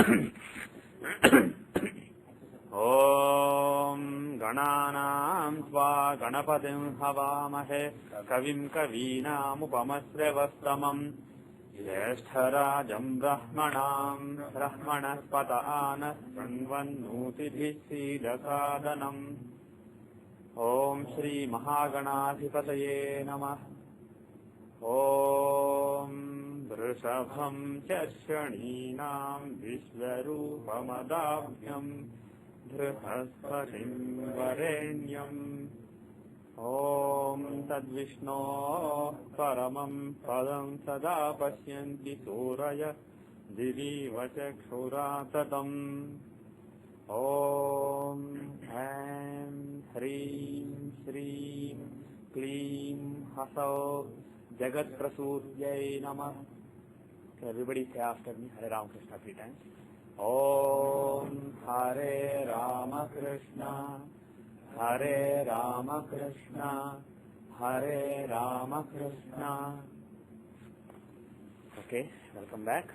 Om Gananam Sva Ganapatim Havamahe Kavim Kavinam Upamasrevastamam Jyeshtarajam Brahmanaspatana Sangvannutibhisidakadanam Om Shri Mahaganadhipataye Namah Om Vrishabham Chashyaninam Vishvarupamadavyam Brihaspatim Varenyam Om Tadvishno Paramam Padam Sada Pashyanti Suraya Divi Vachakshuratatam Om Ham Hrim Shrim Klim Hasav Jagat Prasuryai Namah. Everybody say after me, Hare Rama Krishna 3 times. Om Hare Rama Krishna, Hare Rama Krishna, Hare Rama Krishna. Okay, welcome back.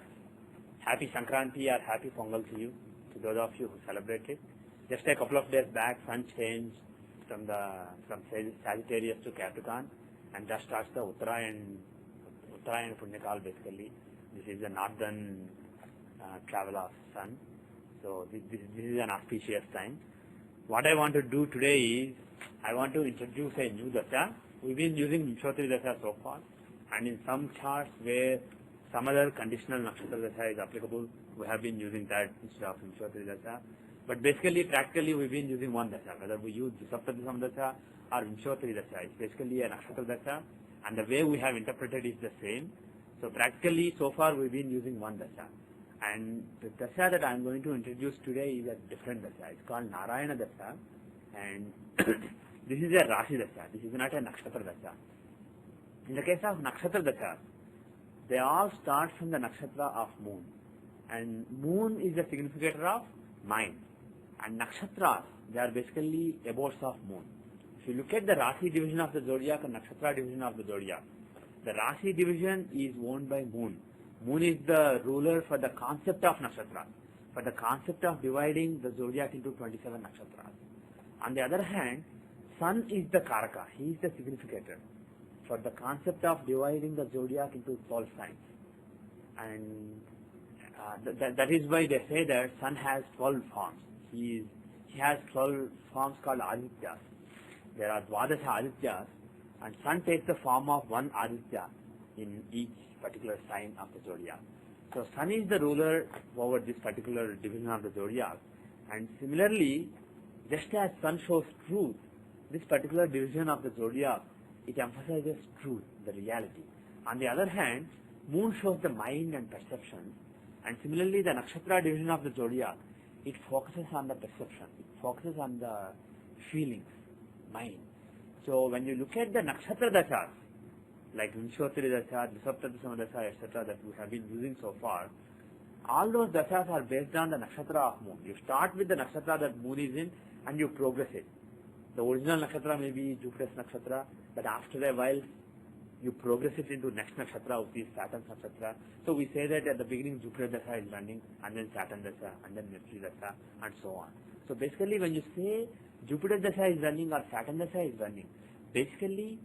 Happy Sankranti or Happy Pongal to you, to those of you who celebrate it. Just a couple of days back, sun changed from Sagittarius to Capricorn, and just starts the Uttarayan Punyakal basically. This is the northern travel of sun. So this is an auspicious time. What I want to do today is, I want to introduce a new dasha. We've been using Vimshottari dasha so far, and in some charts where some other conditional nakshatra dasha is applicable, we have been using that instead of Vimshottari dasha. But basically, practically, we've been using one dasha. Whether we use Saptadisham dasha or Vimshottari dasha, it's basically a nakshatra dasha, and the way we have interpreted is the same. So practically, so far, we've been using one dasha. And the dasha that I'm going to introduce today is a different dasha. It's called Narayana dasha, and this is a Rashi dasha. This is not a nakshatra dasha. In the case of nakshatra dasha, they all start from the nakshatra of moon, and moon is the significator of mind, and nakshatras, they are basically abodes of moon. If you look at the Rashi division of the zodiac and nakshatra division of the zodiac, the Rashi division is owned by moon. Moon is the ruler for the concept of nakshatras, for the concept of dividing the zodiac into 27 nakshatras. On the other hand, sun is the karaka, he is the significator for the concept of dividing the zodiac into 12 signs. And that is why they say that sun has 12 forms. He has 12 forms called Adityas. There are Dwadasha Adityas, and sun takes the form of one Aditya in each particular sign of the zodiac. So sun is the ruler over this particular division of the zodiac, and similarly, just as sun shows truth, this particular division of the zodiac, it emphasizes truth, the reality. On the other hand, moon shows the mind and perception, and similarly the nakshatra division of the zodiac, it focuses on the perception, it focuses on the feelings, mind. So when you look at the nakshatra dashas, like Vimshottari dasha, Saptadishama dasha, etc., that we have been using so far, all those dashas are based on the nakshatra of moon. You start with the nakshatra that moon is in, and you progress it. The original nakshatra may be Jupiter's nakshatra, but after a while, you progress it into next nakshatra, which is Saturn's nakshatra. So we say that at the beginning Jupiter dasha is running, and then Saturn dasha, and then Mercury dasha, and so on. So basically, when you say Jupiter dasha is running or Saturn dasha is running, basically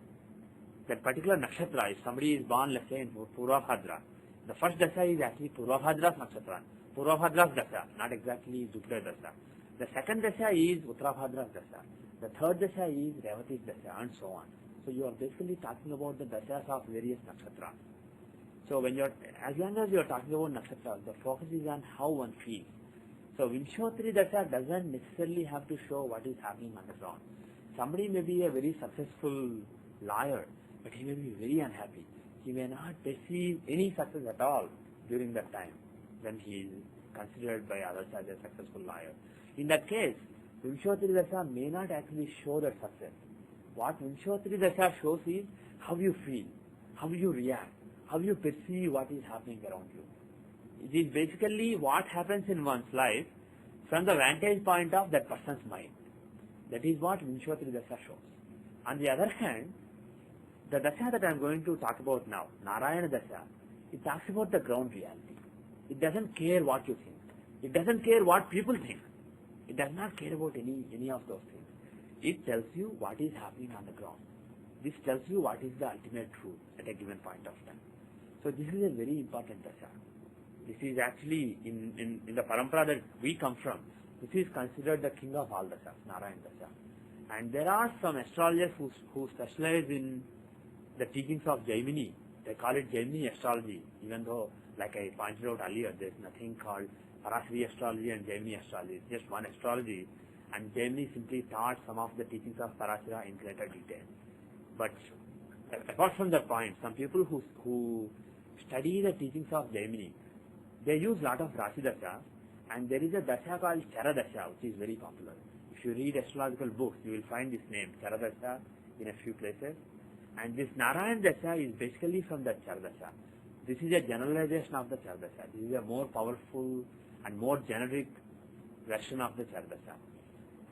that particular nakshatra, if somebody is born, let's say in Purvabhadra, the first dasha is actually Purvabhadra's nakshatra, Purvabhadra's dasha, not exactly Jupiter dasha. The second dasha is Uttarabhadra's dasha. The third dasha is Revati's dasha, and so on. So you are basically talking about the dashas of various nakshatras. So when as long as you are talking about nakshatras, the focus is on how one feels. So Vimshottari dasha doesn't necessarily have to show what is happening on the ground. Somebody may be a very successful lawyer, but he may be very unhappy. He may not perceive any success at all during that time when he is considered by others as a successful lawyer. In that case, Vimshottari dasha may not actually show that success. What Vimshottari dasha shows is how you feel, how you react, how you perceive what is happening around you. It is basically what happens in one's life from the vantage point of that person's mind. That is what Vimshottari dasha shows. On the other hand, the dasha that I am going to talk about now, Narayana dasha, it talks about the ground reality. It doesn't care what you think. It doesn't care what people think. It does not care about any of those things. It tells you what is happening on the ground. This tells you what is the ultimate truth at a given point of time. So this is a very important dasha. This is actually in the parampara that we come from. This is considered the king of all dashas, Narayana dasha. And there are some astrologers who specialize in the teachings of Jaimini. They call it Jaimini astrology, even though, like I pointed out earlier, there is nothing called Parashari astrology and Jaimini astrology. It's just one astrology, and Jaimini simply taught some of the teachings of Parashara in greater detail. But apart from that point, some people who study the teachings of Jaimini, they use a lot of Rashi dasha, and there is a dasha called Chara dasha, which is very popular. If you read astrological books, you will find this name, Chara dasha, in a few places. And this Narayana dasha is basically from the Chara dasha. This is a generalization of the Chara dasha. This is a more powerful and more generic version of the Chara dasha.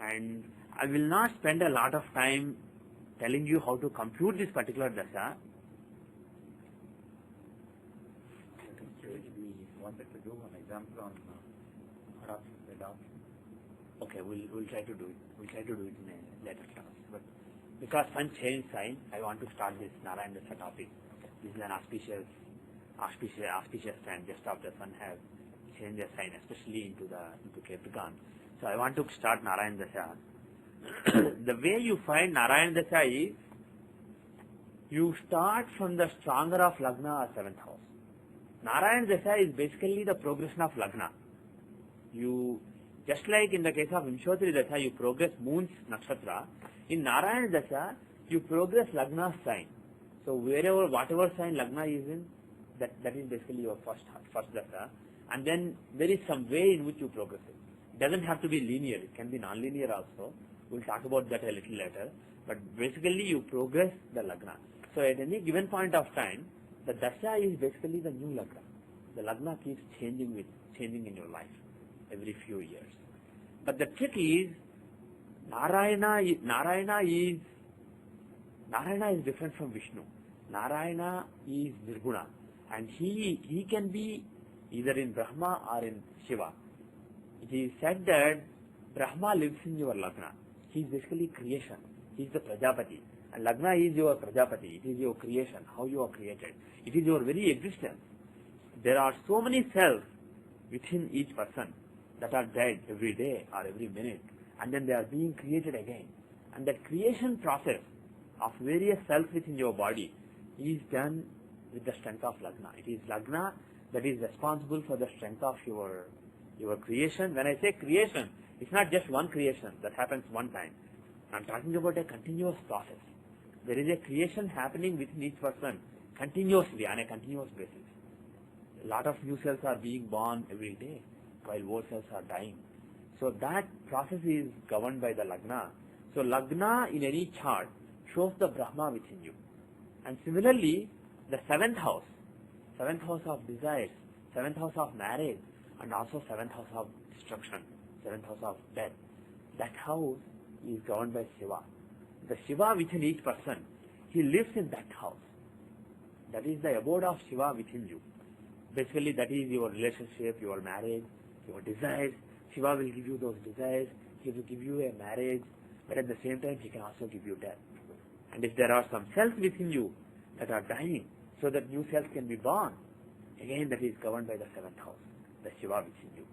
And I will not spend a lot of time telling you how to compute this particular dasha. We wanted to do an example on Vedic. Okay, we'll try to do it. We'll try to do it in a later class. But because sun changed sign, I want to start this Narayana dasha topic. This is an auspicious time just after sun has changed their sign, especially into Capricorn. So I want to start Narayana dasha. The way you find Narayana dasha is you start from the stronger of Lagna or 7th house. Narayana dasha is basically the progression of Lagna. You, just like in the case of Vimshottari dasha, you progress moon's nakshatra. In Narayana dasha, you progress Lagna's sign. So whatever sign Lagna is in, that is basically your first dasha. And then there is some way in which you progress it. It doesn't have to be linear. It can be non-linear also. We'll talk about that a little later. But basically you progress the Lagna. So at any given point of time, the dasha is basically the new Lagna. The Lagna keeps changing in your life every few years. But the trick is, Narayana is different from Vishnu. Narayana is Nirguna, and he can be either in Brahma or in Shiva. It is said that Brahma lives in your Lagna. He is basically creation. He is the Prajapati. And Lagna is your Prajapati. It is your creation, how you are created. It is your very existence. There are so many cells within each person that are dead every day or every minute, and then they are being created again. And that creation process of various cells within your body is done with the strength of Lagna. It is Lagna that is responsible for the strength of your creation. When I say creation, it's not just one creation that happens one time. I'm talking about a continuous process. There is a creation happening within each person continuously, on a continuous basis. A lot of new cells are being born every day, while old cells are dying. So that process is governed by the Lagna. So Lagna in any chart shows the Brahma within you. And similarly, the 7th house of desires, 7th house of marriage, and also 7th house of destruction, 7th house of death. That house is governed by Shiva. The Shiva within each person, he lives in that house. That is the abode of Shiva within you. Basically, that is your relationship, your marriage, your desires. Shiva will give you those desires. He will give you a marriage, but at the same time, he can also give you death. And if there are some cells within you that are dying, so that new cells can be born, again, that is governed by the 7th house, the Shiva within you.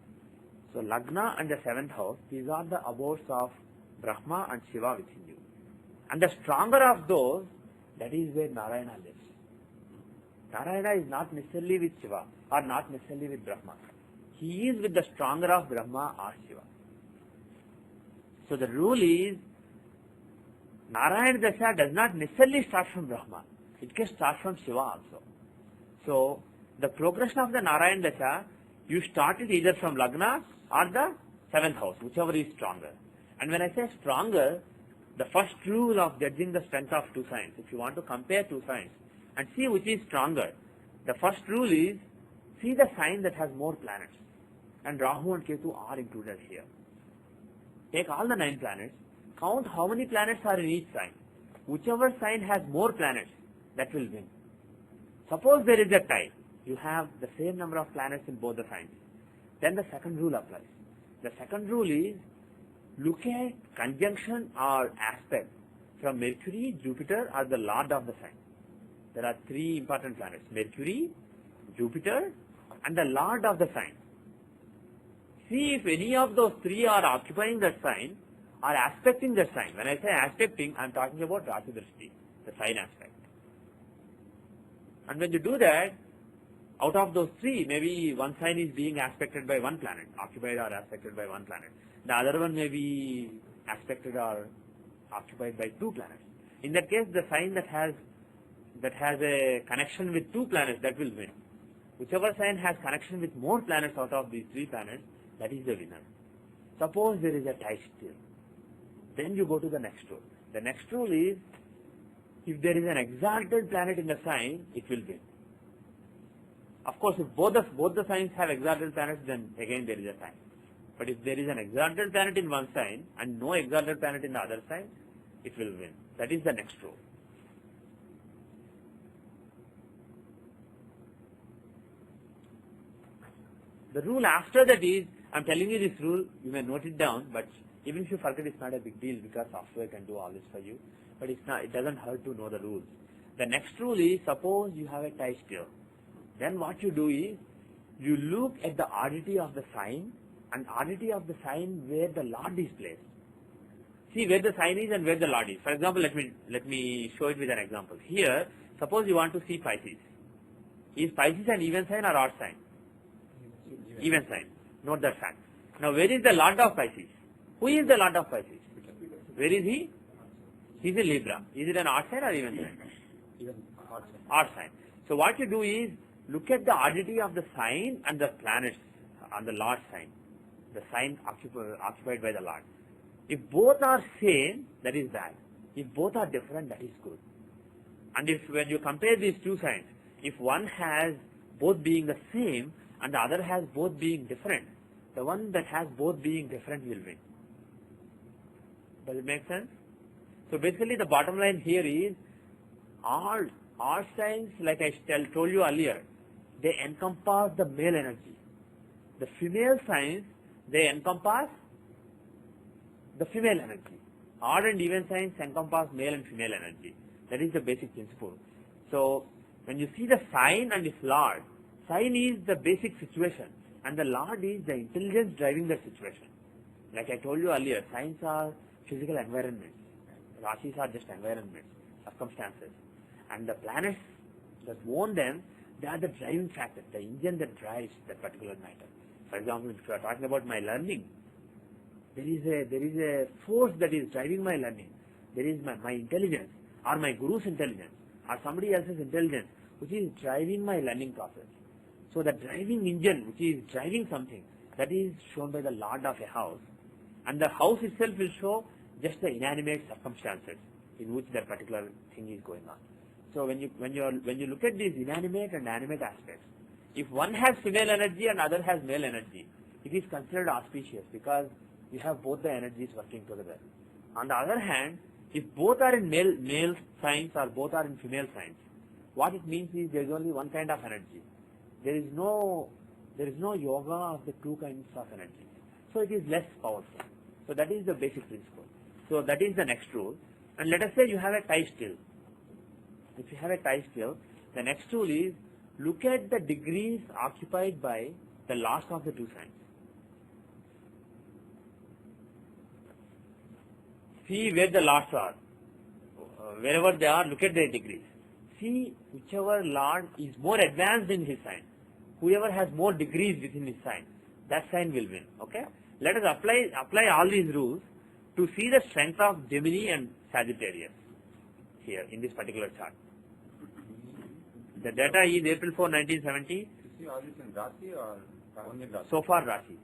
So Lagna and the 7th house, these are the abodes of Brahma and Shiva within you. And the stronger of those, that is where Narayana lives. Narayana is not necessarily with Shiva or not necessarily with Brahma. He is with the stronger of Brahma or Shiva. So the rule is, Narayana dasha does not necessarily start from Brahma. It can start from Shiva also. So the progression of the Narayana dasha, you start it either from Lagna or the 7th house, whichever is stronger. And when I say stronger, the first rule of judging the strength of two signs, if you want to compare two signs and see which is stronger, the first rule is, see the sign that has more planets. And Rahu and Ketu are included here. Take all the 9 planets, count how many planets are in each sign. Whichever sign has more planets, that will win. Suppose there is a tie. You have the same number of planets in both the signs. then the second rule applies. The second rule is look at conjunction or aspect from Mercury, Jupiter or the Lord of the sign. There are three important planets, Mercury, Jupiter and the Lord of the sign. See if any of those three are occupying that sign or aspecting that sign. When I say aspecting, I am talking about Rashi Drishti, the sign aspect. And when you do that, out of those three, maybe one sign is being aspected by one planet, occupied or aspected by one planet. The other one may be aspected or occupied by two planets. In that case, the sign that has a connection with two planets, that will win. Whichever sign has connection with more planets out of these three planets, that is the winner. Suppose there is a tie still. Then you go to the next rule. The next rule is, if there is an exalted planet in the sign, it will win. Of course, if both the signs have exalted planets, then again there is a tie. But if there is an exalted planet in one sign and no exalted planet in the other sign, it will win. That is the next rule. The rule after that is, I am telling you this rule, you may note it down, but even if you forget, it's not a big deal because software can do all this for you. But it doesn't hurt to know the rules. The next rule is, suppose you have a tie still. Then what you do is, you look at the oddity of the sign and oddity of the sign where the Lord is placed. See where the sign is and where the Lord is. For example, let me show it with an example. Here, suppose you want to see Pisces. Is Pisces an even sign or odd sign? Even sign. Note that fact. Now where is the Lord of Pisces? Who is the Lord of Pisces? Where is he? He is a Libra. Is it an odd sign or even sign? Even odd sign. Odd sign. So what you do is, look at the oddity of the sign and the planets on the Lord sign. The sign occupied by the Lord. If both are same, that is bad. If both are different, that is good. And if when you compare these two signs, if one has both being the same and the other has both being different, the one that has both being different will win. Does it make sense? So basically the bottom line here is, all signs, like I told you earlier, they encompass the male energy. The female signs, they encompass the female energy. Odd and even signs encompass male and female energy. That is the basic principle. So when you see the sign and its Lord, sign is the basic situation and the Lord is the intelligence driving the situation. Like I told you earlier, signs are physical environments. Rashis are just environments, circumstances. And the planets that own them, they are the driving factor, the engine that drives that particular matter. For example, if you are talking about my learning, there is a force that is driving my learning. There is my intelligence or my guru's intelligence or somebody else's intelligence which is driving my learning process. So the driving engine which is driving something, that is shown by the Lord of a house. And the house itself will show just the inanimate circumstances in which that particular thing is going on. So when you look at these inanimate and animate aspects, if one has female energy and other has male energy, it is considered auspicious because you have both the energies working together. On the other hand, if both are in male signs or both are in female signs, what it means is there is only one kind of energy. There is no yoga of the two kinds of energy. So it is less powerful. So that is the basic principle. So that is the next rule. And let us say you have a tie still. If you have a tie still, the next rule is, look at the degrees occupied by the last of the two signs. See where the lords are. Wherever they are, look at their degrees. See whichever lord is more advanced in his sign. Whoever has more degrees within his sign, that sign will win. Okay? Let us apply all these rules to see the strength of Gemini and Sagittarius here in this particular chart. The data is April 4, 1970. You see all this in Rashi or only Rashi? So far Rashi.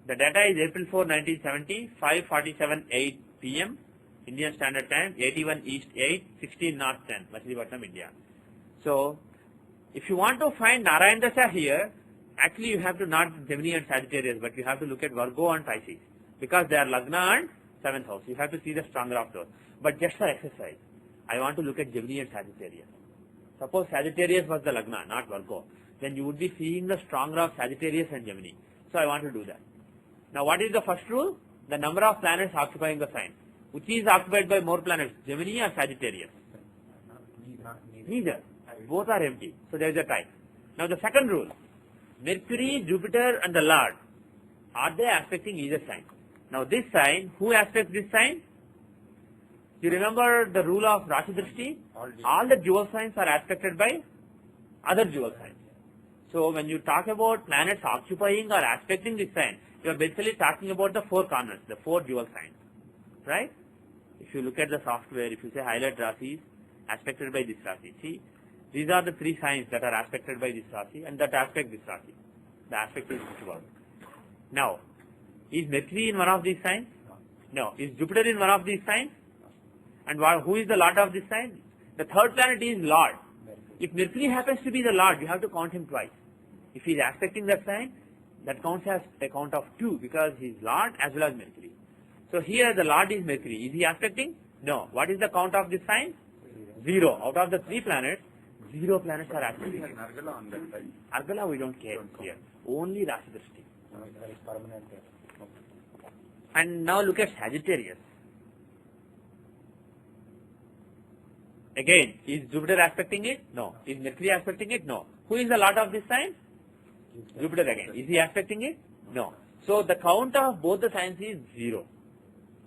The data is April 4, 1970, 5:47 p.m. Indian Standard Time, 81 East 8, 16 North 10, Machilipatnam, India. So, if you want to find Narayan Dasha here, actually you have to not Gemini and Sagittarius, but you have to look at Virgo and Pisces, because they are Lagna and 7th house. You have to see the stronger of those. But just for exercise, I want to look at Gemini and Sagittarius. Suppose Sagittarius was the Lagna, not Virgo. then you would be seeing the stronger of Sagittarius and Gemini. So I want to do that. Now what is the first rule? The number of planets occupying the sign. Which is occupied by more planets, Gemini or Sagittarius? Neither. Both are empty. So there is a tie. Now the second rule. Mercury, Jupiter and the Lord. Are they aspecting either sign? Now this sign, who aspects this sign? You remember the rule of Rashi Drishti? All the jewel signs are aspected by other jewel signs. So when you talk about planets occupying or aspecting this sign, you are basically talking about the 4 corners, the 4 jewel signs. Right? If you look at the software, if you say highlight Rashi, aspected by this Rashi. See, these are the 3 signs that are aspected by this Rashi and that aspect this Rashi. The aspect is visible. Now, is Mercury in one of these signs? No. Is Jupiter in one of these signs? And who is the Lord of this sign? The third planet is Lord. If Mercury happens to be the Lord, you have to count him twice. If he is aspecting that sign, that counts as a count of 2 because he is Lord as well as Mercury. So here the Lord is Mercury. Is he aspecting? No. What is the count of this sign? 0. Out of the 3 planets, 0 planets are aspecting. Argala on that side. Argala we don't care here. Only Rashi Drishti. And now look at Sagittarius. Again, is Jupiter aspecting it? No. Is Mercury aspecting it? No. Who is the Lord of this sign? Jupiter again. Is he aspecting it? No. So the count of both the signs is 0.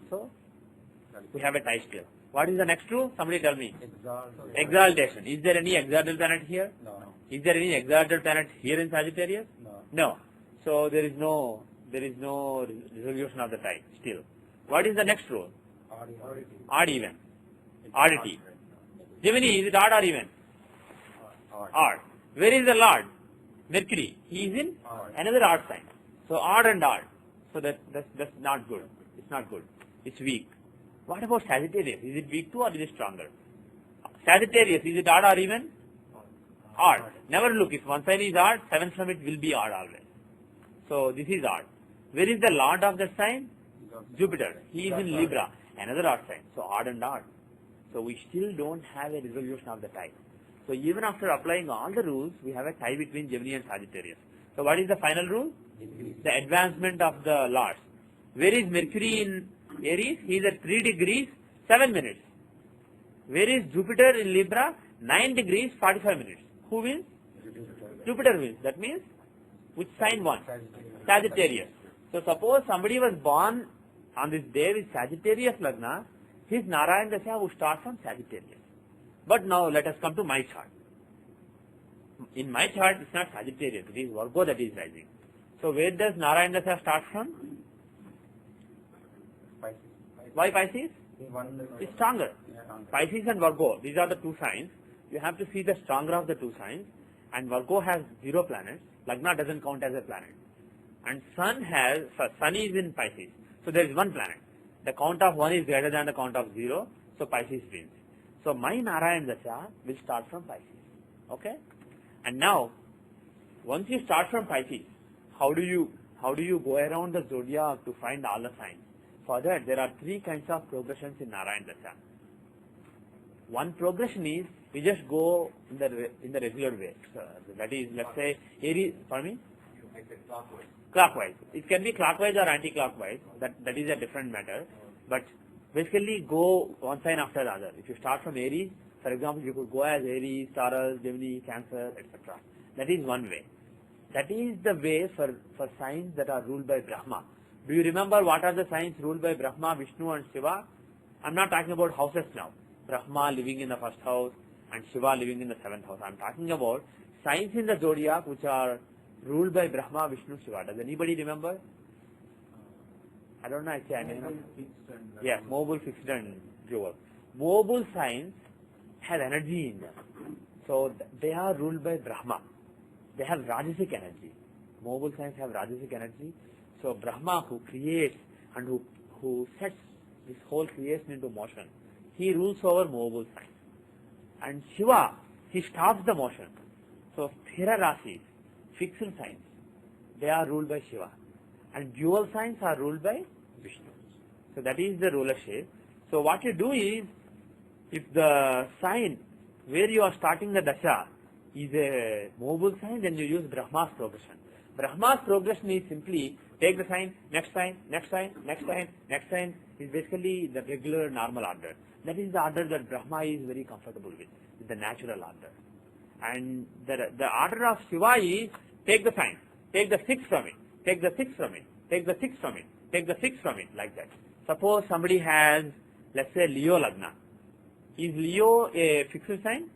So we have a tie still. What is the next rule? Somebody tell me. Exaltation. Is there any exalted planet here? No. Is there any exalted planet here in Sagittarius? No. So there is no resolution of the tie still. What is the next rule? Odd even. Oddity. Gemini, is it odd or even? Odd. Where is the Lord? Mercury. He is in another odd sign. So odd and odd. So that's not good. It's not good. It's weak. What about Sagittarius? Is it weak too or is it stronger? Sagittarius, is it odd or even? Odd. Never look. If one sign is odd, 7th from it will be odd always. So this is odd. Where is the Lord of the sign? Jupiter. He is in Libra. Another odd sign. So odd and odd. So we still don't have a resolution of the tie. So even after applying all the rules, we have a tie between Gemini and Sagittarius. So what is the final rule? The advancement of the Lords. Where is Mercury in Aries? He is at 3 degrees 7 minutes. Where is Jupiter in Libra? 9 degrees 45 minutes. Who wins? Jupiter wins. That means which sign won? Sagittarius. So suppose somebody was born on this day with Sagittarius Lagna, his Narayana Dasha would start from Sagittarius. But now let us come to my chart. In my chart, it's not Sagittarius, it is Virgo that is rising. So where does Narayana Dasha start from? Why Pisces? It's stronger. Pisces and Virgo, these are the 2 signs. You have to see the stronger of the 2 signs. And Virgo has 0 planets. Lagna doesn't count as a planet. And Sun is in Pisces. So there is 1 planet. The count of 1 is greater than the count of 0. So Pisces wins. So my Narayana Dasha will start from Pisces. Okay? And now, once you start from Pisces, how do you go around the zodiac to find all the signs? For that, there are 3 kinds of progressions in Narayana Dasha. One progression is, we just go in the regular way. So that is, let's say, Aries, pardon me? You make it clockwise. Clockwise. It can be clockwise or anti-clockwise. That is a different matter. But basically go one sign after the other. If you start from Aries, for example, you could go as Aries, Taurus, Gemini, Cancer, etc. That is one way. That is the way for signs that are ruled by Brahma. Do you remember what are the signs ruled by Brahma, Vishnu and Shiva? I'm not talking about houses now. Brahma living in the 1st house and Shiva living in the 7th house. I'm talking about signs in the zodiac which are ruled by Brahma, Vishnu, Shiva. Does anybody remember? I don't know actually. I mean, yes, mobile, fixed and dual. Mobile signs have energy in them. So they are ruled by Brahma. They have Rajasic energy. Mobile signs have Rajasic energy. So Brahma, who creates and who sets this whole creation into motion, he rules over mobile signs. And Shiva, he stops the motion. So Sthira Rasis, fixed signs, they are ruled by Shiva. And dual signs are ruled by Vishnu. So that is the rulership. So what you do is, if the sign where you are starting the dasha is a movable sign, then you use Brahma's progression. Brahma's progression is simply take the sign, next sign, next sign, next sign, next sign is basically the regular normal order. That is the order that Brahma is very comfortable with the natural order. And the order of Shiva is take the sign, take the 6 from it, take the 6 from it, take the 6 from it, take the 6 from it, like that. Suppose somebody has, let's say, Leo Lagna. Is Leo a fixed sign?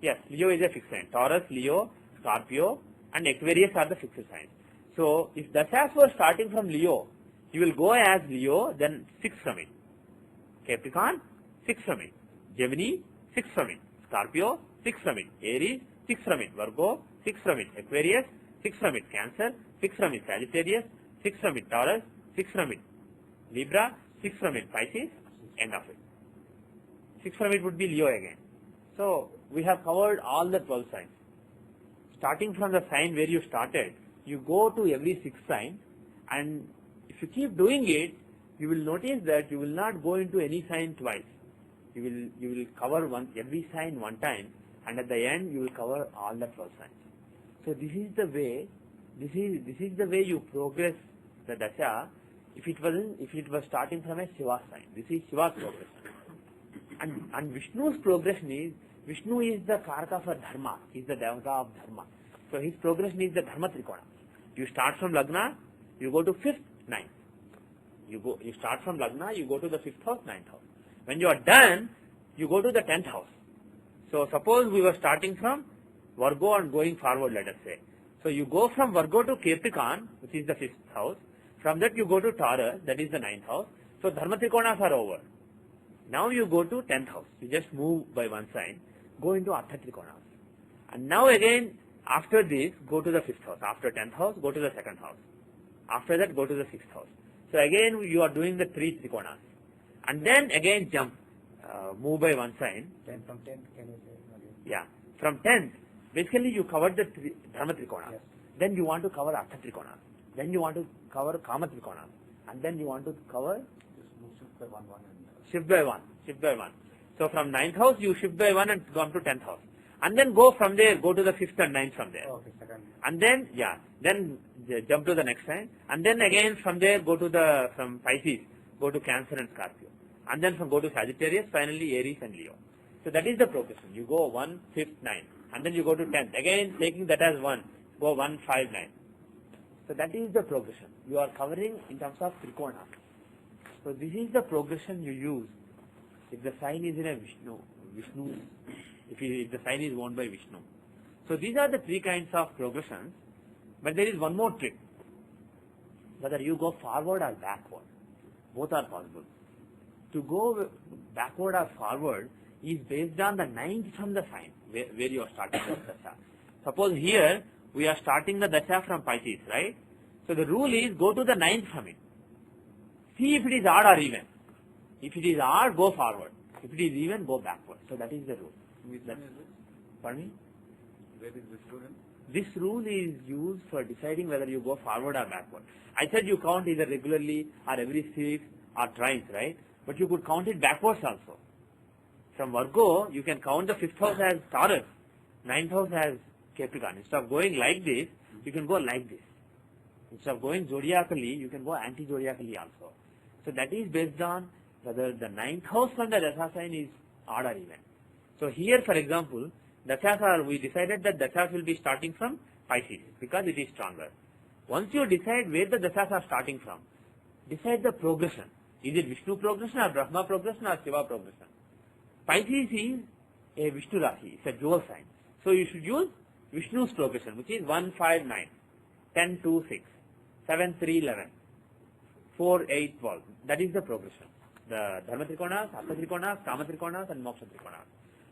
Yes, Leo is a fixed sign. Taurus, Leo, Scorpio and Aquarius are the fixed signs. So, if dashas were starting from Leo, you will go as Leo, then 6 from it. Capricorn, 6 from it. Gemini, 6 from it. Scorpio, 6 from it. Aries, 6 from it. Virgo, 6 from it. Aquarius, 6 from it. Cancer, 6 from it. Sagittarius, 6 from it. Taurus, 6 from it. Libra, 6 from it. Pisces, end of it. 6 from it would be Leo again. So, we have covered all the 12 signs. Starting from the sign where you started, you go to every 6 sign, and if you keep doing it, you will notice that you will not go into any sign twice. You will cover every sign one time, and at the end you will cover all the 12 signs. So this is the way you progress the dasha. If it was starting from a Shiva sign, this is Shiva's progression. And Vishnu's progression is, Vishnu is the Karaka for Dharma, he is the Devata of Dharma. So his progression is the Dharma Trikona. You start from Lagna, you go to 5th, 9th. You start from Lagna, you go to the 5th house, 9th house. When you are done, you go to the 10th house. So suppose we were starting from Virgo and going forward, let us say. So you go from Virgo to Capricorn, which is the 5th house. From that you go to Taurus, that is the 9th house. So Dharma Trikonas are over. Now you go to 10th house. You just move by one sign, go into Artha Trikonas. And now again, after this, go to the 5th house. After 10th house, go to the 2nd house. After that, go to the 6th house. So again, you are doing the 3 Trikonas. And then again jump, move by one sign. Then from 10th, can you say again? Yeah. From 10th, basically you covered the Dharma Trikona. Yes. Then you want to cover Artha Trikona. Then you want to cover Kama Trikona. And then you want to cover Just move shift by one and shift by one. Shift by one. So from 9th house, you shift by one and come to 10th house. And then go from there, go to the 5th and 9th from there. okay, second. And then, then jump to the next sign. And then again from there, go to from Pisces, go to Cancer and Scorpio. And then go to Sagittarius, finally Aries and Leo. So that is the progression. You go 1, 5th, 9. And then you go to 10th. Again, taking that as 1, go 1, 5, 9. So that is the progression. You are covering in terms of Trikona. So this is the progression you use if the sign is in a Vishnu, if the sign is owned by Vishnu. So these are the 3 kinds of progressions. But there is one more trick. Whether you go forward or backward, both are possible. To go backward or forward is based on the 9th from the sign where you are starting the dasha. Suppose here we are starting the dasha from Pisces, right? So the rule is go to the 9th from it. See if it is odd or even. If it is odd, go forward. If it is even, go backward. So that is the rule. Which one is this? Pardon me? Where is this rule in? This rule is used for deciding whether you go forward or backward. I said you count either regularly or every 6 or twice, right? But you could count it backwards also. From Virgo, you can count the 5th house as Taurus, 9th house as Capricorn. Instead of going like this, you can go like this. Instead of going zodiacally, you can go anti-zodiacally also. So that is based on whether the 9th house from the dasha sign is odd or even. So here, for example, we decided that dashas will be starting from Pisces because it is stronger. Once you decide where the dashas are starting from, decide the progression. Is it Vishnu progression or Brahma progression or Shiva progression? Pisces is a Vishnu Rashi, it's a dual sign. So you should use Vishnu's progression, which is 1, 5, 9, 10, 2, 6, 7, 3, 11, 4, 8, 12. That is the progression. The Dharma Trikonas, Artha Trikonas, Kama Trikonas and Moksha Trikonas.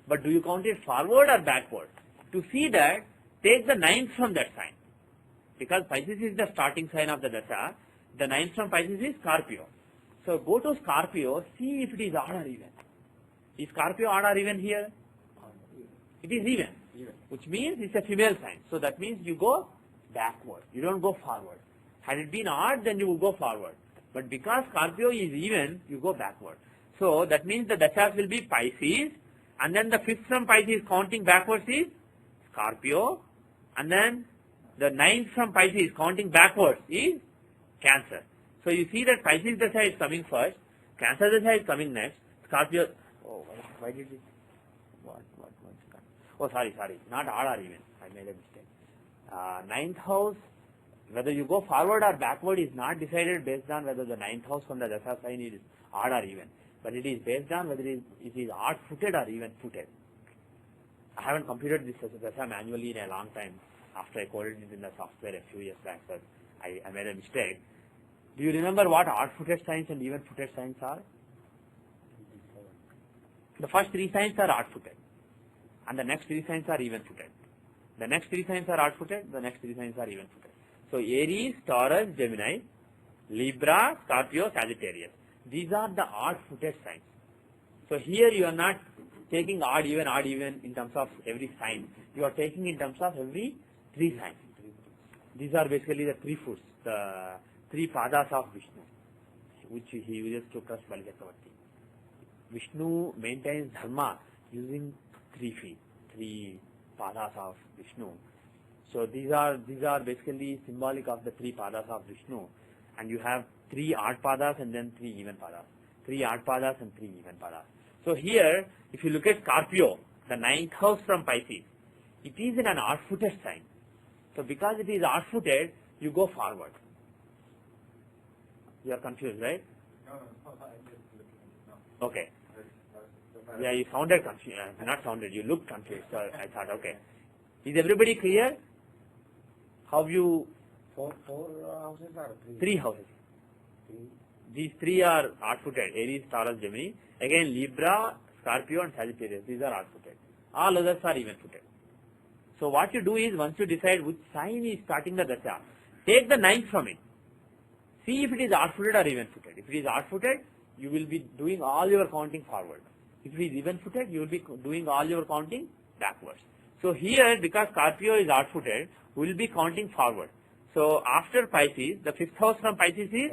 But do you count it forward or backward? To see that, take the 9th from that sign. Because Pisces is the starting sign of the dasha, the 9th from Pisces is Scorpio. So go to Scorpio, see if it is odd or even. Is Scorpio odd or even here? It is even. Which means it's a female sign. So that means you go backward. You don't go forward. Had it been odd, then you will go forward. But because Scorpio is even, you go backward. So that means the dashas will be Pisces And then the fifth from Pisces counting backwards is Scorpio. And then the ninth from Pisces counting backwards is Cancer. So you see that Pisces Dasha is coming first, Cancer Dasha is coming next, Scorpio. Oh, why did it? What? Oh, sorry. Not odd or even. I made a mistake. Ninth house, whether you go forward or backward is not decided based on whether the ninth house from the Dasha sign is odd or even. But it is based on whether it is odd-footed or even-footed. I haven't computed this Dasha manually in a long time after I coded it in the software a few years back, but I made a mistake. Do you remember what odd-footed signs and even-footed signs are? The first three signs are odd-footed, and the next three signs are even-footed. The next three signs are odd-footed, the next three signs are even-footed. So Aries, Taurus, Gemini, Libra, Scorpio, Sagittarius. These are the odd-footed signs. So here you are not taking odd, even in terms of every sign. You are taking in terms of every three signs. These are basically the three foots, the three padas of Vishnu, which he uses to crush Bali-Chakravarti. Vishnu maintains dharma using 3 feet, 3 padas of Vishnu. So these are basically symbolic of the 3 padas of Vishnu, and you have 3 odd padas and then 3 even padas. 3 odd padas and 3 even padas. So here, if you look at Scorpio, the ninth house from Pisces, it is in an odd-footed sign. So because it is odd-footed, you go forward. You are confused, right? No. Okay. Yeah, you sounded confused. Not sounded, you looked confused. So I thought, okay. Is everybody clear? How you... 4 houses or 3? 3 houses. These 3 are odd-footed. Aries, Taurus, Gemini. Again, Libra, Scorpio and Sagittarius. These are odd-footed. All others are even-footed. So what you do is, once you decide which sign is starting the Dasha, take the ninth from it. See if it is odd-footed or even-footed. If it is odd-footed, you will be doing all your counting forward. If it is even-footed, you will be doing all your counting backwards. So here, because Scorpio is odd-footed, we will be counting forward. So after Pisces, the 5th house from Pisces is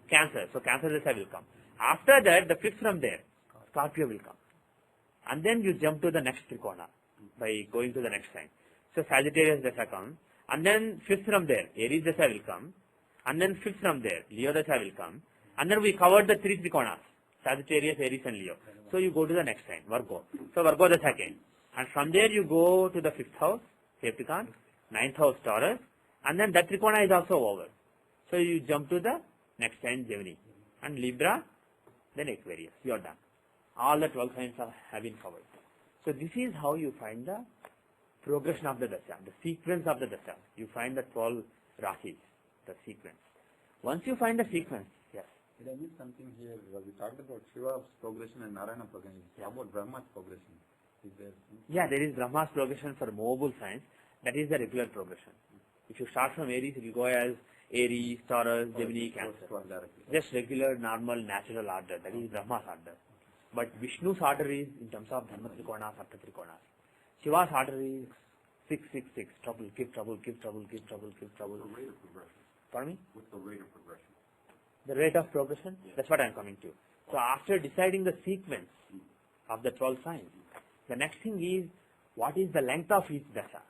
Cancer. So Cancer Dasha will come. After that, the 5th from there, Scorpio will come. And then you jump to the next Trikona by going to the next sign. So Sagittarius Dasha comes. And then 5th from there, Aries Dasha will come. And then 5th from there, Leo Dasha will come. And then we covered the 3 Trikonas, Sagittarius, Aries and Leo. So you go to the next sign, Virgo. So Virgo Dasha came. And from there you go to the 5th house, Capricorn, 9th house, Taurus. And then that Trikona is also over. So you jump to the next sign, Gemini. And Libra, then Aquarius. You are done. All the 12 signs have been covered. So this is how you find the progression of the Dasha, the sequence of the Dasha. You find the 12 Rashis, the sequence. Once you find the sequence, yes. Did I miss something here? Because we talked about Shiva's progression and Narayana progression. How about Brahma's progression? Is there something? Yeah, there is Brahma's progression for mobile signs. That is the regular progression. If you start from Aries, it will go as Aries, Taurus, Gemini, Cancer. Just regular, normal, natural order. That is Brahma's order. But Vishnu's order is in terms of Dharma Trikonas, Artha Trikonas. Shiva's order is 666. Trouble, give trouble, give trouble, give trouble, give trouble. What's the rate of progression? Pardon me? What's the rate of progression? The rate of progression? Yeah. That's what I am coming to. So after deciding the sequence of the 12 signs, the next thing is, what is the length of each Dasha?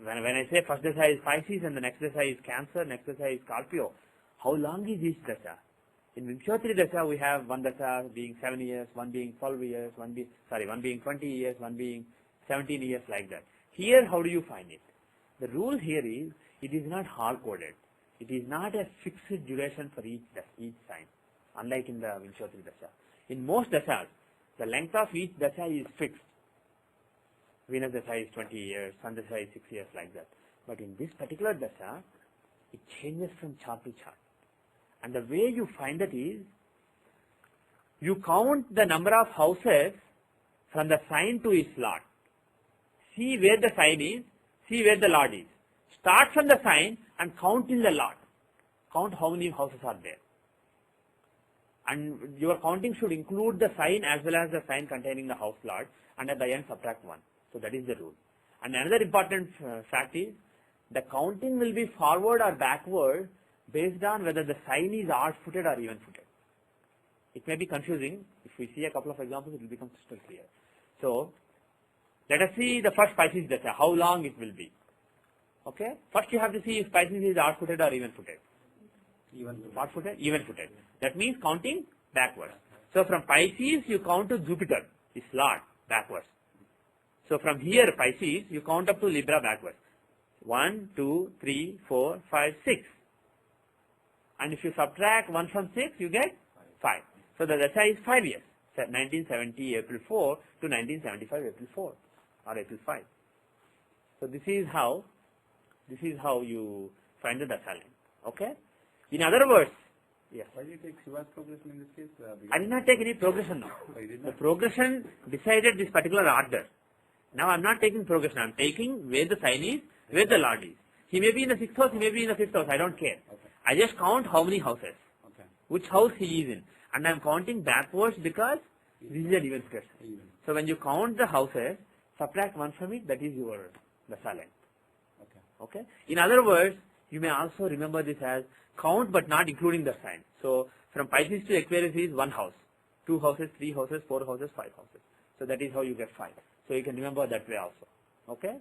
When I say first Dasha is Pisces and the next Dasha is Cancer, next Dasha is Scorpio, how long is each Dasha? In Vimshottari Dasha, we have one Dasha being 7 years, one being 12 years, one being 20 years, one being 17 years, like that. Here, how do you find it? The rule here is, it is not hard-coded. It is not a fixed duration for each sign, unlike in the Vimshottari Dasha. In most Dashas, the length of each Dasha is fixed. Venus Dasha is 20 years, Sun Dasha is 6 years, like that. But in this particular Dasha, it changes from chart to chart. And the way you find it is, you count the number of houses from the sign to its lord. See where the sign is, see where the lord is. Start from the sign and count in the lord. Count how many houses are there. And your counting should include the sign as well as the sign containing the house lord, and at the end subtract 1. So that is the rule. And another important fact is, the counting will be forward or backward based on whether the sign is odd-footed or even-footed. It may be confusing. If we see a couple of examples, it will become crystal clear. So let us see the first Pisces Dasha, how long it will be. Okay. First you have to see if Pisces is odd-footed or even-footed. Odd-footed, even-footed. That means counting backwards. So from Pisces you count to Jupiter, its Lord, backwards. So from here Pisces you count up to Libra backwards. 1, 2, 3, 4, 5, 6. And if you subtract 1 from 6, you get 5. So the Dasha is 5 years. 1970 April 4 to 1975 April 4 or April 5. So this is how you find the Dasha length. Okay? In other words, yes. Why did you take Shiva's progression in this case? I did not take any progression now. The progression decided this particular order. Now I am not taking progression. I am taking where the sign is, where the Lord is. He may be in the 6th house, he may be in the 5th house. I don't care. Okay. I just count how many houses. Okay. Which house he is in. And I am counting backwards because this is an even square. So when you count the houses, subtract 1 from it, that is your Dasha length. Okay. Okay. In other words, you may also remember this as count but not including the sign. So from Pisces to Aquarius is 1 house, 2 houses, 3 houses, 4 houses, 5 houses. So that is how you get 5. So you can remember that way also. Okay.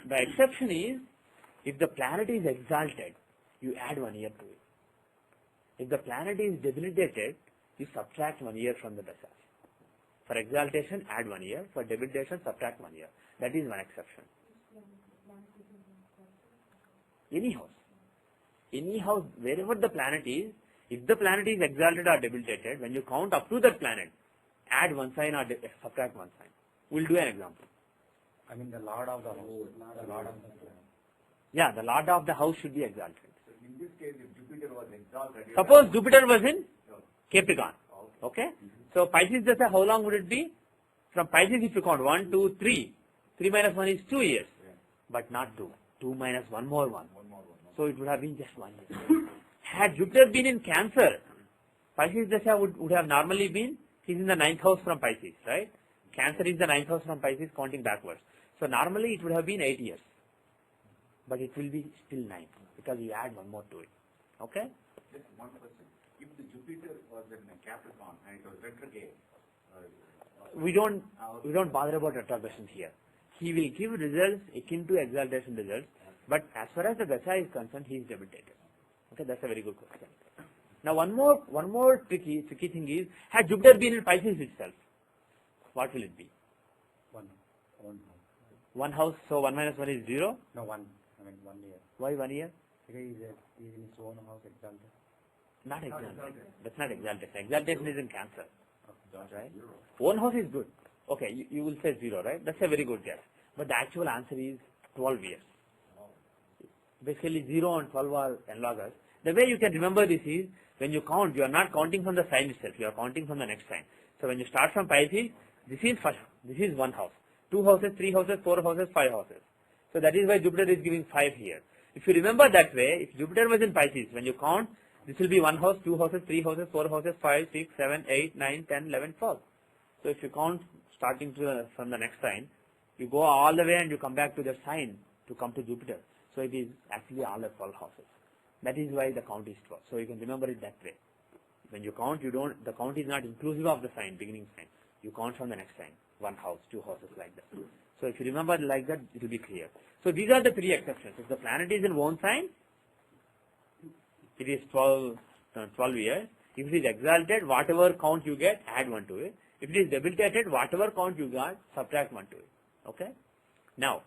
The exception is if the planet is exalted, you add 1 year to it. If the planet is debilitated, you subtract 1 year from the Dasha. For exaltation, add 1 year. For debilitation, subtract 1 year. That is one exception. Any house. Any house, wherever the planet is, if the planet is exalted or debilitated, when you count up to that planet, add 1 sign or subtract 1 sign. We'll do an example. I mean the Lord of the house. The Lord of the planet. Yeah, the Lord of the house should be exalted. So in this case, if Jupiter was exalted. Suppose Jupiter was in Capricorn. Okay? So Pisces Dasha, how long would it be? From Pisces if you count 1, 2, 3. 3 minus 1 is 2 years. But not 2. 2 minus 1 more 1. So it would have been just 1 year. Had Jupiter been in Cancer, Pisces Dasha would have normally been, he's in the 9th house from Pisces, right? Cancer is the 9th house from Pisces counting backwards. So normally it would have been 8 years. But it will be still 9 because you add 1 more to it. Okay? Just one question. If the Jupiter was in Capricorn and it was retrograde, We don't bother about retrogression here. He will give results akin to exaltation results, but as far as the Dasha is concerned, he is debilitated. Okay, that's a very good question. Now one more tricky thing is, had Jupiter been in Pisces itself, what will it be? One house, so 1 minus 1 is 0? No, 1. I mean 1 year. Why 1 year? Because he's in his own house exalted. Not exalted. That's not exaltation. Exaltation is in Cancer. Right? Own house is good. Okay, you will say 0, right? That's a very good guess. But the actual answer is 12 years. Basically 0 and 12 are analogous. The way you can remember this is, when you count, you are not counting from the sign itself, you are counting from the next sign. So when you start from Pisces, this is 1 house. 2 houses, 3 houses, 4 houses, 5 houses. So that is why Jupiter is giving 5 here. If you remember that way, if Jupiter was in Pisces, when you count, this will be 1 house, 2 houses, 3 houses, 4 houses, 5, 6, 7, 8, 9, 10, 11, 12. So if you count starting from the next sign, you go all the way and you come back to the sign to come to Jupiter. So it is actually all the 12 houses. That is why the count is 12. So you can remember it that way. When you count, the count is not inclusive of the sign, beginning sign. You count from the next sign. 1 house, 2 houses, like that. So if you remember like that, it will be clear. So these are the 3 exceptions. If the planet is in one sign, it is 12 years. If it is exalted, whatever count you get, add 1 to it. If it is debilitated, whatever count you got, subtract 1 to it. Okay? Now,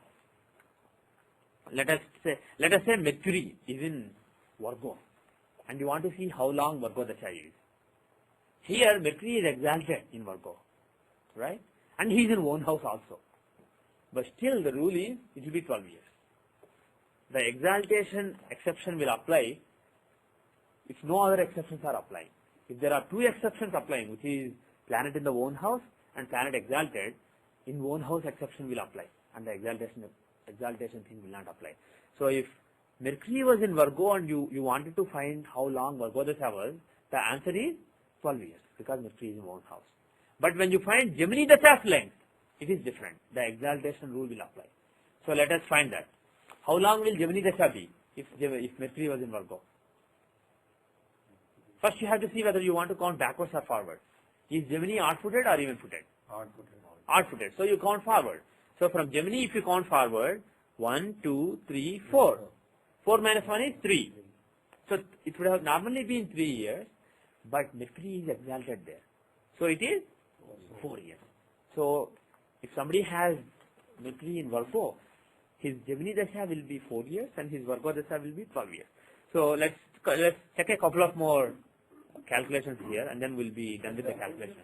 let us say Mercury is in Virgo, and you want to see how long Virgo Dasha is. Here, Mercury is exalted in Virgo, right? And he is in one house also. But still, the rule is, it will be 12 years. The exaltation exception will apply if no other exceptions are applying. If there are 2 exceptions applying, which is planet in the own house and planet exalted, in own house exception will apply, and the exaltation thing will not apply. So if Mercury was in Virgo and you wanted to find how long Virgo Dasha was, the answer is 12 years, because Mercury is in own house. But when you find Gemini Dasha's length, it is different. The exaltation rule will apply. So let us find that. How long will Gemini Dasha be if Mercury was in Virgo? First you have to see whether you want to count backwards or forward. Is Gemini odd-footed or even-footed? Odd-footed. odd-footed. So you count forward. So from Gemini, if you count forward, 1, 2, 3, 4. 4 minus 1 is 3. So it would have normally been 3 years, but Mercury is exalted there. So it is 4 years. So if somebody has Mercury in Virgo, his Gemini Dasha will be 4 years and his Virgo Dasha will be 12 years. So let's check a couple of more calculations here and then we'll be done with the calculation.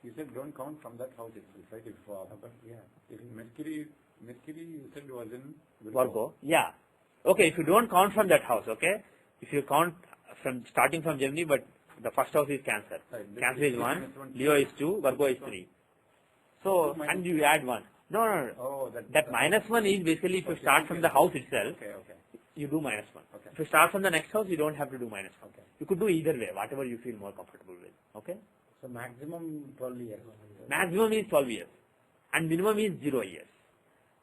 You said don't count from that house itself, right? If Mercury you said was in Virgo. Yeah. Okay, if you don't count from that house, okay? If you count from starting from Gemini, but the first house is Cancer. Right. Cancer is 1, Leo is 2, Virgo is 3. So, and you add 1. No. Oh, that minus 1 is basically if you start from the house itself, you do minus 1. Okay. If you start from the next house, you don't have to do minus 1. Okay. You could do either way, whatever you feel more comfortable with. Okay? So maximum 12 years. Maximum is 12 years. And minimum is 0 years.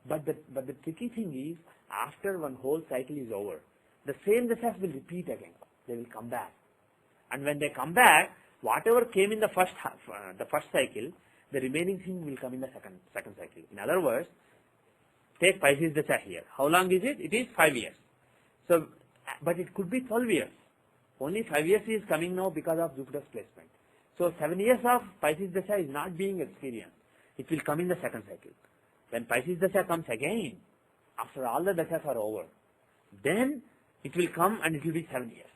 But the tricky thing is, after one whole cycle is over, the same dashas will repeat again. They will come back. And when they come back, whatever came in the first cycle, the remaining thing will come in the second cycle. In other words, take Pisces dasha here. How long is it? It is 5 years. So, but it could be 12 years. Only 5 years is coming now because of Jupiter's placement. So 7 years of Pisces dasha is not being experienced. It will come in the second cycle. When Pisces dasha comes again, after all the dashas are over, then it will come and it will be 7 years.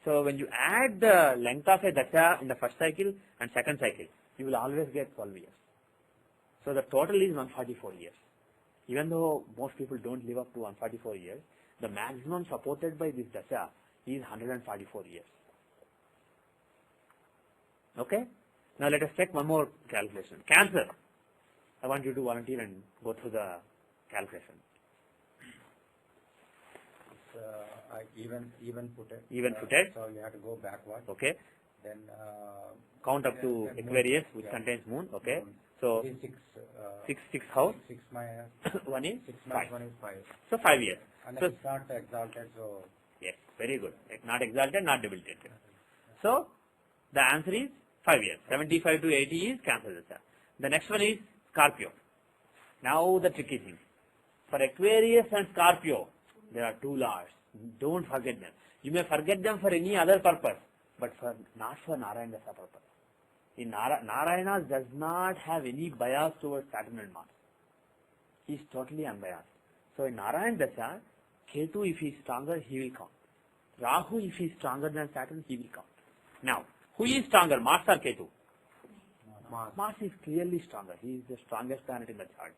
So when you add the length of a dasha in the first cycle and second cycle, you will always get 12 years. So the total is 144 years. Even though most people don't live up to 144 years, the maximum supported by this dasha is 144 years. Okay? Now let us check one more calculation. Cancer. I want you to volunteer and go through the calculation. Even footed. Even footed. So you have to go backward. Okay. Then count up to Aquarius, which contains moon. Okay. So 6 house. 6 minus 1 is 6 5. minus 1 is 5. So 5 years. And So it's not exalted, so yes, very good. Not exalted, not debilitated. So the answer is 5 years. 75 to 80 is Cancer dasha. The next one is Scorpio. Now the tricky thing. For Aquarius and Scorpio, there are 2 lords. Don't forget them. You may forget them for any other purpose, but not for Narayana dasha purpose. In Narayana does not have any bias towards Saturn and Mars. He is totally unbiased. So in Narayana dasha, Ketu, if he is stronger, he will count. Rahu, if he is stronger than Saturn, he will count. Now, who is stronger, Mars or Ketu? Mars is clearly stronger. He is the strongest planet in the chart.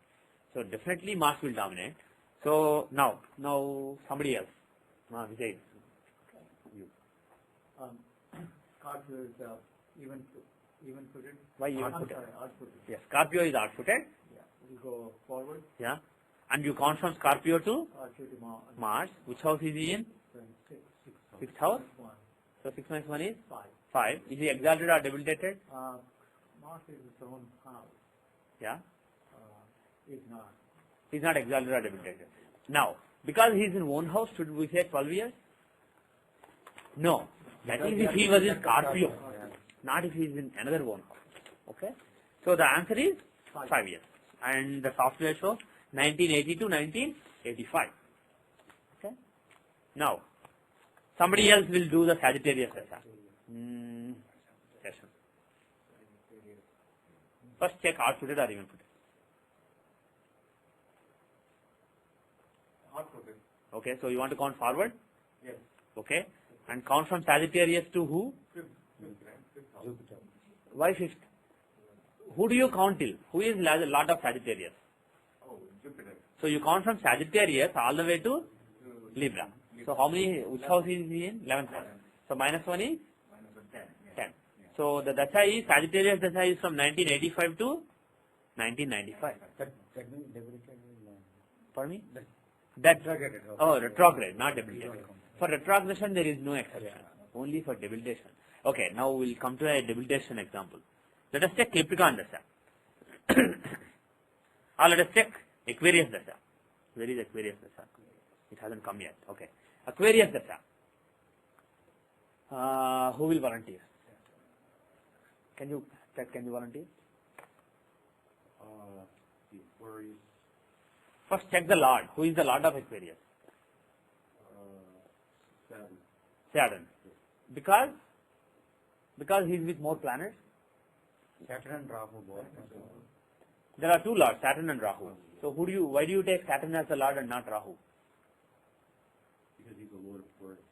So definitely Mars will dominate. So now somebody else. Vijay. You. Scorpio is even footed. Why even footed? Odd-footed. Yes, Scorpio is odd-footed. Yeah. We go forward. Yeah. And you count from Scorpio to Odd-footed Mars. Which house is he in? 6th house. 1. So 6 minus 1 is 5. 5. Is he exalted or debilitated? Mars is its own house. Yeah. Is not. He is not exalted or debilitated. Now, because he is in one house, should we say 12 years? No. That is if he was in Scorpio, not if he is in another one house. Okay? So the answer is 5 years. And the software shows 1980 to 1985. Okay? Now, somebody else will do the Sagittarius dasha. Yes. First check odd-footed or even-footed. Odd-footed. Okay, so you want to count forward? Yes. Okay. And count from Sagittarius to who? Jupiter. Why 5th? Who do you count till? Who is Lord of Sagittarius? Oh, Jupiter. So you count from Sagittarius all the way to Libra. So how many, which house is he in? 11th house. So minus 1 is? 10. So the dasha is, Sagittarius dasha is from 1985 to 1995. Pardon me? Retrograde, not debilitation. For retrogression, there is no exception. Only for debilitation. Okay, now we'll come to a debilitation example. Let us check Capricorn dasha. Or let us check Aquarius dasha. Where is Aquarius dasha? It hasn't come yet. Okay. Aquarius dasha. Who will volunteer? Can you volunteer? The Aquarius. First check the Lord. Who is the Lord of Aquarius? Saturn. Saturn. Because he is with more planets. Saturn and Rahu both. There are two lords, Saturn and Rahu. So why do you take Saturn as the Lord and not Rahu? Because he's the Lord of Aquarius.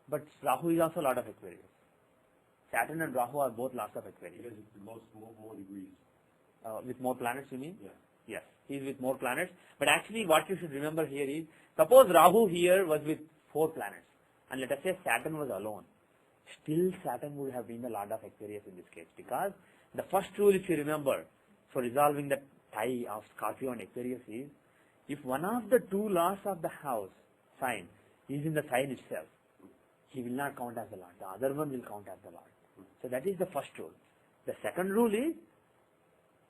But Rahu is also Lord of Aquarius. Saturn and Rahu are both lords of Aquarius. Because it's the more degrees. With more planets, you mean? Yeah. Yes, he is with more planets. But actually what you should remember here is, suppose Rahu here was with 4 planets. And let us say Saturn was alone. Still Saturn would have been the Lord of Aquarius in this case. Because the first rule, if you remember, for resolving the tie of Scorpio and Aquarius is, if one of the 2 lords of the house sign is in the sign itself, he will not count as the Lord. The other one will count as the Lord. So that is the first rule. The second rule is,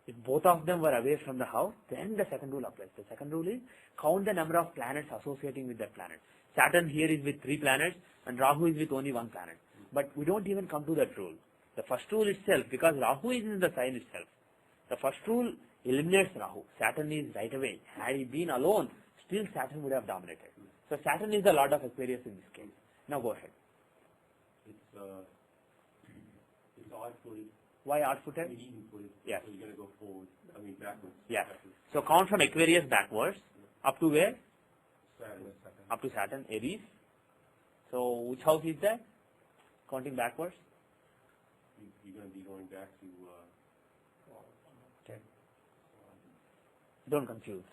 if both of them were away from the house, then the second rule applies. The second rule is, count the number of planets associating with that planet. Saturn here is with 3 planets and Rahu is with only 1 planet. But we don't even come to that rule. The first rule itself, because Rahu is in the sign itself, the first rule eliminates Rahu. Saturn is right away. Had he been alone, still Saturn would have dominated. So Saturn is the Lord of Aquarius in this case. Now go ahead. It's odd-footed. Why odd-footed? Even-footed. Yes. So you're going to go forward. Backwards. Yes. So count from Aquarius backwards. Up to where? Saturn. Up to Saturn, Aries. So which house is that? Counting backwards? You're going to be going back to... Okay. Don't confuse.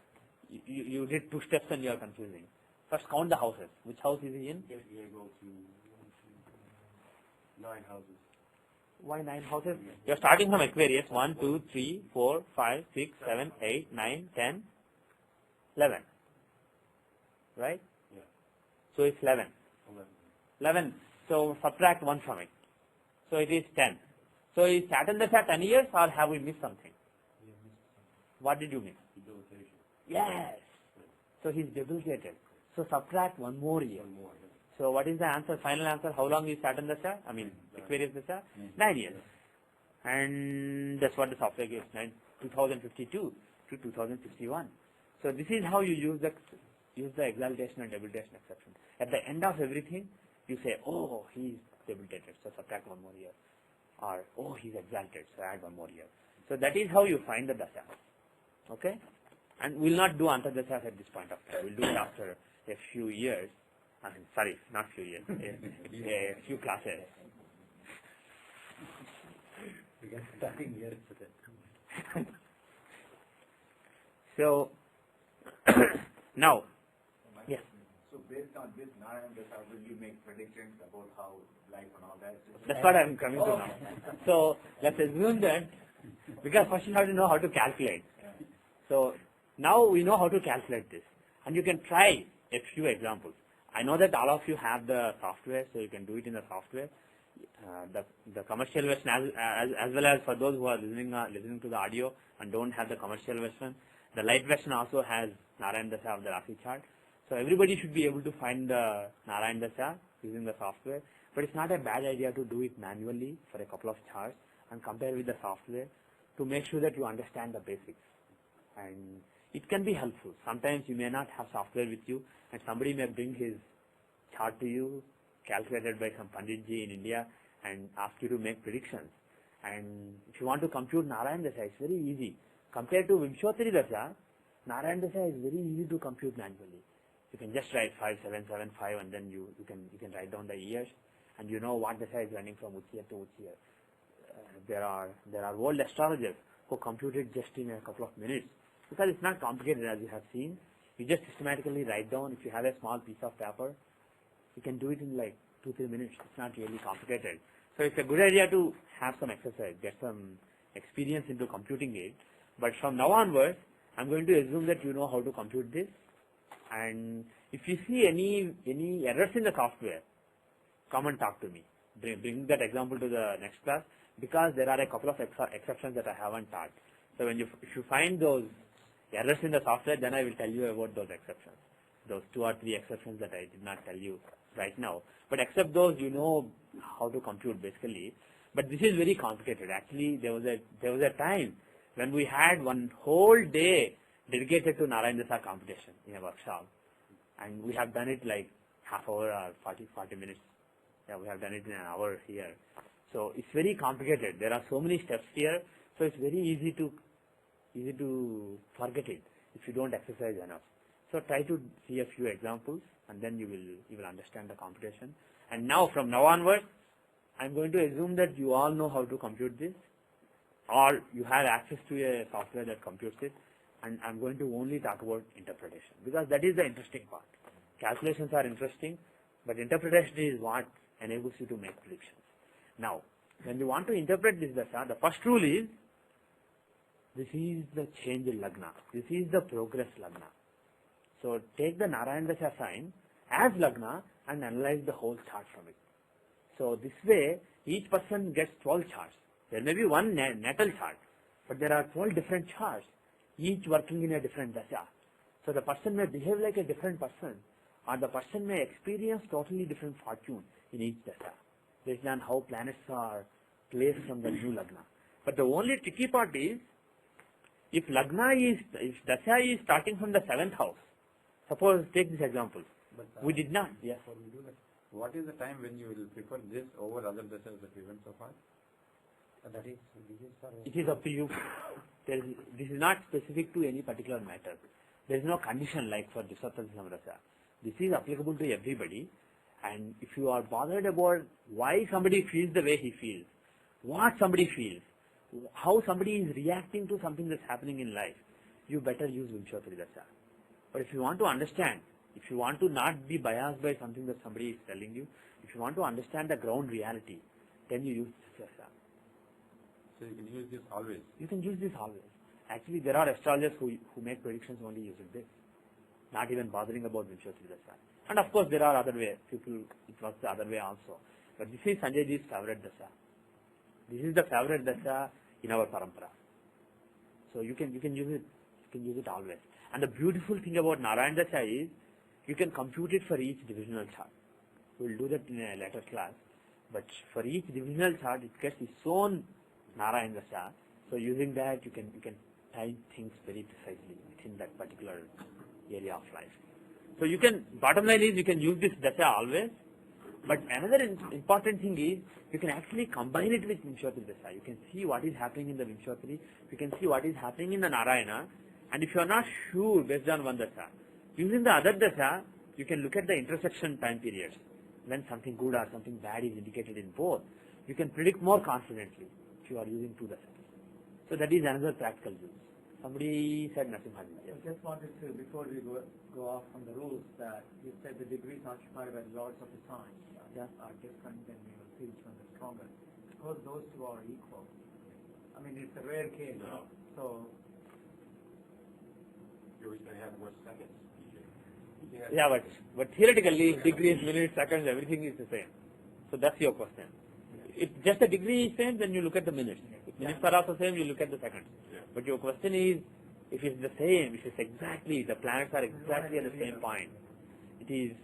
You did 2 steps and you are confusing. First count the houses. Which house is he in? You're going to go to 9 houses. Why 9 houses? You are starting from Aquarius. 1, 2, 3, 4, 5, 6, 7, 8, 9, 10, 11. Right? Yeah. So it's 11. 11. So subtract 1 from it. So it is 10. So is Saturn Dasha 10 years or have we missed something? What did you miss? Debilitation. Yes. So he's debilitated. So subtract 1 more year. So what is the answer? Final answer? How long is Saturn Dasha? Aquarius Dasha? 9 years. And that's what the software gives. 2052 to 2061. So this is how you use the exaltation and debilitation exception. At the end of everything, you say, oh, he's debilitated, so subtract 1 more year. Or, oh, he's exalted, so add 1 more year. So that is how you find the dasha. Okay? And we'll not do antardashas at this point of time. We'll do it after a few years. Sorry, not few years. A few classes. We got starting years with it. So, now, yes. So based on this Narayan Dasha, will you make predictions about how life and all that? That's what I'm coming to now. So let's assume that, because first you have to know how to calculate. So now we know how to calculate this. And you can try a few examples. I know that all of you have the software, so you can do it in the software. The commercial version as well as for those who are listening to the audio and don't have the commercial version, the light version also has Narayan Dasha of the Rashi chart. So everybody should be able to find the Narayan Dasha using the software. But it's not a bad idea to do it manually for a couple of charts and compare with the software to make sure that you understand the basics. And it can be helpful. Sometimes you may not have software with you and somebody may bring his chart to you, calculated by some Panditji in India, and ask you to make predictions. And if you want to compute Narayan Dasha, it's very easy. Compared to Vimshottari Dasha, Narayan Dasha is very easy to compute manually. You can just write 5775 and then you can write down the years and you know what Dasha is running from which year to which year. There are old astrologers who compute it just in a couple of minutes because it's not complicated as you have seen. You just systematically write down. If you have a small piece of paper, you can do it in like 2-3 minutes. It's not really complicated. So it's a good idea to have some exercise, get some experience into computing it. But from now onwards, I'm going to assume that you know how to compute this. And if you see any errors in the software, come and talk to me. Bring that example to the next class because there are a couple of exceptions that I haven't taught. So if you find those errors in the software, then I will tell you about those exceptions. Those 2 or 3 exceptions that I did not tell you right now. But except those, you know how to compute basically. But this is very complicated. Actually, there was a time when we had one whole day dedicated to Narayana Dasa computation in a workshop, and we have done it like half hour or 40 minutes. Yeah, we have done it in an hour here. So it's very complicated. There are so many steps here, so it's very easy to forget it if you don't exercise enough. So try to see a few examples, and then you will understand the computation. And now, from now onwards, I'm going to assume that you all know how to compute this, or you have access to a software that computes it, and I'm going to only talk about interpretation, because that is the interesting part. Calculations are interesting, but interpretation is what enables you to make predictions. Now, when you want to interpret this dasa, the first rule is, this is the change in lagna. This is the progress lagna. So take the Narayana Dasha sign as lagna and analyze the whole chart from it. So this way, each person gets 12 charts. There may be one natal chart, but there are 12 different charts, each working in a different dasha. So the person may behave like a different person, or the person may experience totally different fortune in each dasha, based on how planets are placed from the new lagna. But the only tricky part is, if dasha is starting from the 7th house, suppose, take this example. But we did not, yes. before we do that, what is the time when you will prefer this over other dashas that we went so far? It is up to you. This is not specific to any particular matter. There is no condition like for Jyothishya Samrasa. This is applicable to everybody. And if you are bothered about why somebody feels the way he feels, what somebody feels, how somebody is reacting to something that's happening in life, you better use Vimshottari Dasha. But if you want to understand, if you want to not be biased by something that somebody is telling you, if you want to understand the ground reality, then you use Dasha. So you can use this always. You can use this always. Actually, there are astrologers who make predictions only using this, not even bothering about Vimshottari Dasha. And of course, there are other ways. People, it works the other way also. But this is Sanjay Ji's favorite Dasha. This is the favorite Dasha in our parampara. So you can use it. You can use it always. And the beautiful thing about Narayana Dasha is, you can compute it for each divisional chart. We will do that in a later class. But for each divisional chart, it gets its own Narayana Dasha. So using that, you can time things very precisely within that particular area of life. So you can, bottom line is, you can use this Dasha always. But another important thing is, you can actually combine it with Vimshottari Dasha. You can see what is happening in the Vimshottari. You can see what is happening in the Narayana. And if you are not sure based on one Dasha, using the other Dasha, you can look at the intersection time periods. When something good or something bad is indicated in both, you can predict more confidently if you are using two Dashas. So that is another practical use. Somebody said Narasimha. I just wanted to, before we go off from the rules, that you said the degrees occupied by the lords of the sign are different, then we will see which one is stronger. Suppose those two are equal. I mean, it's a rare case. No. So, You wish they have more seconds. Yeah, but theoretically, degrees, minutes, seconds, everything is the same. So that's your question. If just the degree is same, then you look at the minutes. If minutes are also same, you look at the seconds. Yeah. But your question is, if it's the same, if it's exactly, the planets are exactly at the same point, it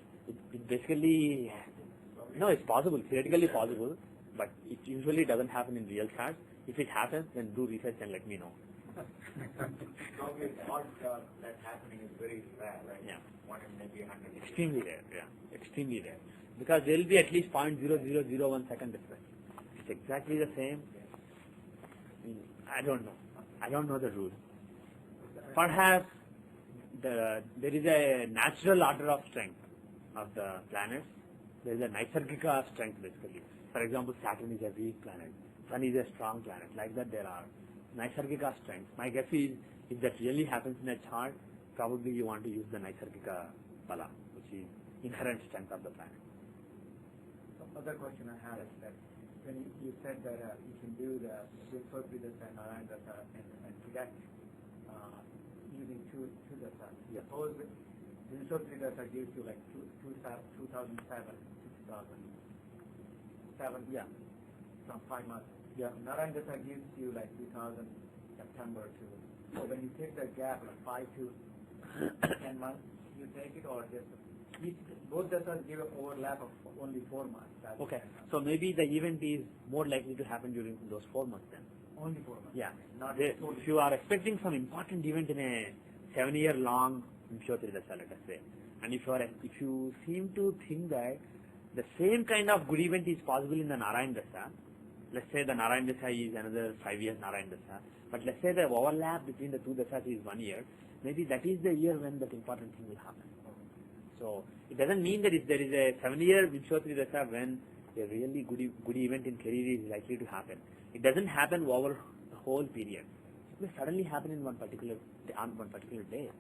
basically, no, it's possible, theoretically possible, but it usually doesn't happen in real charts. If it happens, then do research and let me know. Probably the odd that's happening is very rare, right? Yeah. One in maybe 100. Extremely rare, yeah, extremely rare. Because there will be at least 0.0001 second difference. It's exactly the same. I don't know. I don't know the rule. Perhaps there is a natural order of strength of the planets. There is a Naisargika strength basically. For example, Saturn is a weak planet. Sun is a strong planet. Like that there are Naisargika strengths. My guess is, if that really happens in a chart, probably you want to use the Naisargika Bala, which is inherent strength of the planet. the other question I had is that when you said that you can do the Vimshottari Dasha and Narayana Dasha and predict using two Dasha. Suppose Vimshottari Dasha gives you like 2007 to 2007, Yeah. from 5 months. Yeah. Narayana Dasha gives you like 2000 September to, so when you take the gap like 5 to 10 months, you take it, or just both Dashas give an overlap of only 4 months. That's Okay. So maybe the event is more likely to happen during those 4 months then. Only 4 months. Yeah. Not If you are expecting some important event in a 7-year-long Vimshottari Dasha, let us say, and if you seem to think that the same kind of good event is possible in the Narayana Dasha, let's say the Narayana Dasha is another 5 years Narayana Dasha, but let's say the overlap between the two Dashas is 1 year, maybe that is the year when that important thing will happen. So it doesn't mean that if there is a 7-year Vimshottari Dasha when a really good event in career is likely to happen, it doesn't happen over the whole period. It will suddenly happen in one particular day.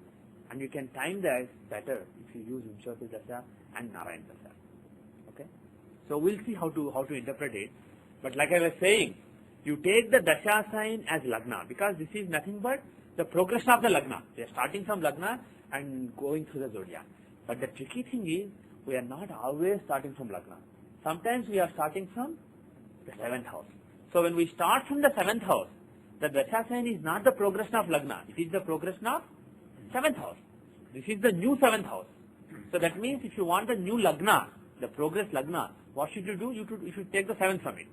And you can time that better if you use Vimshottari Dasha and Narayana Dasha. Okay? So we'll see how to interpret it. But like I was saying, you take the Dasha sign as Lagna because this is nothing but the progression of the Lagna. We are starting from Lagna and going through the Zodiac. But the tricky thing is, we are not always starting from Lagna. Sometimes we are starting from the 7th house. So when we start from the 7th house, the Dasha sign is not the progression of Lagna. It is the progression of 7th house. This is the new 7th house. So that means if you want the new Lagna, the progress Lagna, what should you do? You should take the 7th from it.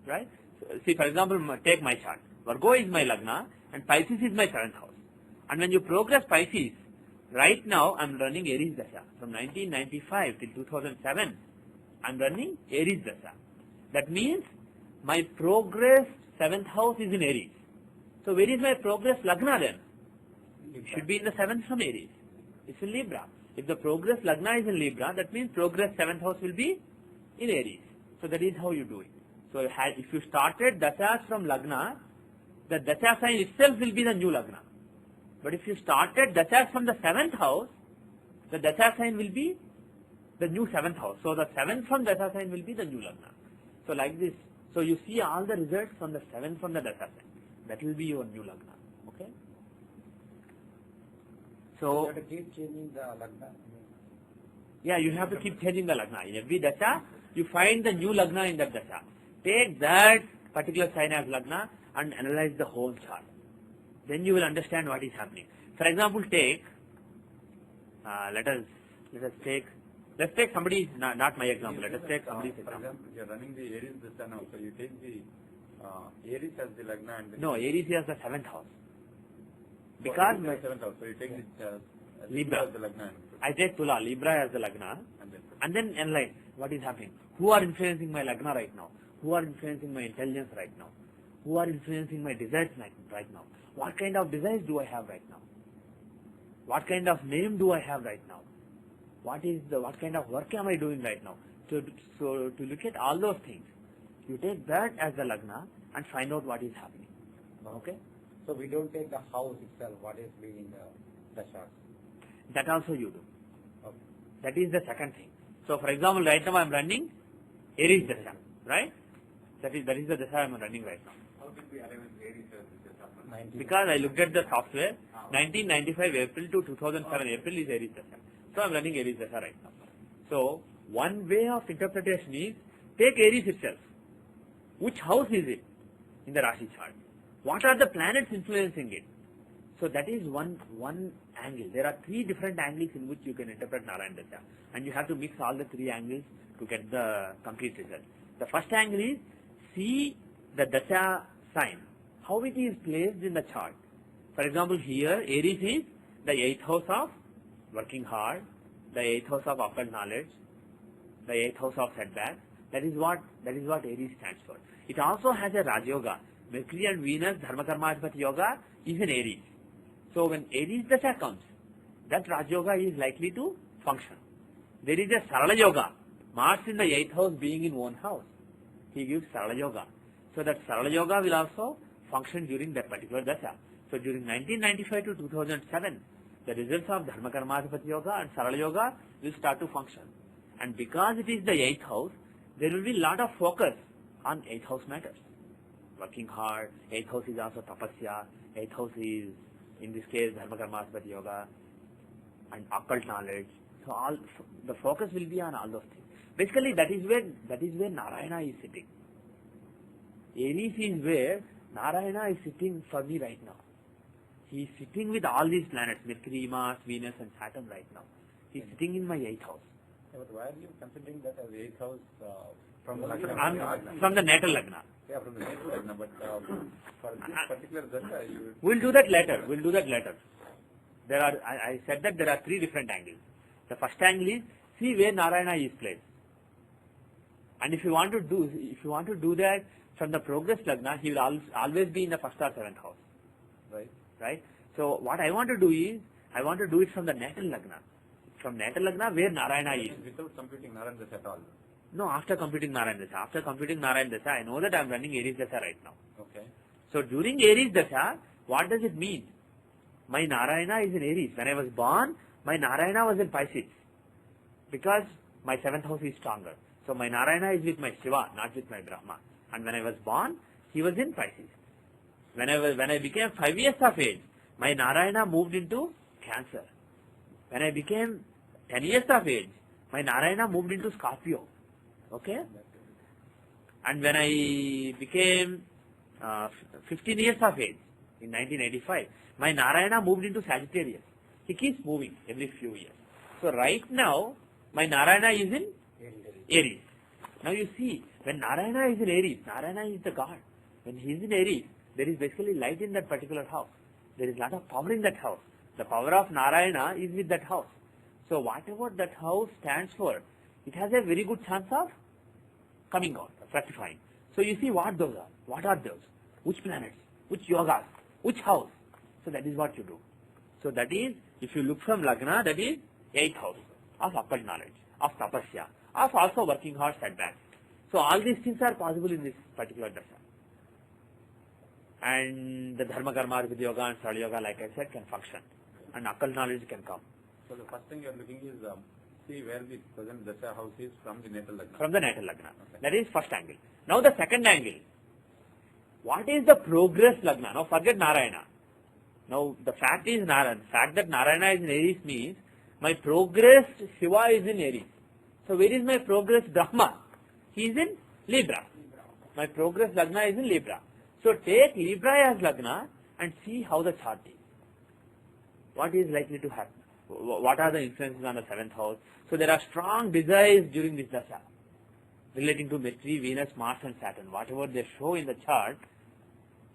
Right? So, see, for example, take my chart. Virgo is my Lagna and Pisces is my 7th house. And when you progress Pisces, right now I'm running Aries Dasha. From 1995 till 2007, I'm running Aries Dasha. That means my progress 7th house is in Aries. So where is my progress Lagna then? It should be in the 7th from Aries. It's in Libra. If the progress Lagna is in Libra, that means progress 7th house will be in Aries. So that is how you do it. So if you started Dashas from Lagna, the Dasha sign itself will be the new Lagna. But if you started Dashas from the 7th house, the Dasha sign will be the new 7th house. So the 7th from Dasha sign will be the new Lagna. So like this. So you see all the results from the 7th from the Dasha sign. That will be your new Lagna. Okay? So you have to keep changing the Lagna. yeah, you have to keep changing the Lagna. In every Dasha, you find the new Lagna in that Dasha. Take that particular sign as Lagna and analyze the whole chart. Then you will understand what is happening. For example, take, let's take somebody, not my example, let us take somebody's For example. example, you are running the Aries Dasha now, so you take the Aries as the Lagna and then No, Aries is the 7th house. Because the 7th house, so you take the Libra. as the Lagna I take Tula, Libra as the Lagna, and then and then analyze what is happening. Who are influencing my Lagna right now? Who are influencing my intelligence right now? Who are influencing my desires right now? What kind of desires do I have right now? What kind of name do I have right now? What kind of work am I doing right now? So to look at all those things, you take that as the Lagna and find out what is happening. Okay? So we don't take the house itself, what is being the chart. That also you do. Okay. That is the second thing. So for example, right now I am running Aries Dasha, right? That is the Dasha I am running right now. How did we arrive at Aries Dasha? Because I looked at the software, 1995 April to 2007 April is Aries Dasha. So I am running Aries Dasha right now. So one way of interpretation is, take Aries itself. Which house is it in the Rashi chart? What are the planets influencing it? So that is one angle. There are 3 different angles in which you can interpret Narayana Dasha. And you have to mix all the 3 angles to get the complete result. The first angle is, see the Dasha sign, how it is placed in the chart. For example, here Aries is the 8th house of working hard, the 8th house of occult knowledge, the 8th house of setback. That is what Aries stands for. It also has a Raj Yoga. Mercury and Venus, Dharma Karma Adhipati Yoga is in Aries. So when Aries Dasha comes, that Raj Yoga is likely to function. There is a Sarala Yoga. Mars in the 8th house being in one house, he gives Sarala Yoga. So that Sarala Yoga will also function during that particular Dasha. So during 1995 to 2007, the results of Dharma Karma Adhipati Yoga and Sarala Yoga will start to function. And because it is the 8th house, there will be a lot of focus on 8th house matters. Working hard, 8th house is also Tapasya, 8th house is, in this case, Dharma Karma Adhipati Yoga and occult knowledge. So the focus will be on all those things. Basically, that is where Narayana is sitting. Aries is where Narayana is sitting for me right now. He is sitting with all these planets, Mercury, Mars, Venus and Saturn right now. He is sitting in my 8th house. but why are you considering that as 8th house From the Lagna. From the natal Lagna. Yeah, from the natal Lagna, but for this particular dasha, you... We'll do that later. There are, I said that there are three different angles. The first angle is, see where Narayana is placed. And if you want to do that from the progress Lagna, he will always be in the first or seventh house. Right? So what I want to do is, I want to do it from the natal Lagna. From natal Lagna where Narayana is. Without computing Narayana dasha at all? No, after computing Narayana dasha. After computing Narayana dasha, I know that I am running Aries dasha right now. Okay. So during Aries dasha, what does it mean? My Narayana is in Aries. When I was born, my Narayana was in Pisces. Because my seventh house is stronger. So my Narayana is with my Shiva, not with my Brahma. And when I was born, he was in Pisces. When I became 5 years of age, my Narayana moved into Cancer. When I became 10 years of age, my Narayana moved into Scorpio. Okay? And when I became 15 years of age, in 1985, my Narayana moved into Sagittarius. He keeps moving every few years. So right now, my Narayana is in Aries. Now you see, when Narayana is in Aries, Narayana is the God. When he is in Aries, there is basically light in that particular house. There is a lot of power in that house. The power of Narayana is with that house. So whatever that house stands for, it has a very good chance of coming out, fructifying. So you see what those are. What are those? Which planets? Which yogas? Which house? So that is what you do. So that is, if you look from Lagna, that is 8th house of occult knowledge, of tapasya, of also working hard setbacks. So all these things are possible in this particular dasha. And the dharma karma, vidya yoga and sala yoga, like I said, can function. And occult knowledge can come. So the first thing you are looking is, see where the present dasha house is from the natal Lagna. From the natal Lagna. Okay. That is first angle. Now the second angle. What is the progress Lagna? Now forget Narayana. Now the fact that Narayana is in Aries means my progress Shiva is in Aries. So where is my progress Brahma? He is in Libra. My progress Lagna is in Libra. So take Libra as Lagna and see how the chart is. What is likely to happen? What are the influences on the 7th house? So there are strong desires during this dasha relating to Mercury, Venus, Mars and Saturn. Whatever they show in the chart,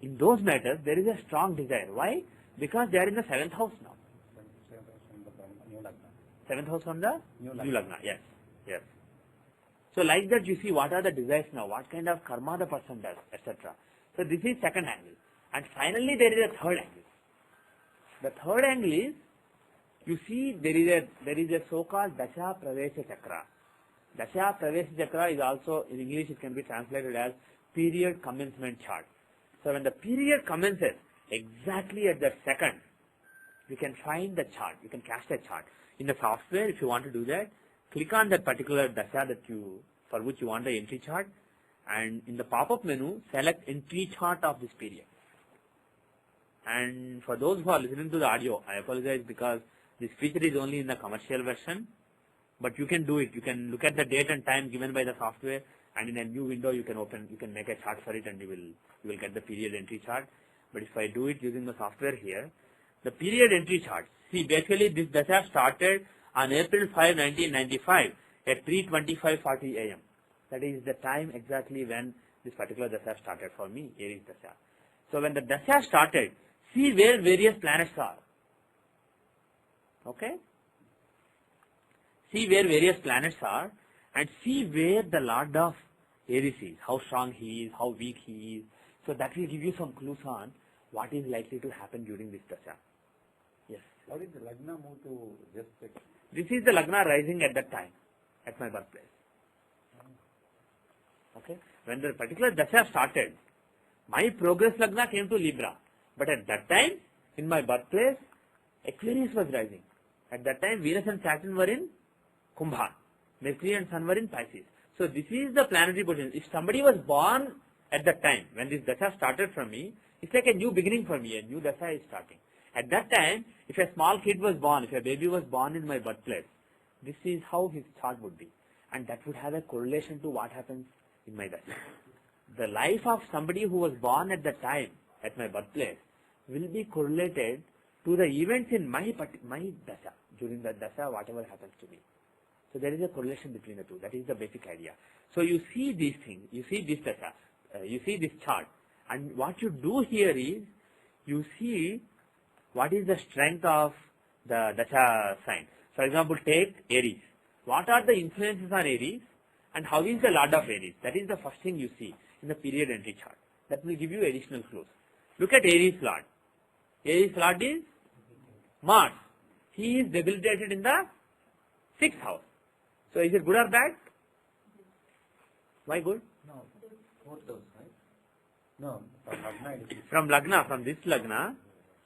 in those matters there is a strong desire. Why? Because they are in the 7th house now. 7th house from the new Lagna. Yes. Yes. So like that you see what are the desires now, what kind of karma the person does, etc. So this is second angle. And finally there is a third angle. The third angle is, you see there is a so-called Dasha Pravesha Chakra. Dasha Pravesha Chakra is also, in English it can be translated as period commencement chart. So when the period commences, exactly at that second, you can find the chart, you can cast a chart. In the software, if you want to do that, click on that particular Dasha for which you want the entry chart, and in the pop-up menu, select entry chart of this period. And for those who are listening to the audio, I apologize because this feature is only in the commercial version, but you can do it. You can look at the date and time given by the software, and in a new window you can make a chart for it, and you will get the period entry chart. But if I do it using the software here, the period entry chart, see basically this dasha started on April 5, 1995 at 3:25:40 a.m. That is the time exactly when this particular dasha started for me, Aries dasha. So when the dasha started, see where various planets are. Okay? See where various planets are and see where the Lord of Aries is, how strong he is, how weak he is. So that will give you some clues on what is likely to happen during this dasha. Yes. How did the Lagna move to just check? This is the Lagna rising at that time, at my birthplace. Okay? When the particular dasha started, my progress Lagna came to Libra. But at that time, in my birthplace, Aquarius was rising. At that time, Venus and Saturn were in Kumbha. Mercury and Sun were in Pisces. So this is the planetary position. If somebody was born at that time, when this dasha started from me, it's like a new beginning for me. A new dasha is starting. At that time, if a small kid was born, if a baby was born in my birthplace, this is how his chart would be. And that would have a correlation to what happens in my dasha. The life of somebody who was born at that time, at my birthplace, will be correlated to the events in my dasha, during the dasha, whatever happens to me. So there is a correlation between the two. That is the basic idea. So you see these things, you see this dasha, you see this chart, and what you do here is you see what is the strength of the dasha sign. For example, take Aries. What are the influences on Aries and how is the Lord of Aries? That is the first thing you see in the period entry chart. That will give you additional clues. Look at Aries Lord. Aries Lord is Mars. He is debilitated in the 6th house. So is it good or bad? Why good? No, 4th house, right? No, from Lagna it is. From Lagna, from this Lagna,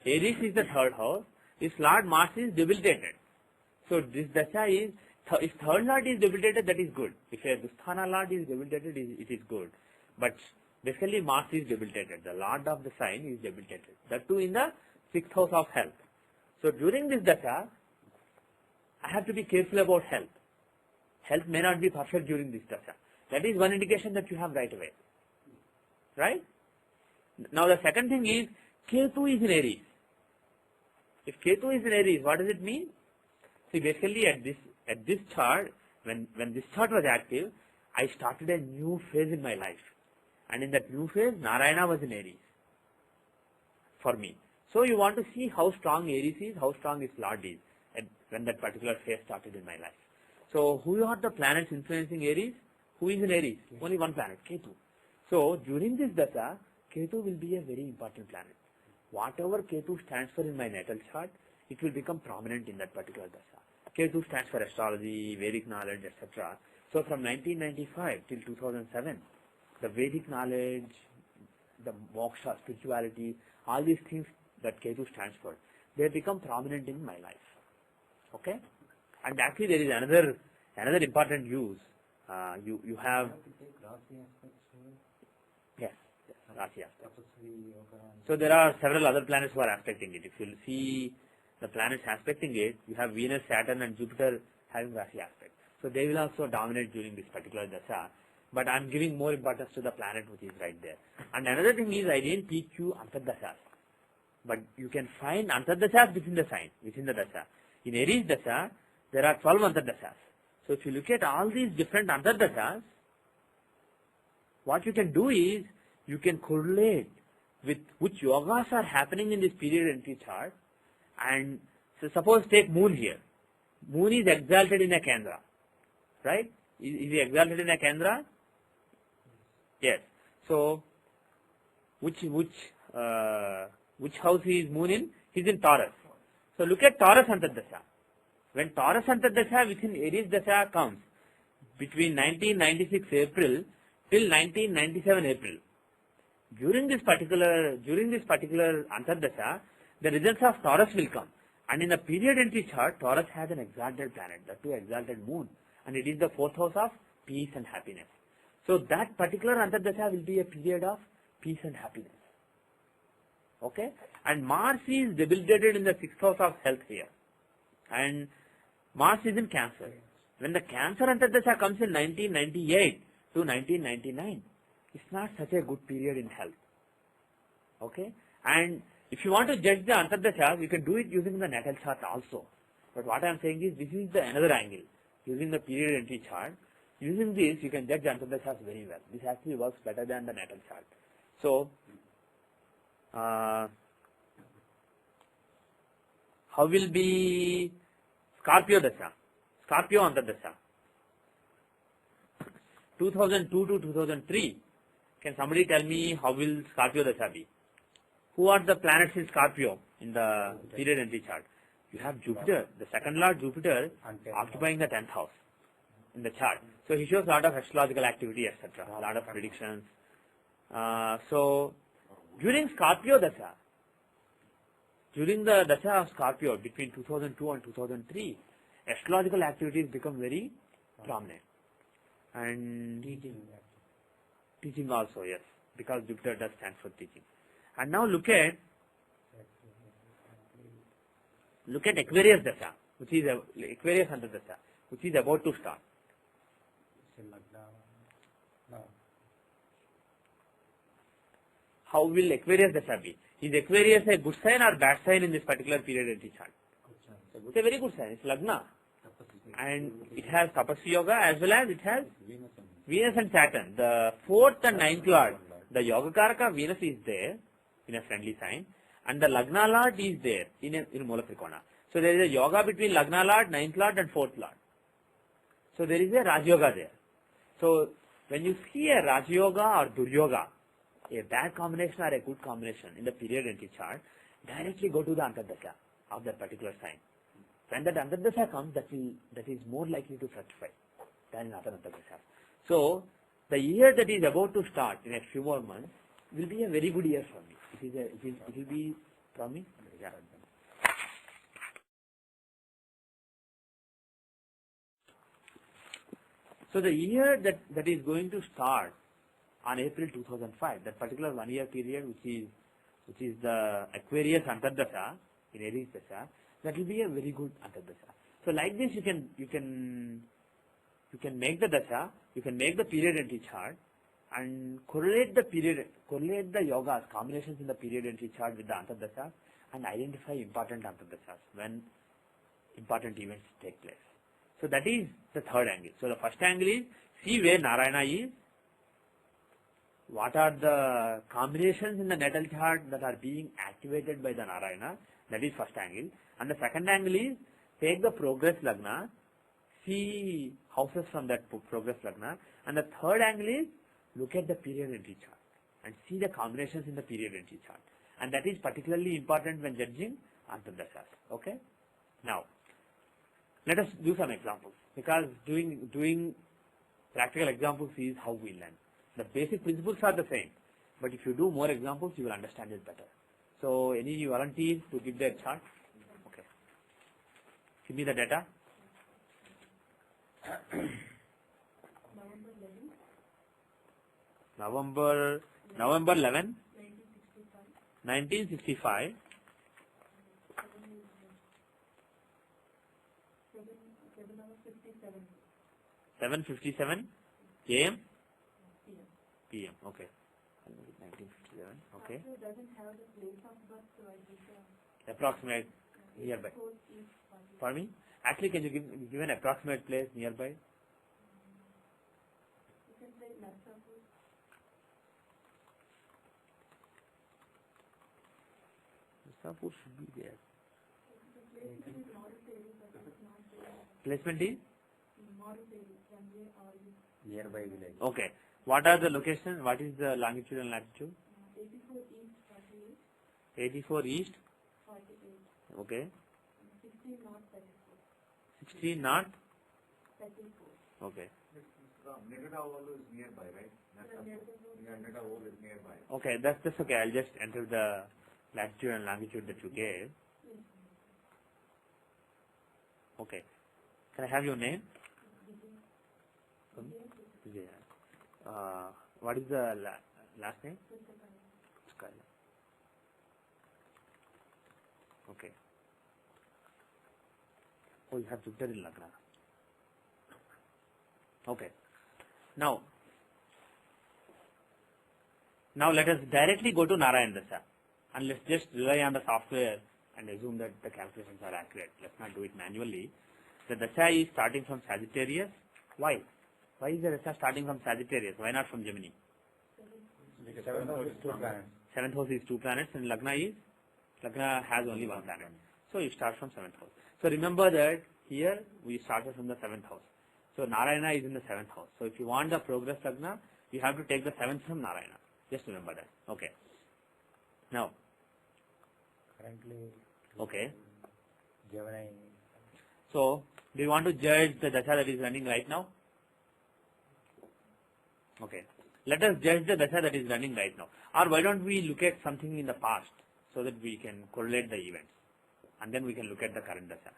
Aries is the 3rd house. His Lord Mars is debilitated. So this dasha is, if 3rd Lord is debilitated, that is good. If a Dusthana Lord is debilitated, it is good. But basically Mars is debilitated. The Lord of the sign is debilitated. That too in the 6th house of health. So during this dasha, I have to be careful about health. Health may not be perfect during this dasha. That is one indication that you have right away. Right? Now the second thing is, Ketu is in Aries. If Ketu is in Aries, what does it mean? See, basically at this chart, when this chart was active, I started a new phase in my life. And in that new phase, Narayana was in Aries for me. So you want to see how strong Aries is, how strong his Lord is when that particular phase started in my life. So who are the planets influencing Aries? Who is in Aries? Only one planet, Ketu. So during this dasha, Ketu will be a very important planet. Whatever Ketu stands for in my natal chart, it will become prominent in that particular dasha. Ketu stands for astrology, Vedic knowledge, etc. So from 1995 till 2007, the Vedic knowledge, the moksha, spirituality, all these things that Ketu stands for, they become prominent in my life. Okay? And actually there is another important use. You have yes, Rasi aspect. So there are several other planets who are aspecting it. If you see the planets aspecting it, you have Venus, Saturn and Jupiter having Rasi aspect. So they will also dominate during this particular dasha. But I am giving more importance to the planet which is right there. And another thing is, I didn't teach you Antardashas. But you can find Antardashas within the sign, within the dasha. In Aries dasha, there are 12 Antardashas. So if you look at all these different Antardashas, what you can do is, you can correlate with which yogas are happening in this period entry chart. And so suppose take Moon here. Moon is exalted in a Kendra. Right? Is he exalted in a Kendra? Yes. So, which house is Moon in? He is in Taurus. So look at Taurus Antardasha. When Taurus Antardasha within Aries Dasha comes between 1996 April till 1997 April, during this particular Antardasha, the results of Taurus will come. And in the period entry chart, Taurus has an exalted planet, the 2 exalted moon, and it is the 4th house of peace and happiness. So that particular Antardasha will be a period of peace and happiness. Okay? And Mars is debilitated in the 6th house of health here. And Mars is in Cancer. When the Cancer Antardasha comes in 1998 to 1999, it's not such a good period in health. Okay? And if you want to judge the Antardashas, you can do it using the natal chart also. But what I am saying is, this is the another angle. Using the period entry chart, using this, you can judge Antardashas very well. This actually works better than the natal chart. So, how will be Scorpio Dasha? Scorpio Antardasha. 2002 to 2003. Can somebody tell me how will Scorpio Dasha be? Who are the planets in Scorpio in the period entry chart? You have Jupiter, the second lord Jupiter, occupying the 10th house in the chart. So he shows a lot of astrological activity, etc., a lot of predictions. So during Scorpio Dasha, during the Dasha of Scorpio between 2002 and 2003, astrological activities become very prominent. And teaching also, yes, because Jupiter does stand for teaching. And now look at Aquarius Dasha, which is Aquarius Antardasha, which is about to start. How will Aquarius Dasha be? Is Aquarius a good sign or bad sign in this particular period entry chart? It's a very good sign. It's Lagna. and it has Tapasya Yoga as well as it has Venus and Venus and Saturn. The 4th and 9th Lord, the Yogakaraka Venus is there in a friendly sign, and the Lagna Lord is there in Mula Trikona. So there is a yoga between Lagna Lord, 9th Lord and 4th Lord. So there is a Raj Yoga there. So when you see a Raj Yoga or Duryoga, a bad combination or a good combination in the period entry chart, directly go to the Antardasha of that particular sign. When that Antardasha comes, that is more likely to fructify than in other Antardashas. So the year that is about to start in a few more months will be a very good year for me. It will be from me. Yeah. So the year that is going to start on April 2005, that particular 1 year period which is the Aquarius Antardasha in Aries Dasha, that will be a very good Antardasha. So like this you can make the Dasha, you can make the period entry chart and correlate the yogas, combinations in the period entry chart with the Antardasha and identify important Antardashas when important events take place. So that is the third angle. So the first angle is see where Narayana is, what are the combinations in the natal chart that are being activated by the Narayana, that is first angle. And the second angle is take the progress Lagna, see houses from that progress Lagna. And the third angle is look at the period entry chart and see the combinations in the period entry chart. And that is particularly important when judging Antardashas. Okay? Now, let us do some examples, because doing practical examples is how we learn. The basic principles are the same, but if you do more examples, you will understand it better. So, any volunteers to give their chart? Okay. Give me the data. November 11, 1965. 7:57 AM? PM. Okay. 1957. Okay. Doesn't have the place of birth, so I just Approximate nearby. For me? Actually, can you give an approximate place nearby? you can say Narasimha. Sapur should be there. The place is Narasimha, but it's not there. Placement is? Narasimha, M4a. nearby village. Okay. What are the locations? What is the longitude and latitude? 84 east, 48, 84 east. 48, Okay. 16 north, 34, 16 north. 34. Okay. Niradaolu is nearby, right? Niradaolu is nearby. Okay, that's okay. I'll just enter the latitude and longitude that you gave. Okay. Can I have your name? Vijaya. What is the last name? Skyla. Okay. Oh, you have Jupiter in Lagna. Okay. Now let us directly go to Narayan Dasha and let's just rely on the software and assume that the calculations are accurate. Let's not do it manually. The Dasha is starting from Sagittarius. Why? Why is the Dasha starting from Sagittarius? Why not from Gemini? Because 7th house is 2 planets. 7th house is 2 planets and Lagna has only 1 planet. So you start from 7th house. So remember that here we started from the 7th house. So Narayana is in the 7th house. So if you want the progress Lagna, you have to take the 7th from Narayana. Just remember that. Okay. Now. Currently, Okay. Gemini. So do you want to judge the Dasha that is running right now? Okay. Let us judge the Dasha that is running right now. Or why don't we look at something in the past so that we can correlate the events. And then we can look at the current Dasha.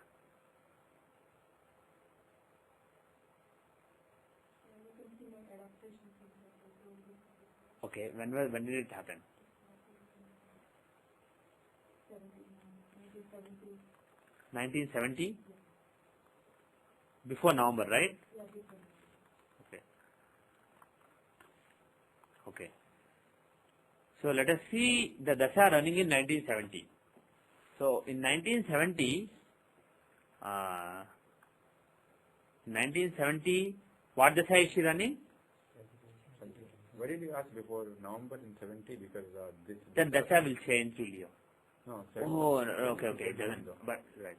Okay. When did it happen? 1970? Before November, right? Okay. Okay. So let us see the Dasha running in 1970. So in 1970, 1970, what Dasha is she running? Why did you ask before November in 70? Because this. Then Dasha will change to Leo. No. Oh, okay. It doesn't. But right.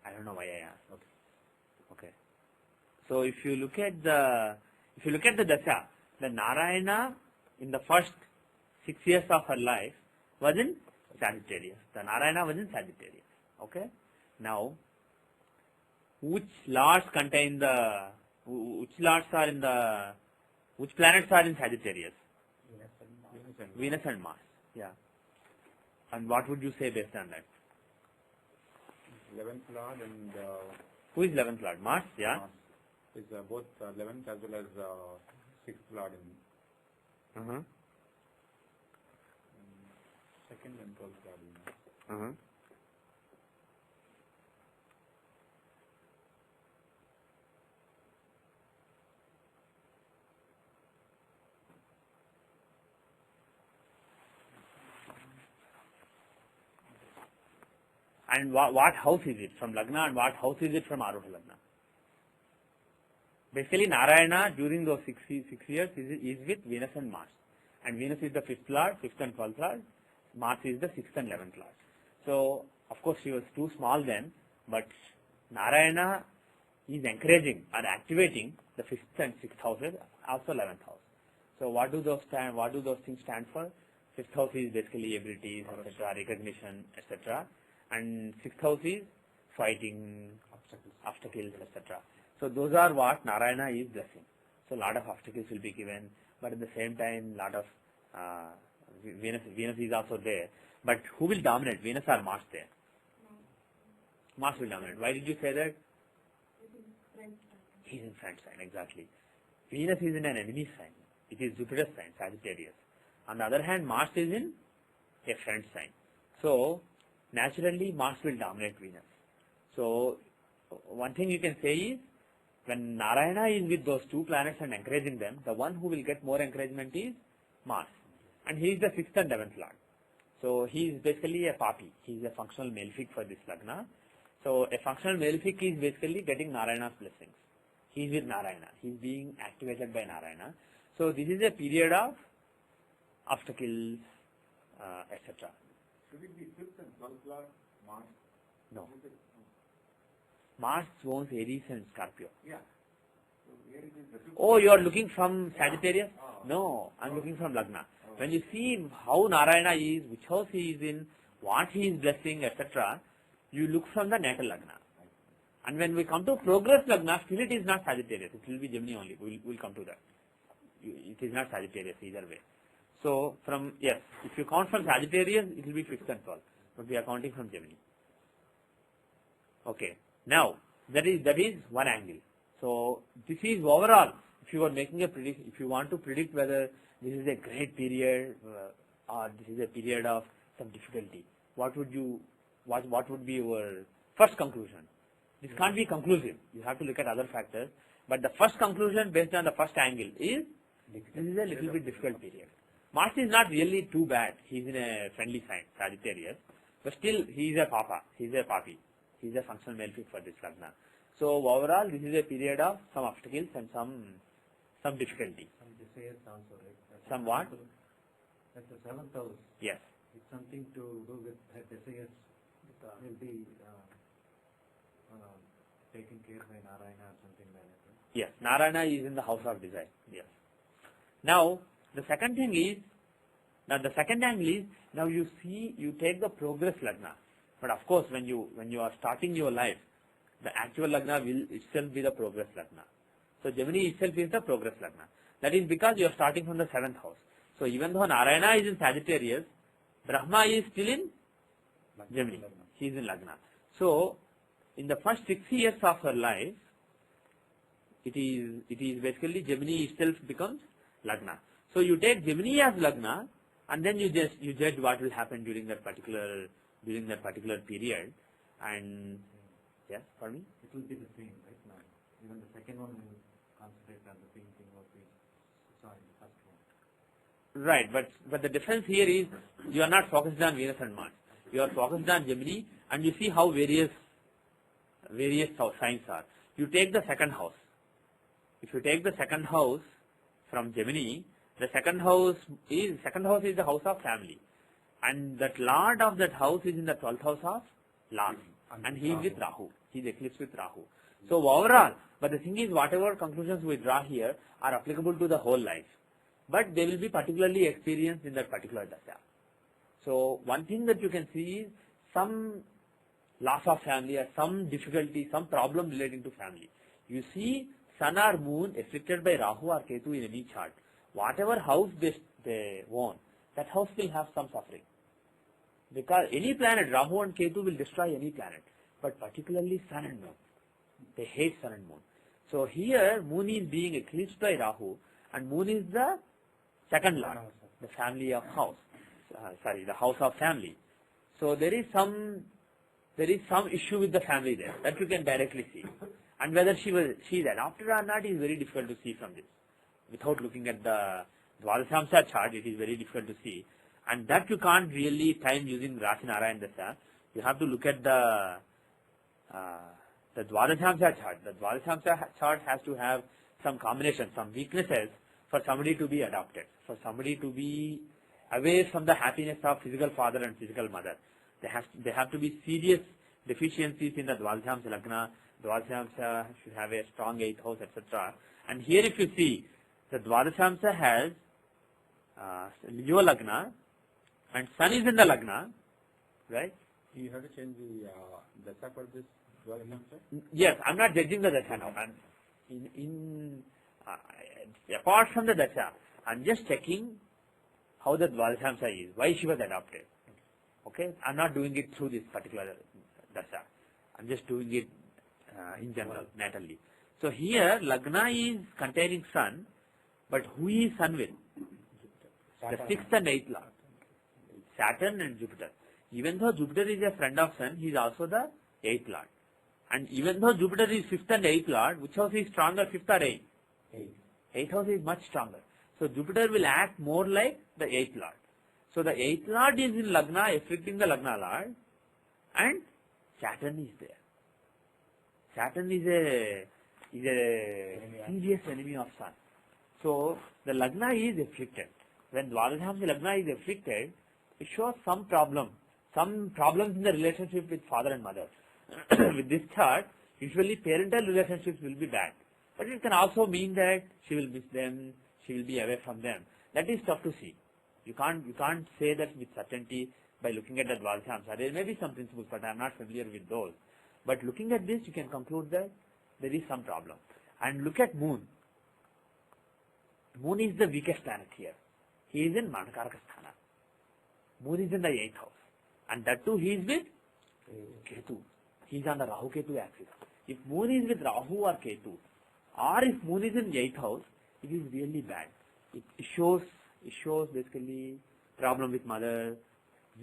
I don't know why I asked. Okay. So if you look at the Dasha, the Narayana in the first 6 years of her life was in Sagittarius. The Narayana was in Sagittarius. Okay. Now, which planets are in Sagittarius? Venus and Mars. Yeah. And what would you say based on that? 11th Lord and Who is 11th Lord? Mars, yeah? Mars is both 11th as well as 6th Lord in second and 12th Lord in Mars. And what house is it from Lagna and what house is it from Arudha Lagna? Basically, Narayana during those 6 years is with Venus and Mars. And Venus is the 5th Lord, 5th and 12th Lord. Mars is the 6th and 11th Lord. So, of course, she was too small then, but Narayana is encouraging or activating the 5th and 6th houses, also 11th house. So, what do those things stand for? 5th house is basically abilities, etc., recognition, etc. And 6th house is fighting, obstacles, etc. So those are what Narayana is blessing. So a lot of obstacles will be given, but at the same time, lot of Venus is also there. But who will dominate, Venus or Mars there? Mars will dominate. Why did you say that? He's in friend sign, exactly. Venus is in an enemy sign. It is Jupiter's sign, Sagittarius. On the other hand, Mars is in a friend sign. So naturally, Mars will dominate Venus. So, one thing you can say is, when Narayana is with those two planets and encouraging them, the one who will get more encouragement is Mars. And he is the 6th and 11th Lord. So, he is basically a papi. He is a functional malefic for this Lagna. So, a functional malefic is basically getting Narayana's blessings. He is with Narayana. He is being activated by Narayana. So, this is a period of obstacles, etc. Should it be 5th and 12th Lord, Mars? No. Mars owns Aries and Scorpio. Yeah. So where it is the 5th? Oh, you are looking from Sagittarius? No, I am looking from Lagna. When you see how Narayana is, which house he is in, what he is blessing, etc., you look from the natal Lagna. And when we come to progress Lagna, still it is not Sagittarius. It will be Gemini only. We will come to that. It is not Sagittarius either way. So, if you count from Sagittarius, it will be 5th and 12th. But we are counting from Gemini. Okay. Now, that is one angle. So, this is overall, if you are making a prediction, if you want to predict whether this is a great period or this is a period of some difficulty, what would be your first conclusion? This can't be conclusive. You have to look at other factors. But the first conclusion based on the first angle is, this is a little bit difficult period. Mars is not really too bad. He is in a friendly sign, Sagittarius. But still, he is a papa. He is a papi. He is a functional malefic for this Lagna. So overall, this is a period of some obstacles and some difficulty. Some desires also, right? Some what? That's the 7th house. Yes. It's something to do with her desires will be taken care by Narayana or something like that. Right? Yes. Narayana is in the house of desire. Yes. Now, the second thing is, now you take the progress Lagna. But of course, when you are starting your life, the actual Lagna will itself be the progress Lagna. So Gemini itself is the progress Lagna. That is because you are starting from the 7th house. So even though Narayana is in Sagittarius, Brahma is still in Gemini. He is in Lagna. So in the first 6 years of her life, it is basically Gemini itself becomes Lagna. So you take Gemini as Lagna, and then you judge what will happen during that particular period. And yes, for me, It will be the same, right? Now, even the second one will concentrate on the same thing what we saw in the first one. right. But the difference here is you are not focused on Venus and Mars. You are focused on Gemini, and you see how various signs are. you take the second house. If you take the second house from Gemini, the second house is the house of family, and that Lord of that house is in the 12th house of last, and he is with Rahu. He is eclipsed with Rahu. So overall, but the thing is, whatever conclusions we draw here are applicable to the whole life, but they will be particularly experienced in that particular dasha. So one thing that you can see is some loss of family or some difficulty, some problem relating to family. You see Sun or Moon afflicted by Rahu or Ketu in any chart. Whatever house they own, that house will have some suffering. Because any planet, Rahu and Ketu will destroy any planet, but particularly Sun and Moon. They hate Sun and Moon. So here, Moon is being eclipsed by Rahu, and Moon is the second lord, the family of house. The house of family. So there is some issue with the family there that you can directly see, and whether she is adopted or not is very difficult to see from this. Without looking at the Dvadashamsa chart, it is very difficult to see, and that you can't really time using Rashi Narayana Dasha. You have to look at the Dvadashamsa chart. The Dvadashamsa chart has to have some combination, some weaknesses for somebody to be adopted, for somebody to be away from the happiness of physical father and physical mother. They have to be serious deficiencies in the Dvadashamsa Lagna. Dvadashamsa should have a strong 8th house, etc. And here if you see, the Dvadashamsa has Leo Lagna, and Sun is in the Lagna, right? You have to change the dasha for this Dvadashamsa? Yes, I'm not judging the dasha now. Apart from the dasha, I'm just checking how the Dvadashamsa is, why she was adopted. Okay, I'm not doing it through this particular dasha. I'm just doing it in general, natally. So here, Lagna is containing Sun, but who is Sun with? The 6th and 8th lord. Saturn and Jupiter. Even though Jupiter is a friend of Sun, he is also the 8th lord. And even though Jupiter is 5th and 8th lord, which house is stronger, 5th or 8th? 8th house is much stronger. So Jupiter will act more like the 8th lord. So the 8th lord is in Lagna, afflicting the Lagna lord, and Saturn is there. Saturn is a serious enemy of Sun. So the Lagna is afflicted. When Dvadashamsa Lagna is afflicted, it shows some problems in the relationship with father and mother. With this chart, usually parental relationships will be bad. But it can also mean that she will miss them, she will be away from them. That is tough to see. You can't say that with certainty by looking at the Dvadashamsa. There may be some principles, but I am not familiar with those. But looking at this, you can conclude that there is some problem. And look at Moon. Moon is the weakest planet here. He is in Manakaraka Sthana. Moon is in the 8th house. And that too, he is with Ketu. He is on the Rahu-Ketu axis. If Moon is with Rahu or Ketu, or if Moon is in the 8th house, it is really bad. It shows basically problem with mother,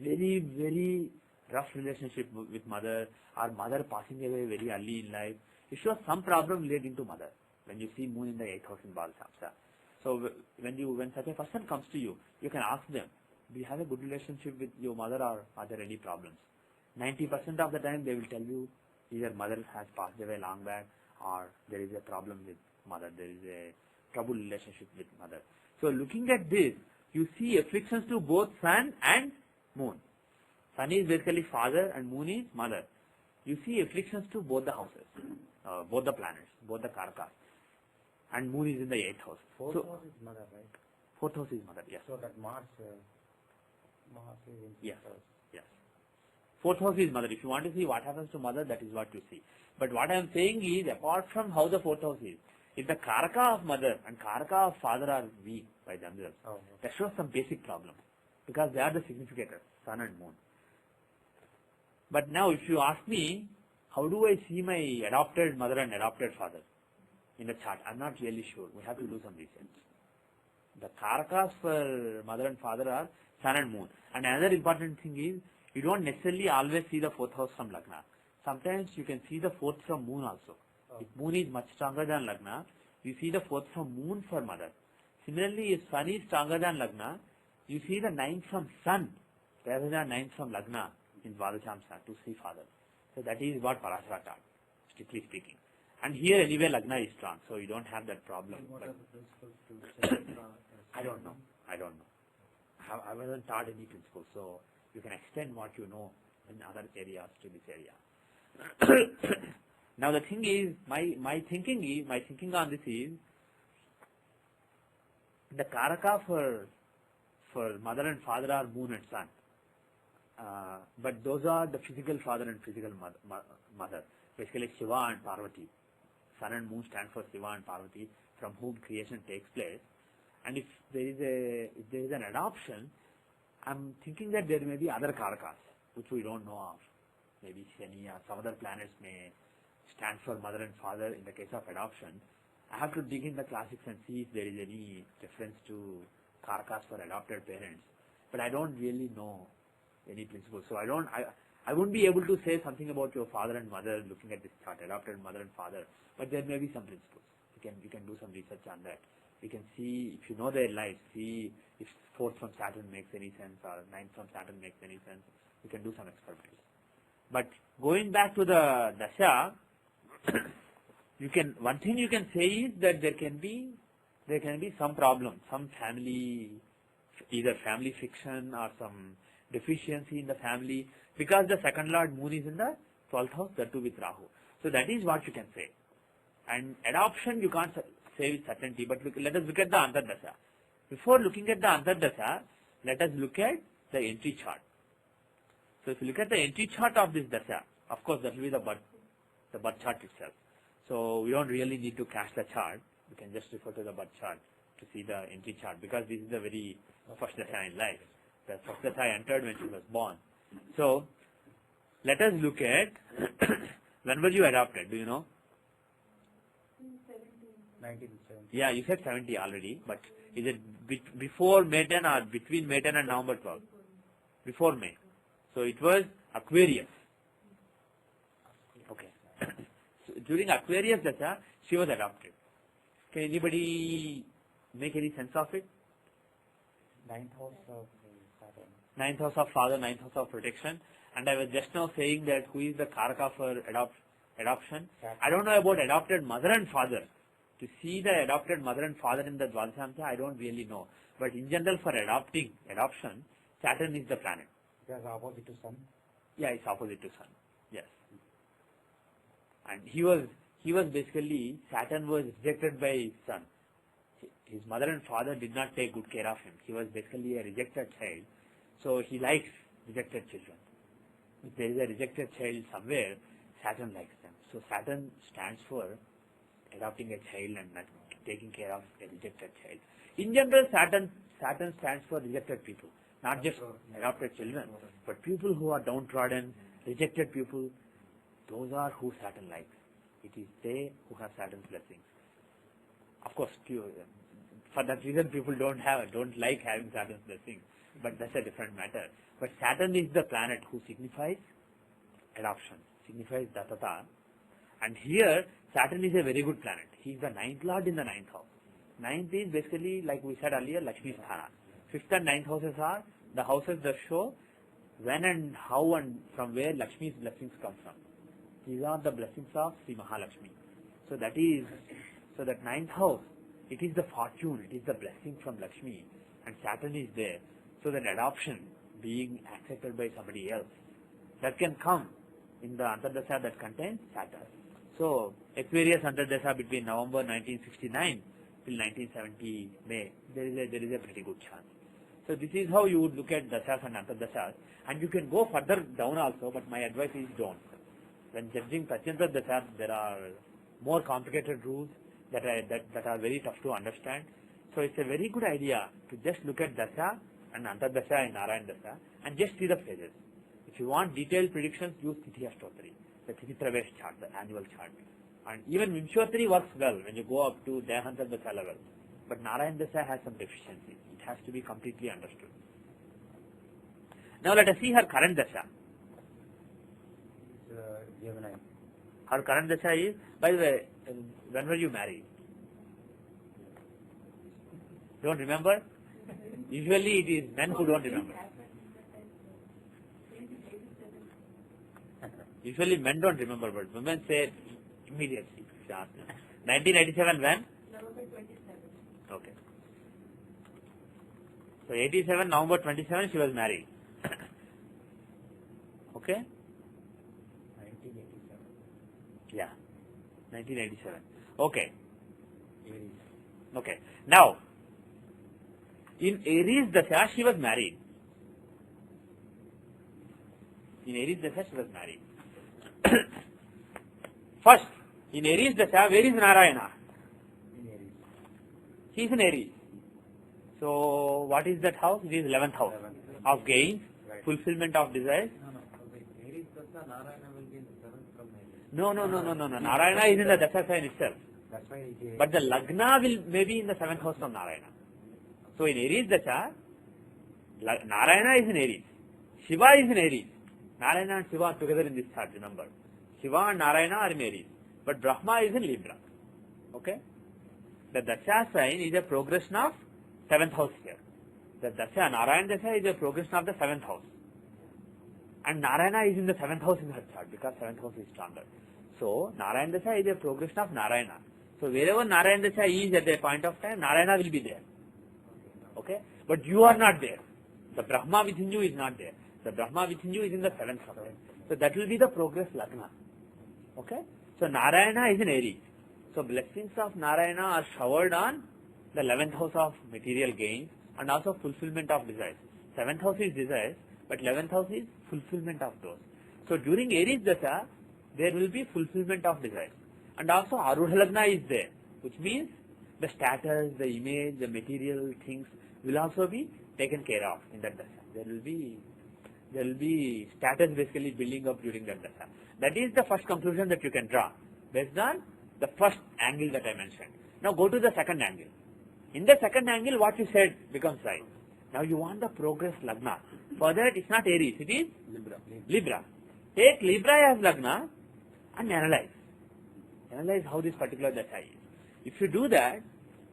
very, very rough relationship with mother, or mother passing away very early in life. It shows some problem relating to mother when you see Moon in the 8th house in Dvadashamsa. So when such a person comes to you, you can ask them, do you have a good relationship with your mother, or are there any problems? 90% of the time they will tell you either mother has passed away long back, or there is a problem with mother, there is a troubled relationship with mother. So looking at this, you see afflictions to both Sun and Moon. Sun is basically father and Moon is mother. You see afflictions to both the houses, both the planets, both the Karakas. And Moon is in the 8th house. Fourth house is mother, right? 4th house is mother, yes. So that Mars is in Yes. fifth house. Yes. 4th house is mother. If you want to see what happens to mother, that is what you see. But what I am saying is, apart from how the 4th house is, if the Karaka of mother and Karaka of father are weak by themselves, that shows some basic problem. Because they are the significators, Sun and Moon. But now if you ask me, how do I see my adopted mother and adopted father in the chart? I am not really sure. We have to do some research. The Karakas for mother and father are Sun and Moon. And another important thing is, you don't necessarily always see the 4th house from Lagna. Sometimes you can see the 4th from Moon also. If Moon is much stronger than Lagna, you see the 4th from Moon for mother. Similarly, if Sun is stronger than Lagna, you see the 9th from Sun rather than 9th from Lagna in Dvadashamsa to see father. So that is what Parashara taught, strictly speaking. And here anyway Lagna is strong, so you don't have that problem. What But are the principles to check? I don't know. I wasn't taught any principles, so you can extend what you know in other areas to this area. Now the thing is, my thinking on this is, the Karaka for mother and father are moon and sun. But those are the physical father and physical mother. Basically Shiva and Parvati. Sun and moon stand for Shiva and Parvati, from whom creation takes place. And if there is an adoption, I'm thinking that there may be other Karakas, which we don't know of. Maybe Shani or some other planets may stand for mother and father in the case of adoption. I have to dig in the classics and see if there is any reference to Karakas for adopted parents. But I don't really know any principles. So I wouldn't be able to say something about your father and mother looking at this chart, adopted mother and father. But there may be some principles. You can do some research on that. You can see, if you know their lives, see if 4th from Saturn makes any sense or 9th from Saturn makes any sense. You can do some experiments. But going back to the Dasha, one thing you can say is that there can be some problem, some family, either family friction or some deficiency in the family, because the second lord moon is in the 12th house, that too with Rahu. So that is what you can say. And adoption you can't say with certainty, but let us look at the Antardasha. Before looking at the Antardasha, let us look at the entry chart. So if you look at the entry chart of this Dasha, of course that will be the birth chart itself. So we don't really need to cast the chart. We can just refer to the birth chart to see the entry chart, because this is the very first Dasha in life. The first Dasha entered when she was born. So let us look at when were you adopted, do you know? 1970. Yeah, you said 70 already, but is it before May 10 or between May 10 and November 12? Before May. So it was Aquarius. Okay. So during Aquarius Dasha, she was adopted. Can anybody make any sense of it? 9th house of Saturn. 9th house of father, 9th house of protection. And I was just now saying that who is the Karaka for adoption? I don't know about adopted mother and father. To see the adopted mother and father in the Dvadashamsa, I don't really know. But in general, for adoption, Saturn is the planet. It is opposite to Sun. Yeah, it's opposite to Sun. Yes. And he was basically, Saturn was rejected by Sun. His mother and father did not take good care of him. He was basically a rejected child. So he likes rejected children. If there is a rejected child somewhere, Saturn likes them. So Saturn stands for adopting a child and not taking care of a rejected child. In general, Saturn stands for rejected people, not just adopted children, but people who are downtrodden, rejected people. Those are who Saturn likes. It is they who have Saturn's blessings. Of course, for that reason, people don't like having Saturn's blessings, but that's a different matter. But Saturn is the planet who signifies adoption, signifies Dattata. And here, Saturn is a very good planet. He is the 9th lord in the 9th house. 9th is basically, like we said earlier, Lakshmi Sthana. 5th and 9th houses are the houses that show when and how and from where Lakshmi's blessings come from. These are the blessings of Sri Mahalakshmi. So that 9th house, it is the fortune, it is the blessing from Lakshmi, and Saturn is there. So that adoption, being accepted by somebody else, that can come in the Antardasha that contains Saturn. So Aquarius Antardasha between November 1969 till 1970 May, there is a pretty good chance. So this is how you would look at Dashas and Antardashas, and you can go further down also, but my advice is don't. When judging Prachyanta Dasha, there are more complicated rules that are very tough to understand. So it's a very good idea to just look at Dasha and Antardasha in Narayana Dasha and just see the phases. If you want detailed predictions, use Tithi Ashtotari, the Tithi Pravesh chart, the annual chart. And even Vimshottari works well when you go up to Dehantar Dasha level. But Narayana Dasha has some deficiencies. It has to be completely understood. Now let us see her current Dasha. Gemini. Her current Dasha is, by the way, when were you married? Don't remember? Usually it is men who don't remember. Usually men don't remember, but women say immediately. 1987 when? November 27. Okay. So 87, November 27, she was married. Okay? 1987. Yeah. 1987. Okay. Aries. Okay. Now, in Aries Dasha, she was married. In Aries Dasha, she was married. First, in Aries Dasha, where is Narayana? In Aries. He is in Aries. So, what is that house? It is 11th house. 11th. Of gains, Right. fulfillment of desires. No. Wait. Aries Dasha, Narayana will be in the 7th from Aries. No. Narayana is in the Dasha sign itself. That's why it is. But the Lagna will maybe in the 7th house from Narayana. So, in Aries Dasha, Narayana is in Aries. Shiva is in Aries. Narayana and Shiva are together in this chart, remember. Shiva and Narayana are in Aries. But Brahma is in Libra. Okay? The Dasha sign is a progression of 7th house here. The Dasha, Narayana Dasha is a progression of the 7th house. And Narayana is in the 7th house in her chart because 7th house is stronger. So, Narayana Dasha is a progression of Narayana. So, wherever Narayana Dasha is at a point of time, Narayana will be there. Okay? But you are not there. The Brahma within you is not there. The Brahma within you is in the 7th house. So, that will be the progress Lagna. Okay? So, Narayana is in Aries. So, blessings of Narayana are showered on the 11th house of material gains and also fulfillment of desires. 7th house is desires, but 11th house is fulfillment of those. So, during Aries Dasha, there will be fulfillment of desires. And also, Arudha Lagna is there, which means the status, the image, the material things will also be taken care of in that Dasha. There will be status basically building up during that Dasha. That is the first conclusion that you can draw based on the first angle that I mentioned. Now go to the second angle. In the second angle, what you said becomes right. Now you want the progress Lagna. For that, it's not Aries, it is Libra. Take Libra as Lagna and analyze. Analyze how this particular Dasha is. If you do that,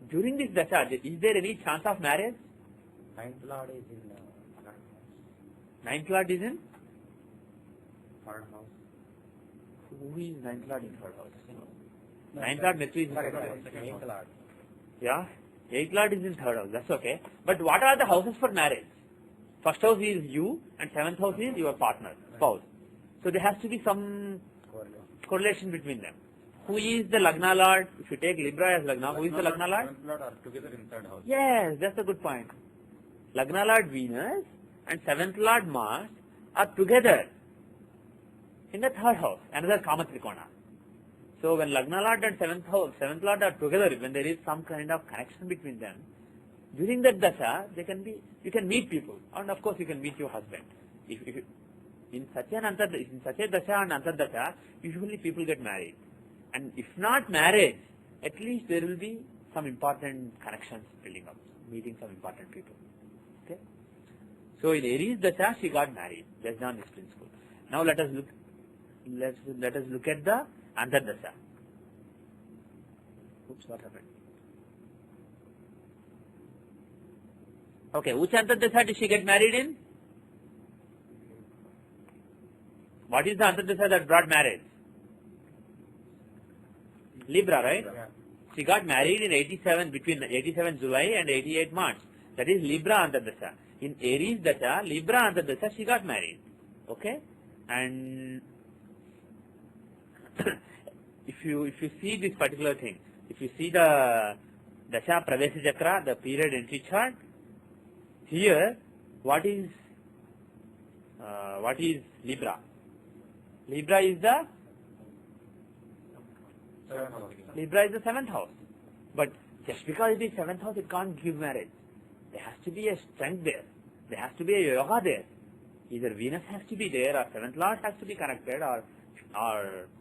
during this Dasha, is there any chance of marriage? 9th Lord is in 9th Lord is in? 3rd house. Who is 9th Lord in 3rd house? 9th Lord Netu is in 3rd house. 8th Lord. Yeah? 8th Lord is in 3rd house, that's okay. But what are the houses for marriage? First house is you and 7th house is your partner, spouse. So there has to be some correlation between them. Who is the Lagna Lord? If you take Libra as Lagna, who is the Lagna Lord? 7th Lord are together in 3rd house. Yes, that's a good point. Lagna Lord Venus and 7th Lord Mars are together in the 3rd house, another Kama Trikona. So when Lagna Lord and 7th Lord are together, when there is some kind of connection between them, during that Dasha, you can meet people, and of course you can meet your husband. If in such a Dasha and Antardasha, usually people get married. And if not marriage, at least there will be some important connections building up, meeting some important people. Okay? So in Aries Dasha, she got married based on this principle. Now let us look at the Antardasha. Oops, what happened? Okay, which Antardasha did she get married in? What is the Antardasha that brought marriage? Libra, right? Yeah. She got married in 87, between 87 July and 88 March. That is Libra Antardasha. In Aries Dasha, Libra Antardasha, she got married. Okay? And if you see this particular thing, if you see the Dasha Pravesi Chakra, the period entry chart, here, what is Libra? Libra is the 7th house. But just because it is 7th house, it can't give marriage. There has to be a strength there. There has to be a yoga there. Either Venus has to be there, or 7th Lord has to be connected, or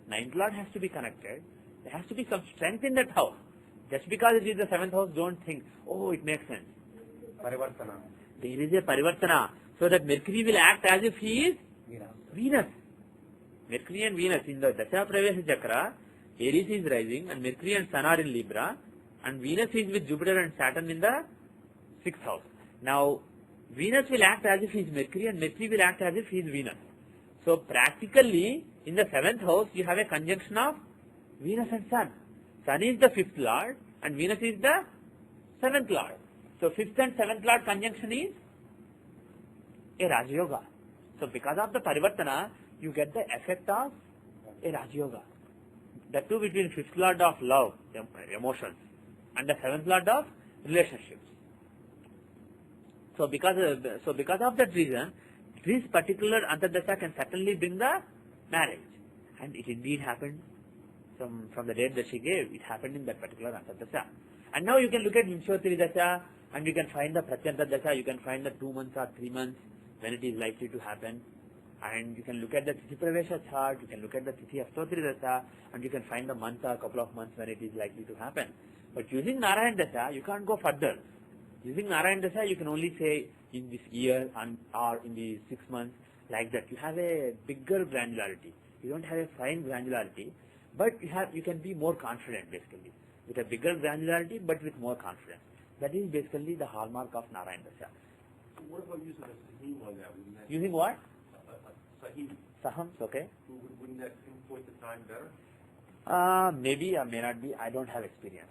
9th Lord has to be connected. There has to be some strength in that house. Just because it is the 7th house, don't think, oh, it makes sense. Parivartana. There is a parivartana. So that Mercury will act as if he is Venus. Mercury and Venus in the Dasha Pravesi Chakra, Aries is rising and Mercury and Sun are in Libra, and Venus is with Jupiter and Saturn in the 6th house. Now, Venus will act as if he is Mercury and Mercury will act as if he is Venus. So, practically, in the 7th house, you have a conjunction of Venus and Sun. Sun is the 5th lord and Venus is the 7th lord. So 5th and 7th lord conjunction is a Raja Yoga. So because of the Parivartana, you get the effect of a Raja Yoga. The two between 5th lord of love, emotions, and the 7th lord of relationships. So because of that reason, this particular Antardasha can certainly bring the marriage. And it indeed happened from the date that she gave. It happened in that particular Antardasha. And now you can look at Vimshyotri Dasha and you can find the Pratyanta Dasha, you can find the 2 months or 3 months when it is likely to happen. And you can look at the Tithi Pravesha chart, you can look at the Tithi Astotri Dasha, and you can find the month or a couple of months when it is likely to happen. But using Narayan Dasha, you can't go further. Using Narayan Dasha, you can only say in this year or in the 6 months, like that. You have a bigger granularity. You don't have a fine granularity, but you can be more confident basically. With a bigger granularity, but with more confidence. That is basically the hallmark of Narayan Dasha. What about using a Sahim on that? Wouldn't that Using what? Sahim? Sahams, okay. Wouldn't that pinpoint the time better? Maybe or may not be. I don't have experience.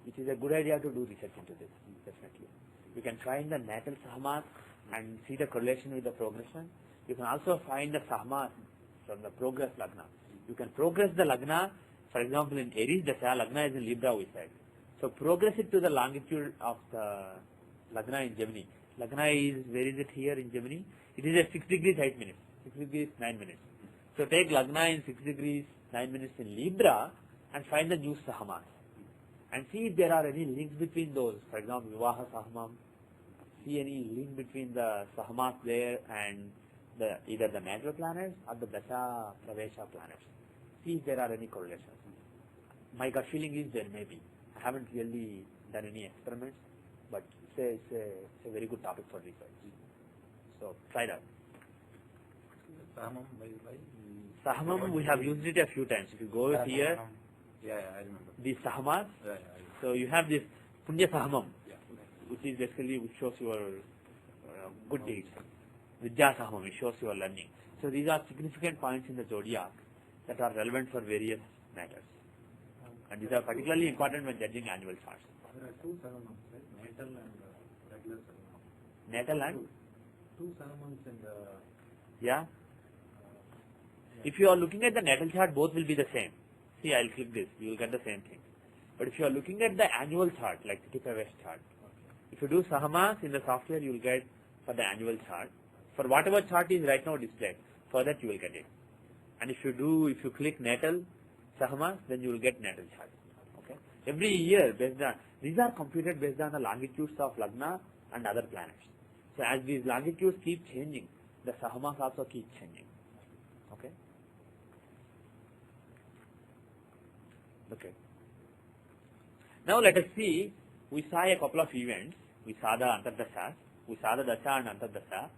It is a good idea to do research into this, definitely. You can find the natal Sahamas and see the correlation with the progression. You can also find the Sahamas from the progress Lagna. You can progress the Lagna, for example, in Aries Dasha, Lagna is in Libra, we said. So progress it to the longitude of the Lagna in Gemini. Lagna is, where is it here in Gemini? It is at 6 degrees 8 minutes, 6 degrees 9 minutes. So take Lagna in 6 degrees 9 minutes in Libra and find the new Sahamas. And see if there are any links between those. For example, Vivaha Sahamam. See any link between the Sahamas there and either the natural planets or the Dasha Pravesha planets. See if there are any correlations. My gut feeling is there may be. I haven't really done any experiments, but it's a very good topic for research. So try that. Sahamam, we have used it a few times. If you go here, Yeah, I remember. these Sahamas, Yeah, so you have this Punya Sahamam, which is basically, which shows your good deeds. Vidya Sahamam, which shows your learning. So these are significant points in the zodiac that are relevant for various matters. And these are particularly important when judging annual charts. There are 2 Sahamams, right? Natal and regular Sahamam. Natal and? 2 Sahamams and Yeah. If you are looking at the natal chart, both will be the same. See, I'll click this, you will get the same thing. But if you are looking at the annual chart, like Tithi Pravesh chart, if you do Sahamas in the software, you will get for the annual chart. For whatever chart is right now displayed, for that you will get it. And if you click natal Sahamas, then you will get natal chart. Okay. Every year, these are computed based on the longitudes of Lagna and other planets. So as these longitudes keep changing, the Sahamas also keep changing. Okay. Okay. Now let us see, we saw a couple of events. We saw the Antardasha, we saw the Dasha and Antardasha,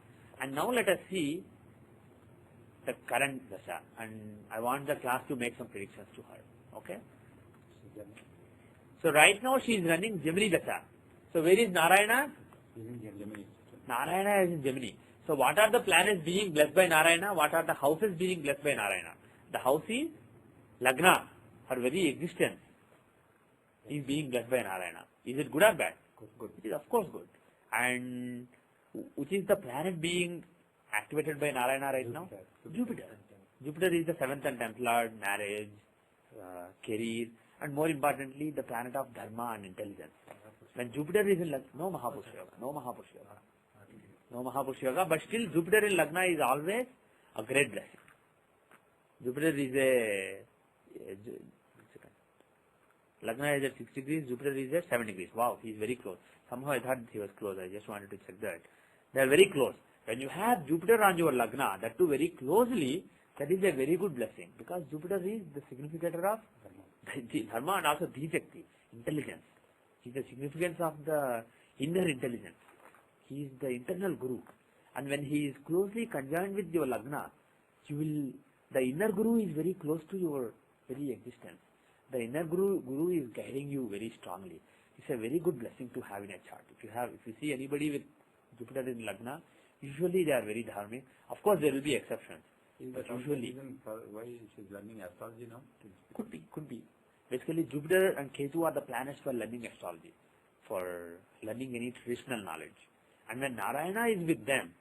and now let us see the current Dasha, and I want the class to make some predictions to her. Okay? So right now she is running Gemini Dasha. So where is Narayana? Gemini. Narayana is in Gemini. So what are the planets being blessed by Narayana? What are the houses being blessed by Narayana? The house is Lagna. Her very existence is being blessed by Narayana. Is it good or bad? Good. It is of course good. And which is the planet being activated by Narayana right now? Jupiter. Jupiter is the 7th and 10th lord, marriage, career, and more importantly, the planet of Dharma and intelligence. When Jupiter is in Lagna, no Mahapurusha Yoga, but still Jupiter in Lagna is always a great blessing. Jupiter is Lagna is at 6 degrees, Jupiter is at 7 degrees. Wow, he is very close. Somehow I thought he was close. I just wanted to check that. They are very close. When you have Jupiter on your Lagna, that too very closely, that is a very good blessing. Because Jupiter is the significator of Dharma and also Dhishakti, intelligence. He is the significance of the inner intelligence. He is the internal Guru. And when he is closely conjoined with your Lagna, the inner Guru is very close to your very existence. The inner Guru is guiding you very strongly. It's a very good blessing to have in a chart. If you see anybody with Jupiter in Lagna, usually they are very dharmic. Of course, there will be exceptions. Is But that usually, reason for why she's learning astrology now? could be. Basically, Jupiter and Ketu are the planets for learning astrology, for learning any traditional knowledge. And when Narayana is with them,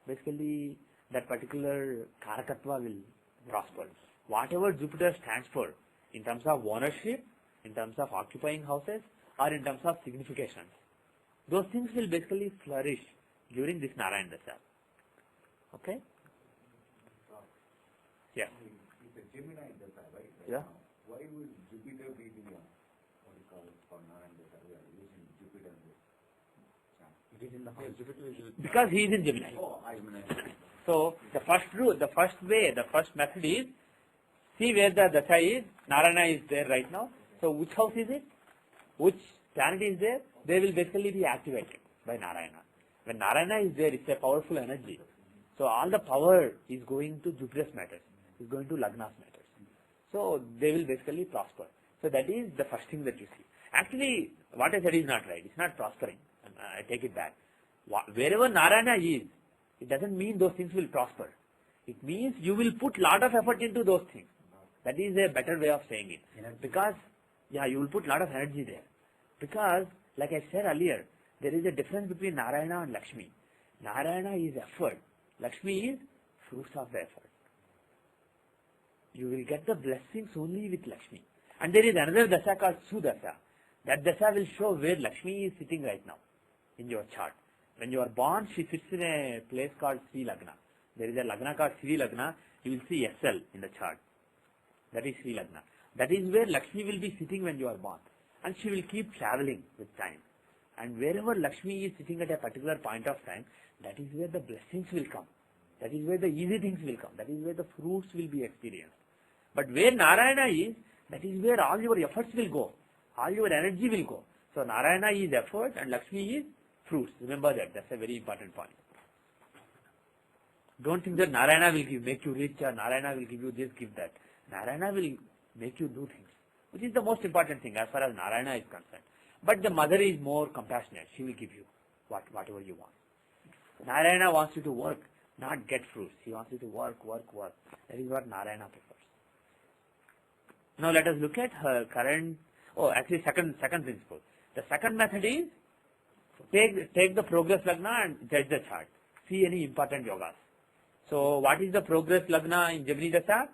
basically that particular Karakatva will prosper. Whatever Jupiter stands for, in terms of ownership, in terms of occupying houses, or in terms of significations, those things will basically flourish during this Narayana Dasha. Okay? Yeah. It's a Gemini Dasha, right? Yeah. Why would Jupiter be the what do you call it for Narayana Dasha? We are using Jupiter in this chart. It is in the house. Jupiter is Because he is in Gemini. Oh, I mean, So the first rule, the first way, the first method is, see where the Dasha is, Narayana is there right now. So which house is it? Which planet is there? They will basically be activated by Narayana. When Narayana is there, it's a powerful energy. So all the power is going to Jupiter's matters, is going to Lagna's matters. So they will basically prosper. So that is the first thing that you see. Actually, what I said is not right. It's not prospering. I take it back. Wherever Narayana is, it doesn't mean those things will prosper. It means you will put lot of effort into those things. That is a better way of saying it. Because, yeah, you will put lot of energy there. Because, like I said earlier, there is a difference between Narayana and Lakshmi. Narayana is effort. Lakshmi is fruits of the effort. You will get the blessings only with Lakshmi. And there is another Dasha called Sudasha. That Dasha will show where Lakshmi is sitting right now in your chart. When you are born, she sits in a place called Sri Lagna. There is a Lagna called Sri Lagna. You will see SL in the chart. That is Sri Lagna. That is where Lakshmi will be sitting when you are born. And she will keep traveling with time. And wherever Lakshmi is sitting at a particular point of time, that is where the blessings will come. That is where the easy things will come. That is where the fruits will be experienced. But where Narayana is, that is where all your efforts will go. All your energy will go. So Narayana is effort and Lakshmi is fruits. Remember that. That's a very important point. Don't think that Narayana will make you rich or Narayana will give you this, give that. Narayana will make you do things, which is the most important thing as far as Narayana is concerned. But the mother is more compassionate. She will give you whatever you want. Narayana wants you to work, not get fruits. He wants you to work. That is what Narayana prefers. Now let us look at her current, second principle. The second method is, take the progress Lagna and judge the chart. See any important yogas. So what is the progress Lagna in Gemini Dasha?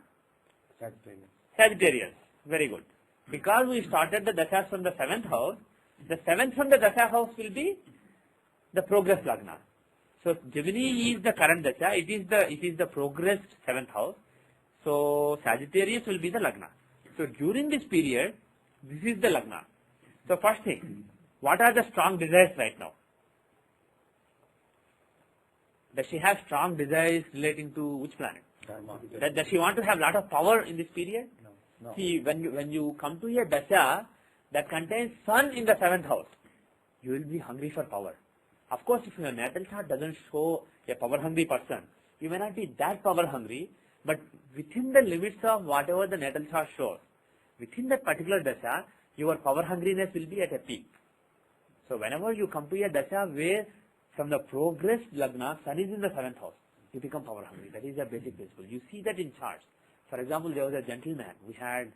Sagittarius. Very good. Because we started the Dashas from the 7th house, the 7th from the Dasha house will be the progress Lagna. So Gemini is the current Dasha, it is the progressed 7th house. So Sagittarius will be the Lagna. So during this period, this is the Lagna. So first thing, what are the strong desires right now? Does she have strong desires relating to which planet? Does she want to have a lot of power in this period? No. See, when you come to a Dasha that contains Sun in the 7th house, you will be hungry for power. Of course, if your natal chart doesn't show a power-hungry person, you may not be that power-hungry, but within the limits of whatever the natal chart shows, within that particular Dasha, your power-hungriness will be at a peak. So whenever you come to a Dasha where from the progress Lagna, Sun is in the 7th house, you become power-hungry. That is a basic principle. You see that in charts. For example, there was a gentleman. We had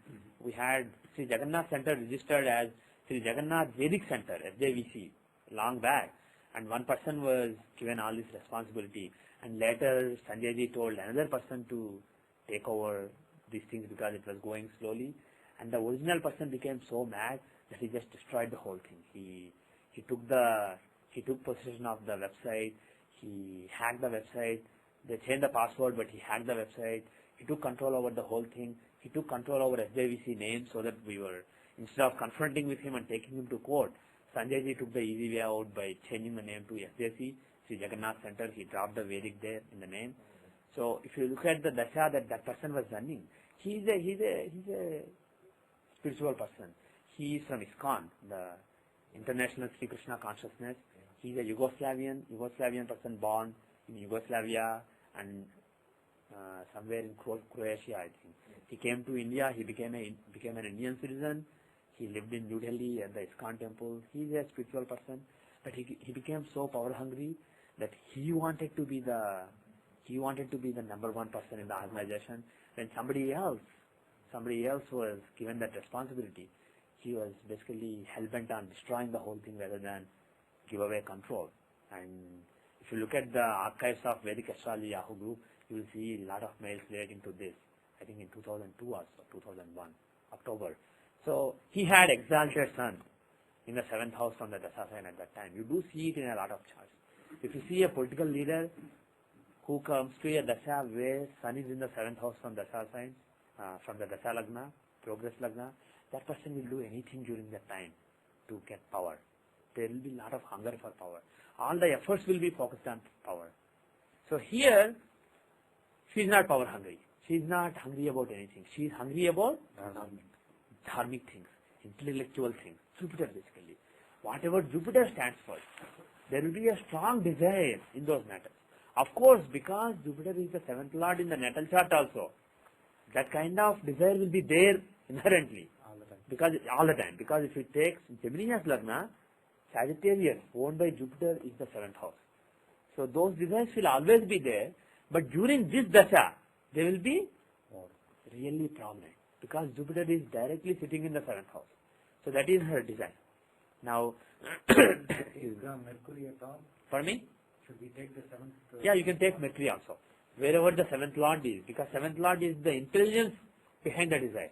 Sri Jagannath Center registered as Sri Jagannath Vedic Center, SJVC, long back. And one person was given all this responsibility. And later, Sanjay ji told another person to take over these things because it was going slowly. And the original person became so mad that he just destroyed the whole thing. He took possession of the website. He hacked the website. They changed the password, but he hacked the website. He took control over the whole thing. He took control over SJVC name so that instead of confronting with him and taking him to court, Sanjay ji took the easy way out by changing the name to SJC, Sri Jagannath Center. He dropped the Vedic there in the name. So if you look at the Dasha that person was running, he's a spiritual person. He is from ISKCON, the International Sri Krishna Consciousness. He's a Yugoslavian person born in Yugoslavia and somewhere in Croatia, I think. He came to India. He became an Indian citizen. He lived in New Delhi at the ISKCON temple. He's a spiritual person, but he became so power hungry that he wanted to be the He wanted to be the number one person in the organization. When somebody else was given that responsibility, he was basically hell-bent on destroying the whole thing rather than give away control. And if you look at the archives of Vedic astrology Yahoo group, you will see a lot of mails relating to this. I think in 2002 or 2001, October. So he had exalted sun in the 7th house from the Dasha sign at that time. You do see it in a lot of charts. If you see a political leader who comes to a Dasha where sun is in the 7th house from Dasha sign, from the Dasha Lagna, progress Lagna, that person will do anything during that time to get power. There will be a lot of hunger for power. All the efforts will be focused on power. So here, she is not power hungry. She is not hungry about anything. She is hungry about dharmic things, intellectual things. Jupiter basically. Whatever Jupiter stands for, there will be a strong desire in those matters. Of course, because Jupiter is the 7th lord in the natal chart also, that kind of desire will be there inherently. All the time. Because if it takes Gemini's Lagna, Sagittarius, owned by Jupiter, is the 7th house. So those desires will always be there, but during this Dasha, they will be really prominent, because Jupiter is directly sitting in the 7th house. So that is her desire. Now, Is Mercury at all? for me, Should we take the 7th? yeah, you can take Mercury also, wherever the 7th lord is, because 7th lord is the intelligence behind the desire.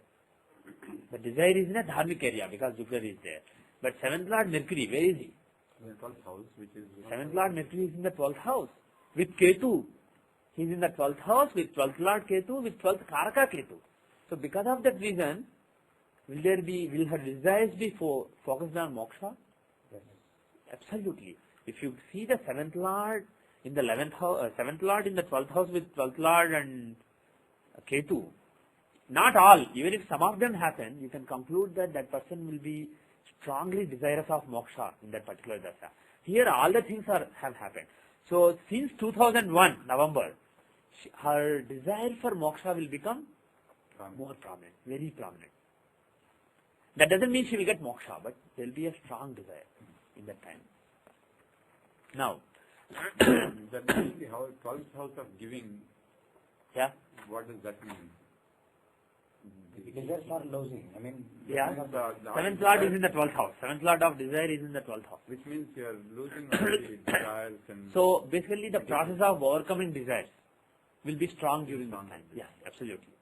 The desire is in a dharmic area because Jupiter is there. But 7th lord Mercury, where is he? In the 12th house, which is 7th lord Mercury is in the 12th house with Ketu. He is in the 12th house with 12th lord Ketu, with 12th Karaka Ketu. So because of that reason, will her desires be focused on moksha? Yes. Absolutely. If you see the 7th lord in the 11th house, 7th lord in the 12th house with 12th lord and Ketu, not all, even if some of them happen, you can conclude that that person will be strongly desirous of moksha in that particular dasha. Here all the things have happened. So since 2001, November, her desire for moksha will become more prominent, very prominent. That doesn't mean she will get moksha, but there will be a strong desire in that time. Now, that means the 12th house of giving. yeah, What does that mean? Desires are losing. I mean, yeah. The 7th lord is in the 12th house. 7th lord of desire is in the 12th house. Which means you are losing all the desires and. So basically the process of overcoming desires will be strong during that time. Yes, absolutely.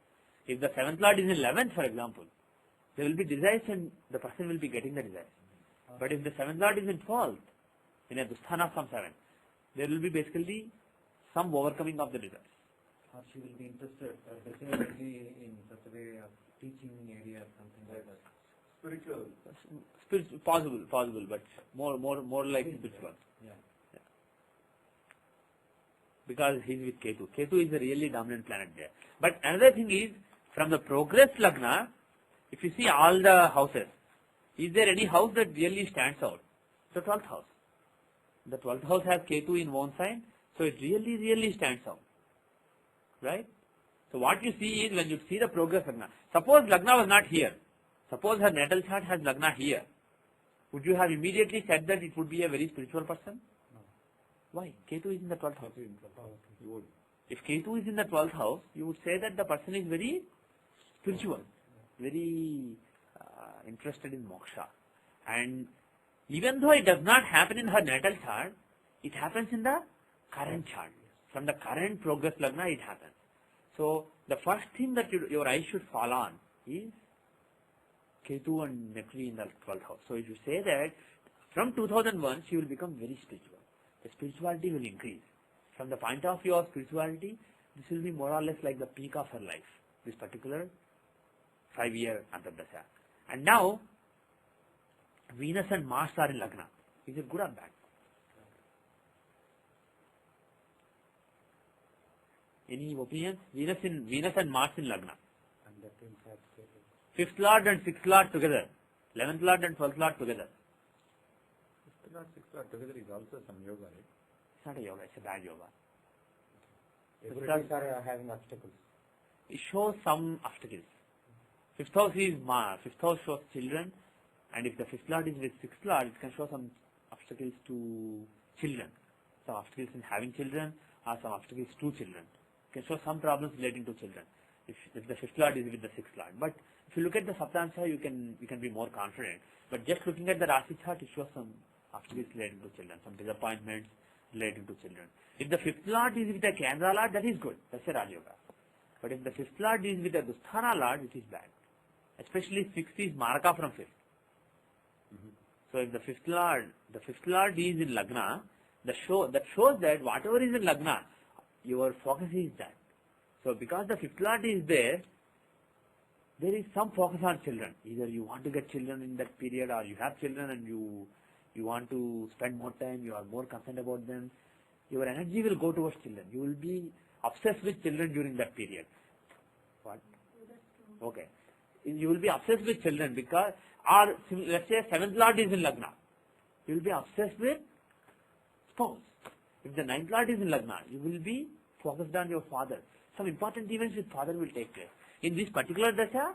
If the 7th lord is in 11th, for example, there will be desires and the person will be getting the desires. But if the 7th lord is in 12th, in a Dusthana from 7th, there will be basically some overcoming of the desires. or she will be interested, definitely in such a way of teaching area or something like that. Spiritual. Possible, but more like spiritual. Yeah. Because he's with Ketu. Ketu is a really dominant planet there. But another thing is, from the progress Lagna, if you see all the houses, is there any house that really stands out? The 12th house. The 12th house has Ketu in one sign, so it really stands out. Right? So what you see is, when you see the progress Lagna, suppose Lagna was not here, suppose her natal chart has Lagna here, would you have immediately said that it would be a very spiritual person? No. Why? Ketu is in the 12th house. You would. If Ketu is in the 12th house, you would say that the person is very spiritual, very interested in moksha. And even though it does not happen in her natal chart, it happens in the current chart. From the current progress Lagna, it happens. So the first thing that your eyes should fall on is Ketu and Mercury in the 12th house. So if you say that from 2001, she will become very spiritual. The spirituality will increase. From the point of view of spirituality, this will be more or less like the peak of her life, this particular 5-year Antardasha. And now, Venus and Mars are in Lagna. Is it good or bad? Any opinions? Venus and Mars in Lagna. And that will have 5th Lord and 6th Lord together. 11th Lord and 12th Lord together. 5th Lord, 6th Lord together is also some yoga, right? It's not a yoga, it's a bad yoga. everybody's are having obstacles. It shows some obstacles. 5th house is Mars. 5th house shows children. And if the 5th Lord is with 6th Lord, it can show some obstacles to children. Some obstacles in having children, or some obstacles to children. Can show some problems relating to children if the fifth lord is with the sixth lord. But if you look at the Saptansha, you can be more confident. But just looking at the Rasi chart, it shows some obstacles relating to children, some disappointments relating to children. If the fifth lord is with the Kendra lord, that is good. That's a Raj Yoga. But if the fifth lord is with the Dusthana lord, it is bad. Especially sixth is Maraka from fifth. So if the fifth lord is in Lagna, that shows that whatever is in Lagna, your focus is that. So because the fifth lord is there is some focus on children. Either you want to get children in that period, or you have children and you want to spend more time, you are more concerned about them. Your energy will go towards children. You will be obsessed with children during that period. What? Okay. You will be obsessed with children because, or let's say seventh lord is in Lagna. You will be obsessed with spouse. If the ninth lord is in Lagna, you will be focused on your father. Some important events with father will take place. In this particular dasha,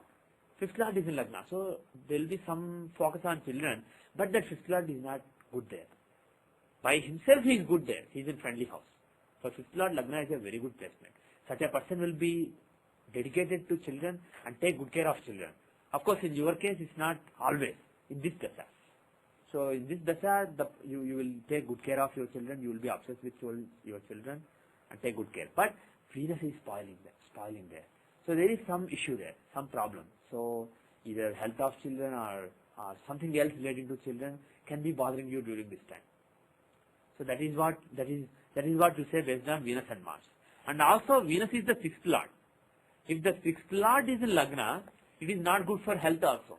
fifth lord is in Lagna. So there will be some focus on children, but that fifth lord is not good there. By himself he is good there. He is in friendly house. So fifth lord Lagna is a very good placement. Such a person will be dedicated to children and take good care of children. Of course, in your case, it's not always in this dasha. So in this dasha, you will take good care of your children. You will be obsessed with your children and take good care. But Venus is spoiling there. So there is some issue there, some problem. So either health of children or something else relating to children can be bothering you during this time. So that is what you say based on Venus and Mars. And also Venus is the sixth lord. If the sixth lord is in Lagna, it is not good for health also.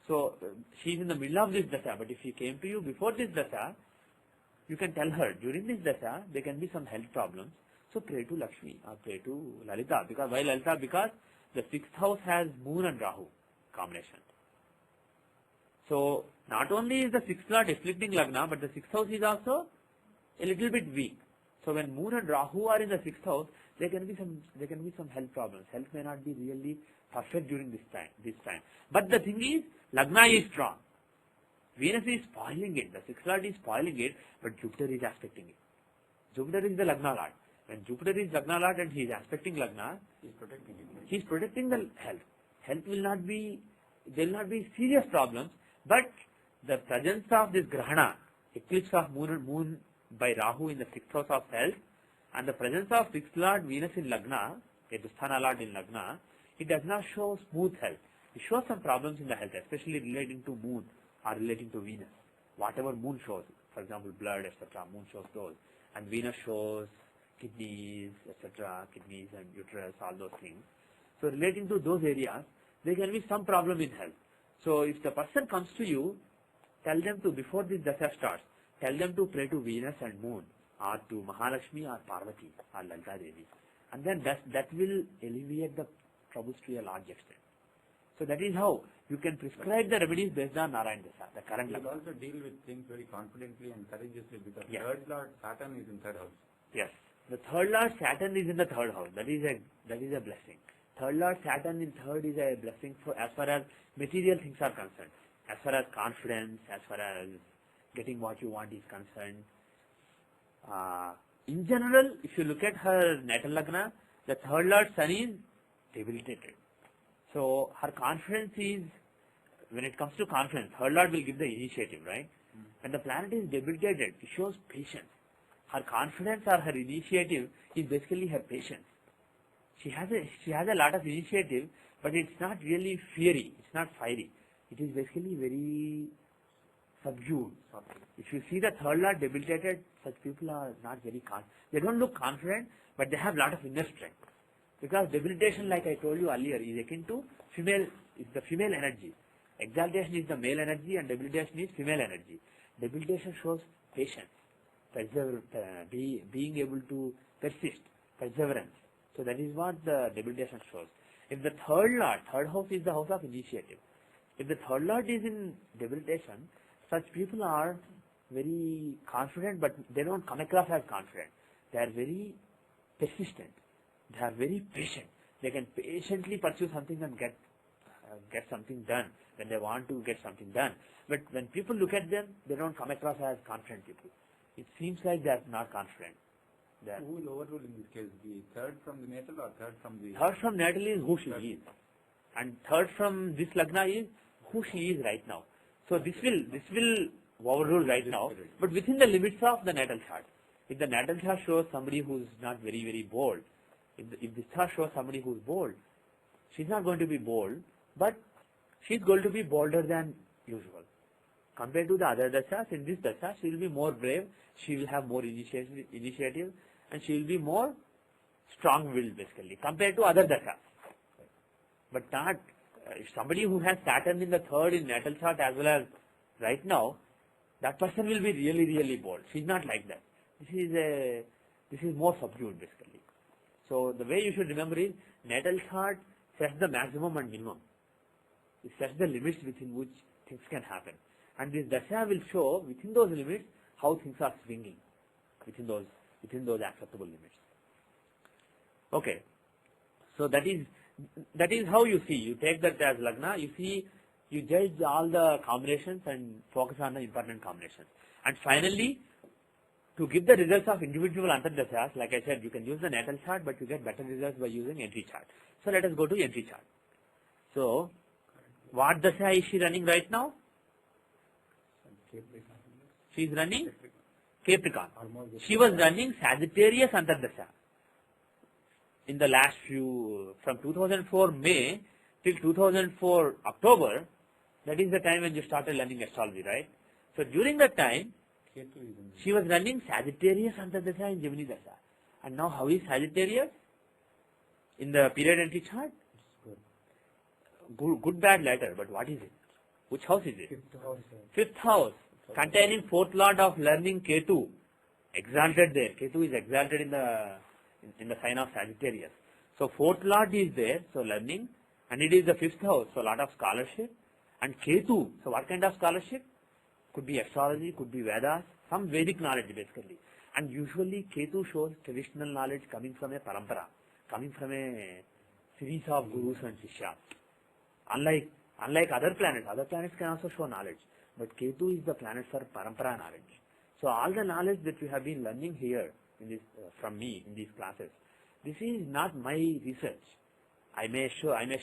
So she is in the middle of this dasha, but if she came to you before this dasha, you can tell her during this dasha there can be some health problems. So pray to Lakshmi or pray to Lalita. Because why Lalita? Because the sixth house has Moon and Rahu combination. So not only is the sixth lord afflicting Lagna, but the sixth house is also a little bit weak. So when Moon and Rahu are in the sixth house, there can be some health problems. Health may not be really perfect during this time. But the thing is, Lagna is strong. Venus is spoiling it. The sixth lord is spoiling it, but Jupiter is aspecting it. Jupiter is the Lagna lord. When Jupiter is Lagna lord and he is aspecting Lagna, he is protecting the health. Health will not be, there will not be serious problems, but the presence of this Grahana, eclipse of Moon by Rahu in the sixth house of health, and the presence of sixth lord Venus in Lagna, a Dusthana lord in Lagna, it does not show smooth health. It shows some problems in the health, especially relating to Moon or relating to Venus. Whatever Moon shows, for example, blood, etc., Moon shows those, and Venus shows kidneys, etc., kidneys and uterus, all those things. So relating to those areas, there can be some problem in health. So if the person comes to you, tell them to, before this dasha starts, tell them to pray to Venus and Moon, or to Mahalakshmi or Parvati or Lalita Devi. And then that will alleviate the troubles to a large extent. So that is how you can prescribe the remedies based on Narayana Dasha, the current You level. will also deal with things very confidently and courageously because Yeah. third lord Saturn is in third house. Yes. The third lord Saturn is in the third house. That is a blessing. Third lord Saturn in third is a blessing for as far as material things are concerned. As far as confidence, as far as getting what you want is concerned. In general, if you look at her natal lagna, the third lord Sun is debilitated. So her confidence is, when it comes to confidence, third lord will give the initiative, right? When the planet is debilitated, it shows patience. Her confidence or her initiative is basically her patience. She has a lot of initiative, but it's not really fiery. It's not fiery. It is basically very subdued. If you see the third lord debilitated, such people are not very confident. They don't look confident, but they have a lot of inner strength. Because debilitation, like I told you earlier, is akin to female, is the female energy. Exaltation is the male energy and debilitation is female energy. Debilitation shows patience, being able to persist, perseverance. So that is what the debilitation shows. If the third house is the house of initiative. If the third lord is in debilitation, such people are very confident, but they don't come across as confident. They are very persistent. They are very patient. They can patiently pursue something and get something done when they want to get something done. But when people look at them, they don't come across as confident people. It seems like they are not confident. There. Who will overrule in this case? The third from the natal or third from the... Third from natal is who she is. And third from this lagna is who she is right now. So this will overrule right now, but within the limits of the natal chart. If the natal chart shows somebody who's not very, very bold, if the chart shows somebody who's bold, she's not going to be bold, but she's going to be bolder than usual. Compared to the other dashas, in this dasha, she will be more brave, she will have more initiative, and she will be more strong-willed basically, compared to other dashas. But not, if somebody who has Saturn in the third in natal chart as well as right now, that person will be really, really bold. She's not like that. This is more subdued basically. So the way you should remember is, natal chart sets the maximum and minimum. It sets the limits within which things can happen. And this dasha will show within those limits how things are swinging within those acceptable limits. Okay. So that is how you see. You take that as lagna, you judge all the combinations and focus on the important combinations. And finally, to give the results of individual antardashas, like I said, you can use the natal chart, but you get better results by using entry chart. So let us go to entry chart. So, what dasha is she running right now? She is running Capricorn. She was running Sagittarius antardasha. In the last from 2004 May till 2004 October, that is the time when you started learning astrology, right? So during that time, she was running Sagittarius antardasha in Gemini dasha. And now how is Sagittarius in the period entry chart? Good, bad later, but what is it? Which house is it? Fifth house, containing fourth lord of learning Ketu, exalted there. Ketu is exalted in the sign of Sagittarius. So fourth lord is there, so learning, and it is the fifth house, so a lot of scholarship. And Ketu, so what kind of scholarship? Could be astrology, could be Vedas, some Vedic knowledge basically. And usually Ketu shows traditional knowledge coming from a parampara, coming from a series of gurus and shishyas. Unlike other planets can also show knowledge, but Ketu is the planet for parampara knowledge. So all the knowledge that you have been learning here in this, from me in these classes, this is not my research. I may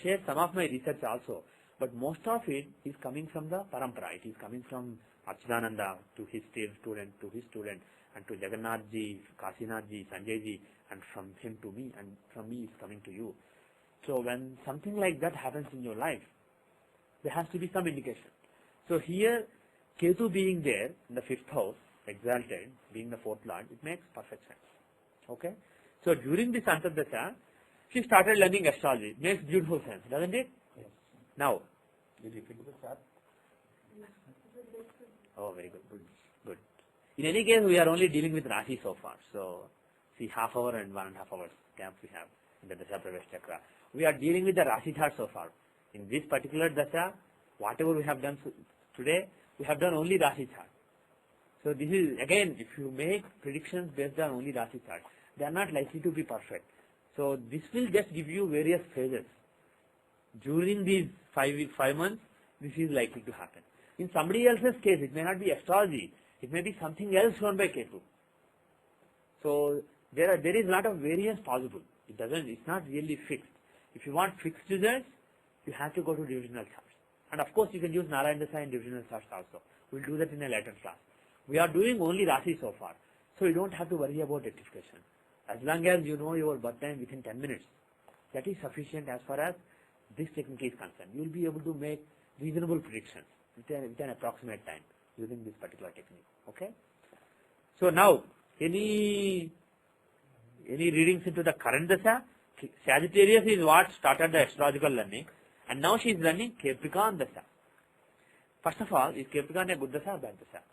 share some of my research also, but most of it is coming from the parampara. It is coming from Achyutananda to his student, and to Jagannathji, Kasinathji, Sanjayji, and from him to me, and from me is coming to you. So when something like that happens in your life, there has to be some indication. So here, Ketu being there in the fifth house, exalted, being the fourth lord, it makes perfect sense. Okay? So during this antardasha, she started learning astrology. It makes beautiful sense, doesn't it? Yes. Now, Did you fit the chart? oh, very good. Good. In any case, we are only dealing with Rashi so far. So, see, half hour and 1.5 hours camp we have in the Dasha Pravesh Chakra. We are dealing with the Rashi chart so far. In this particular Dasha, whatever we have done today, we have done only Rashi chart. So this is, again, if you make predictions based on only Rashi chart, they are not likely to be perfect. So this will just give you various phases. During these 5 months, this is likely to happen. In somebody else's case, it may not be astrology. It may be something else shown by Ketu. So there is a lot of variance possible. It's not really fixed. If you want fixed results, you have to go to divisional charts. And of course, you can use Narayana Dasha in divisional charts also. We'll do that in a later class. We are doing only Rashi so far. So you don't have to worry about rectification. As long as you know your birth time within 10 minutes, that is sufficient as far as this technique is concerned. You will be able to make reasonable predictions with an approximate time using this particular technique. Okay? So now, any readings into the current Dasha? Sagittarius is what started the astrological learning, and now she is learning Capricorn Dasha. First of all, is Capricorn a good Dasha or bad Dasha?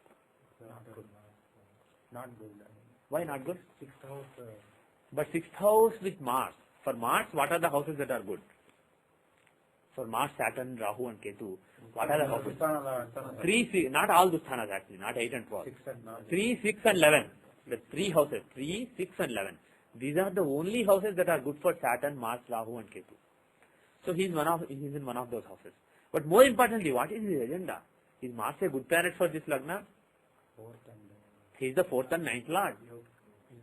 Not good. Why not good? Sixth house. But sixth house with Mars. For Mars, what are the houses that are good? For Mars, Saturn, Rahu and Ketu, what are the houses? 3, 6, not all Dusthanas actually, not 8 and 12. 3, 6 and 11. The 3 houses, 3, 6 and 11. These are the only houses that are good for Saturn, Mars, Rahu and Ketu. So he is in one of those houses. But more importantly, what is his agenda? Is Mars a good planet for this Lagna? He is the 4th and 9th Lord.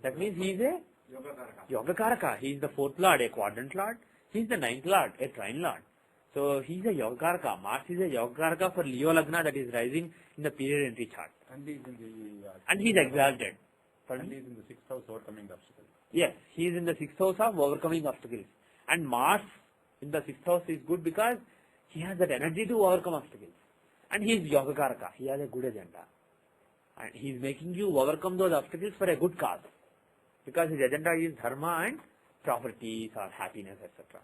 That means he is a Yogakaraka. Yogakaraka. He is the 4th lord, a quadrant lord. He is the 9th lord, a trine lord. So he is a Yogakaraka. Mars is a Yogakaraka for Leo Lagna, that is rising in the period entry chart. And he is in the... And he is exalted. And he is in the 6th house overcoming the obstacles. Yes, he is in the 6th house of overcoming obstacles. And Mars in the 6th house is good because he has that energy to overcome obstacles. And he is Yogakaraka. He has a good agenda. And he is making you overcome those obstacles for a good cause. Because his agenda is dharma and properties or happiness, etc.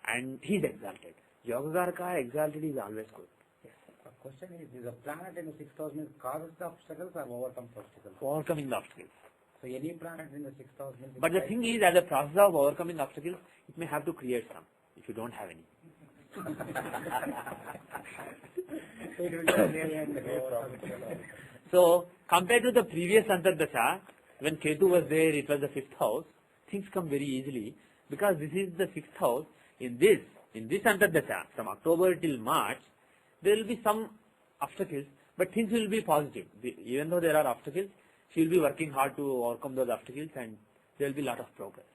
And he is exalted. Yogakaraka exalted is always good. Yes. The question is a planet in the 6th house means causes the obstacles or overcomes obstacles? Overcoming the obstacles. So any planet in the 6th house means... But the thing is, as a process of overcoming obstacles, it may have to create some, if you don't have any. So, compared to the previous Antardasha, when Ketu was there, it was the 5th house, things come very easily, because this is the 6th house. In this Antardasha, from October till March, there will be some obstacles, but things will be positive. Even though there are obstacles, she will be working hard to overcome those obstacles, and there will be a lot of progress.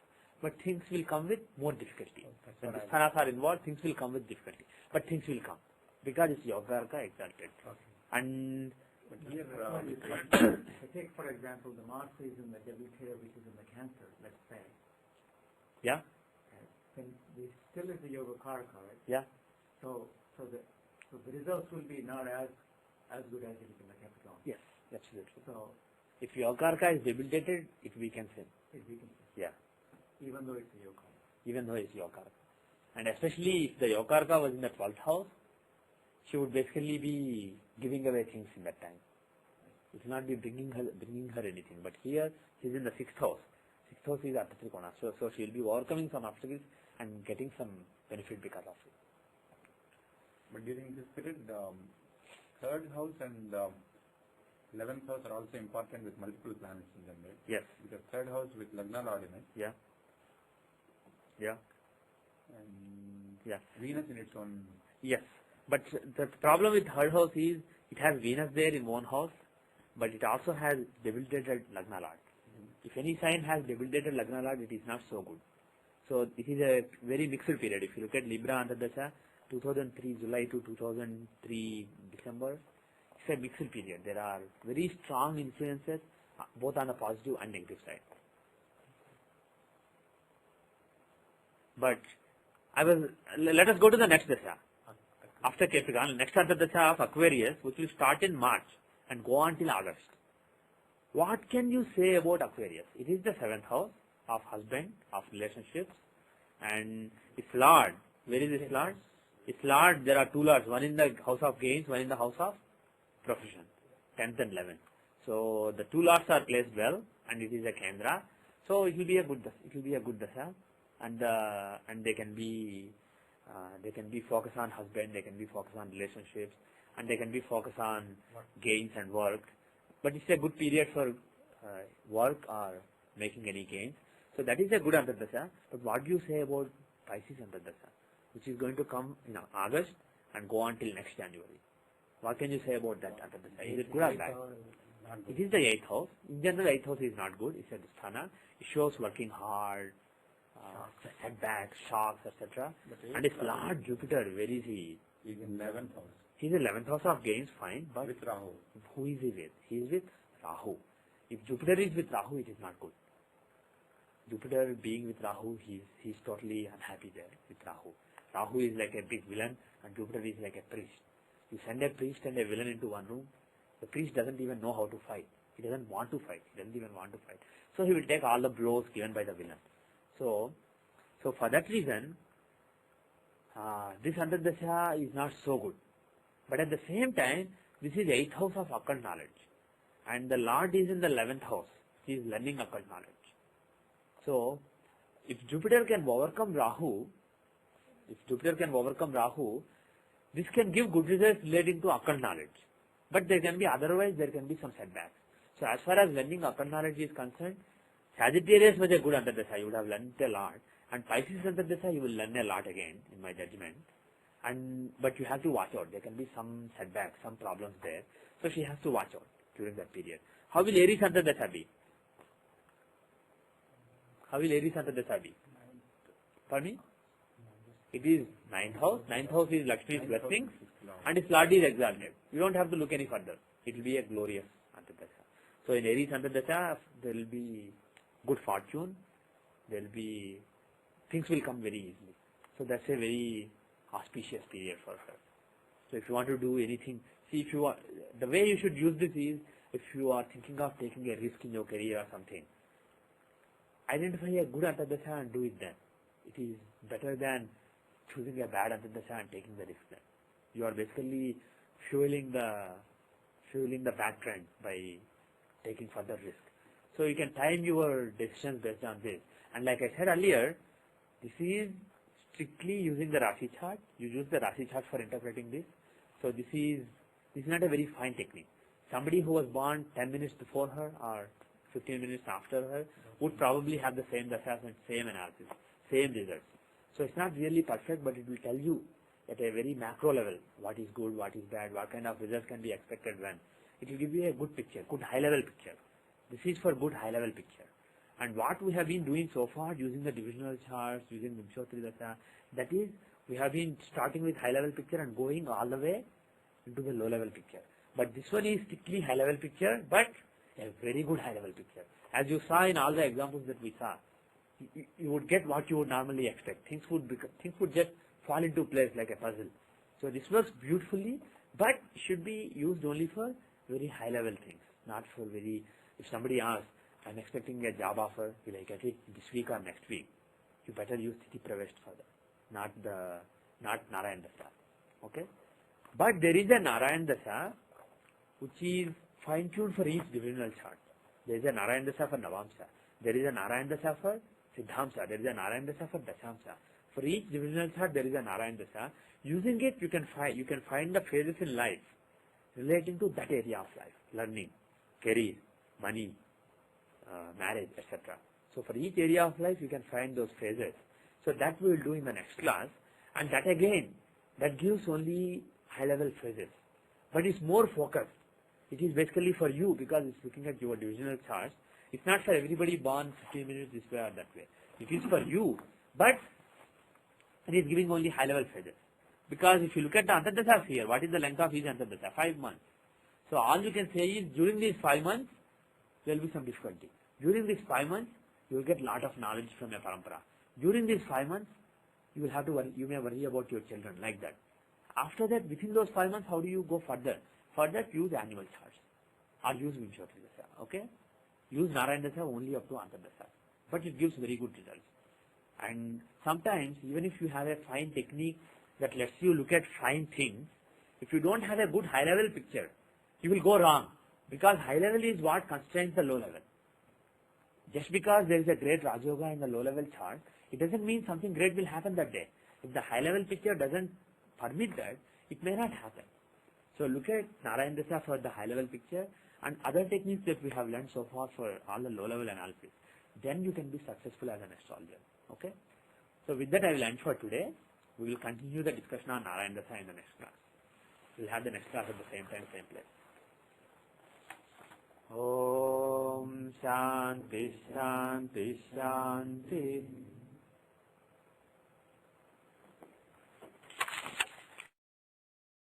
But things will come with more difficulty. When the sthanas are involved, things will come with difficulty. But things will come, because it's Yogakaraka exalted. And Here, take for example the Mars is in the Jyothishya, which is in the Cancer, let's say. yeah, Then this still is the Yogakaraka, right? yeah, So the results will be not as good as it is in the Capricorn. yes, absolutely. So If Yogakaraka is debilitated, it weakens him. if we can, Yeah, even though it's a Yogakaraka. even though it's Yogakaraka. And especially if the Yogakaraka was in the 12th house, she would basically be giving away things in that time. It will not be bringing her anything. But here, she's in the 6th house. 6th house is Artha Trikona. So she will be overcoming some obstacles and getting some benefit because of it. But during this period, 3rd house and 11th house are also important with multiple planets in them, right? Yes. Because 3rd house with Lagna Lord in it, Yeah. Yeah. and Yeah. Venus in its own. Yes. But the problem with 3rd house is it has Venus there in one house, but it also has debilitated Lagna Lord. If any sign has debilitated Lagna Lord, it is not so good. So it is a very mixed period. If you look at Libra Antardasha, 2003 July to 2003 December, it's a mixed period. There are very strong influences both on the positive and negative side. But let us go to the next Dasha. After Capricorn, next Antardasha of Aquarius, which will start in March and go on till August. What can you say about Aquarius? It is the 7th house of husband, of relationships, and its Lord. Where is its Lord? Its Lord, there are 2 Lords, one in the house of gains, one in the house of profession, 10th and 11th. So the 2 Lords are placed well, and it is a Kendra. So it will be a good Dasha, and they can be focused on husband, they can be focused on relationships, and they can be focused on gains and work. But it's a good period for work or making any gains. So that is a good Antardasha. But what do you say about Pisces Antardasha, which is going to come in August and go on till next January? What can you say about that Antardasha? Is it good or bad? It is the 8th house. In general, 8th house is not good. It's a Dusthana. It shows working hard, setbacks, shocks, etc. And its Lord Jupiter, where is he? He's in 11th house He's in 11th house of gains, fine, but with Rahu. who is he with? He is with Rahu. If Jupiter is with Rahu, it is not good. Jupiter being with Rahu, he's totally unhappy there with Rahu. Rahu is like a big villain and Jupiter is like a priest. You send a priest and a villain into one room, the priest doesn't even know how to fight. He doesn't want to fight. He doesn't even want to fight. So he will take all the blows given by the villain. So for that reason, this Antardasha is not so good. But at the same time, this is 8th house of occult knowledge. And the Lord is in the 11th house. He is learning occult knowledge. So, if Jupiter can overcome Rahu, this can give good results relating to occult knowledge. But there can be there can be some setbacks. So, as far as learning occult knowledge is concerned, Sagittarius was a good Antardasha. You would have learned a lot. And Pisces Antardasha, you will learn a lot again, in my judgment. But you have to watch out. There can be some setbacks, some problems there. So she has to watch out during that period. How will Aries Antardasha be? How will Aries Antardasha be? For me? It is 9th house. 9th house is Lakshmi's blessings and its Lord is exalted. You don't have to look any further. It will be a glorious Antardasha. So in Aries Antardasha, there will be good fortune. There will be, things will come very easily. So that's a very auspicious period for her. So if you want to do anything, see if you are, the way you should use this is, if you are thinking of taking a risk in your career or something, identify a good Antardasha and do it then. It is better than choosing a bad Antardasha and taking the risk then. You are basically fueling the bad trend by taking further risk. So you can time your decisions based on this. And like I said earlier, this is strictly using the Rashi chart. You use the Rashi chart for interpreting this. So this is not a very fine technique. Somebody who was born 10 minutes before her or 15 minutes after her would probably have the same dashas and same analysis, same results. So it's not really perfect, but it will tell you at a very macro level what is good, what is bad, what kind of results can be expected when. It will give you a good picture, good high-level picture. This is for good high-level picture. And what we have been doing so far, using the divisional charts, using Vimshottari Dasha, that is, we have been starting with high-level picture and going all the way into the low-level picture. But this one is strictly high-level picture, but a very good high-level picture. As you saw in all the examples that we saw, you would get what you would normally expect. Things would just fall into place like a puzzle. So this works beautifully, but should be used only for very high-level things, not for very. If somebody asks, I'm expecting a job offer, will I get it this week or next week? You better use Sthiti Pravest for that, not Narayan Dasha. Okay? But there is a Narayan Dasha which is fine-tuned for each divisional chart. There is a Narayan Dasha for Navamsa. There is a Narayan Dasha for Siddhamsa. There is a Narayan Dasha for Dashamsa. For each divisional chart, there is a Narayan Dasha. Using it, you can find the phases in life relating to that area of life: learning, career, money, marriage, etc. So for each area of life, you can find those phases. So that we will do in the next class, and that again, that gives only high-level phases, but it's more focused. It is basically for you because it's looking at your divisional charts. It's not for everybody born 15 minutes this way or that way. It is for you, but it is giving only high-level phases. Because if you look at the Antardasha here, what is the length of each Antardasha? 5 months. So all you can say is during these 5 months, there will be some difficulty. During these 5 months, you will get lot of knowledge from your parampara. During these 5 months, you will have to worry, you may worry about your children like that. After that, within those 5 months, how do you go further? For that, use annual charts or use Vimshottari Dasha. Okay? Use Narayan Dasha only up to Antardasha. But it gives very good results. And sometimes, even if you have a fine technique that lets you look at fine things, if you don't have a good high-level picture, you will go wrong. Because high-level is what constrains the low-level. Just because there is a great Raj Yoga in the low-level chart, it doesn't mean something great will happen that day. If the high-level picture doesn't permit that, it may not happen. So look at Narayan Dasha for the high-level picture and other techniques that we have learned so far for all the low-level analysis. Then you can be successful as an astrologer. Okay? So with that I will end for today. We will continue the discussion on Narayan Dasha in the next class. We will have the next class at the same time, same place. Om Shanti Shanti Shanti.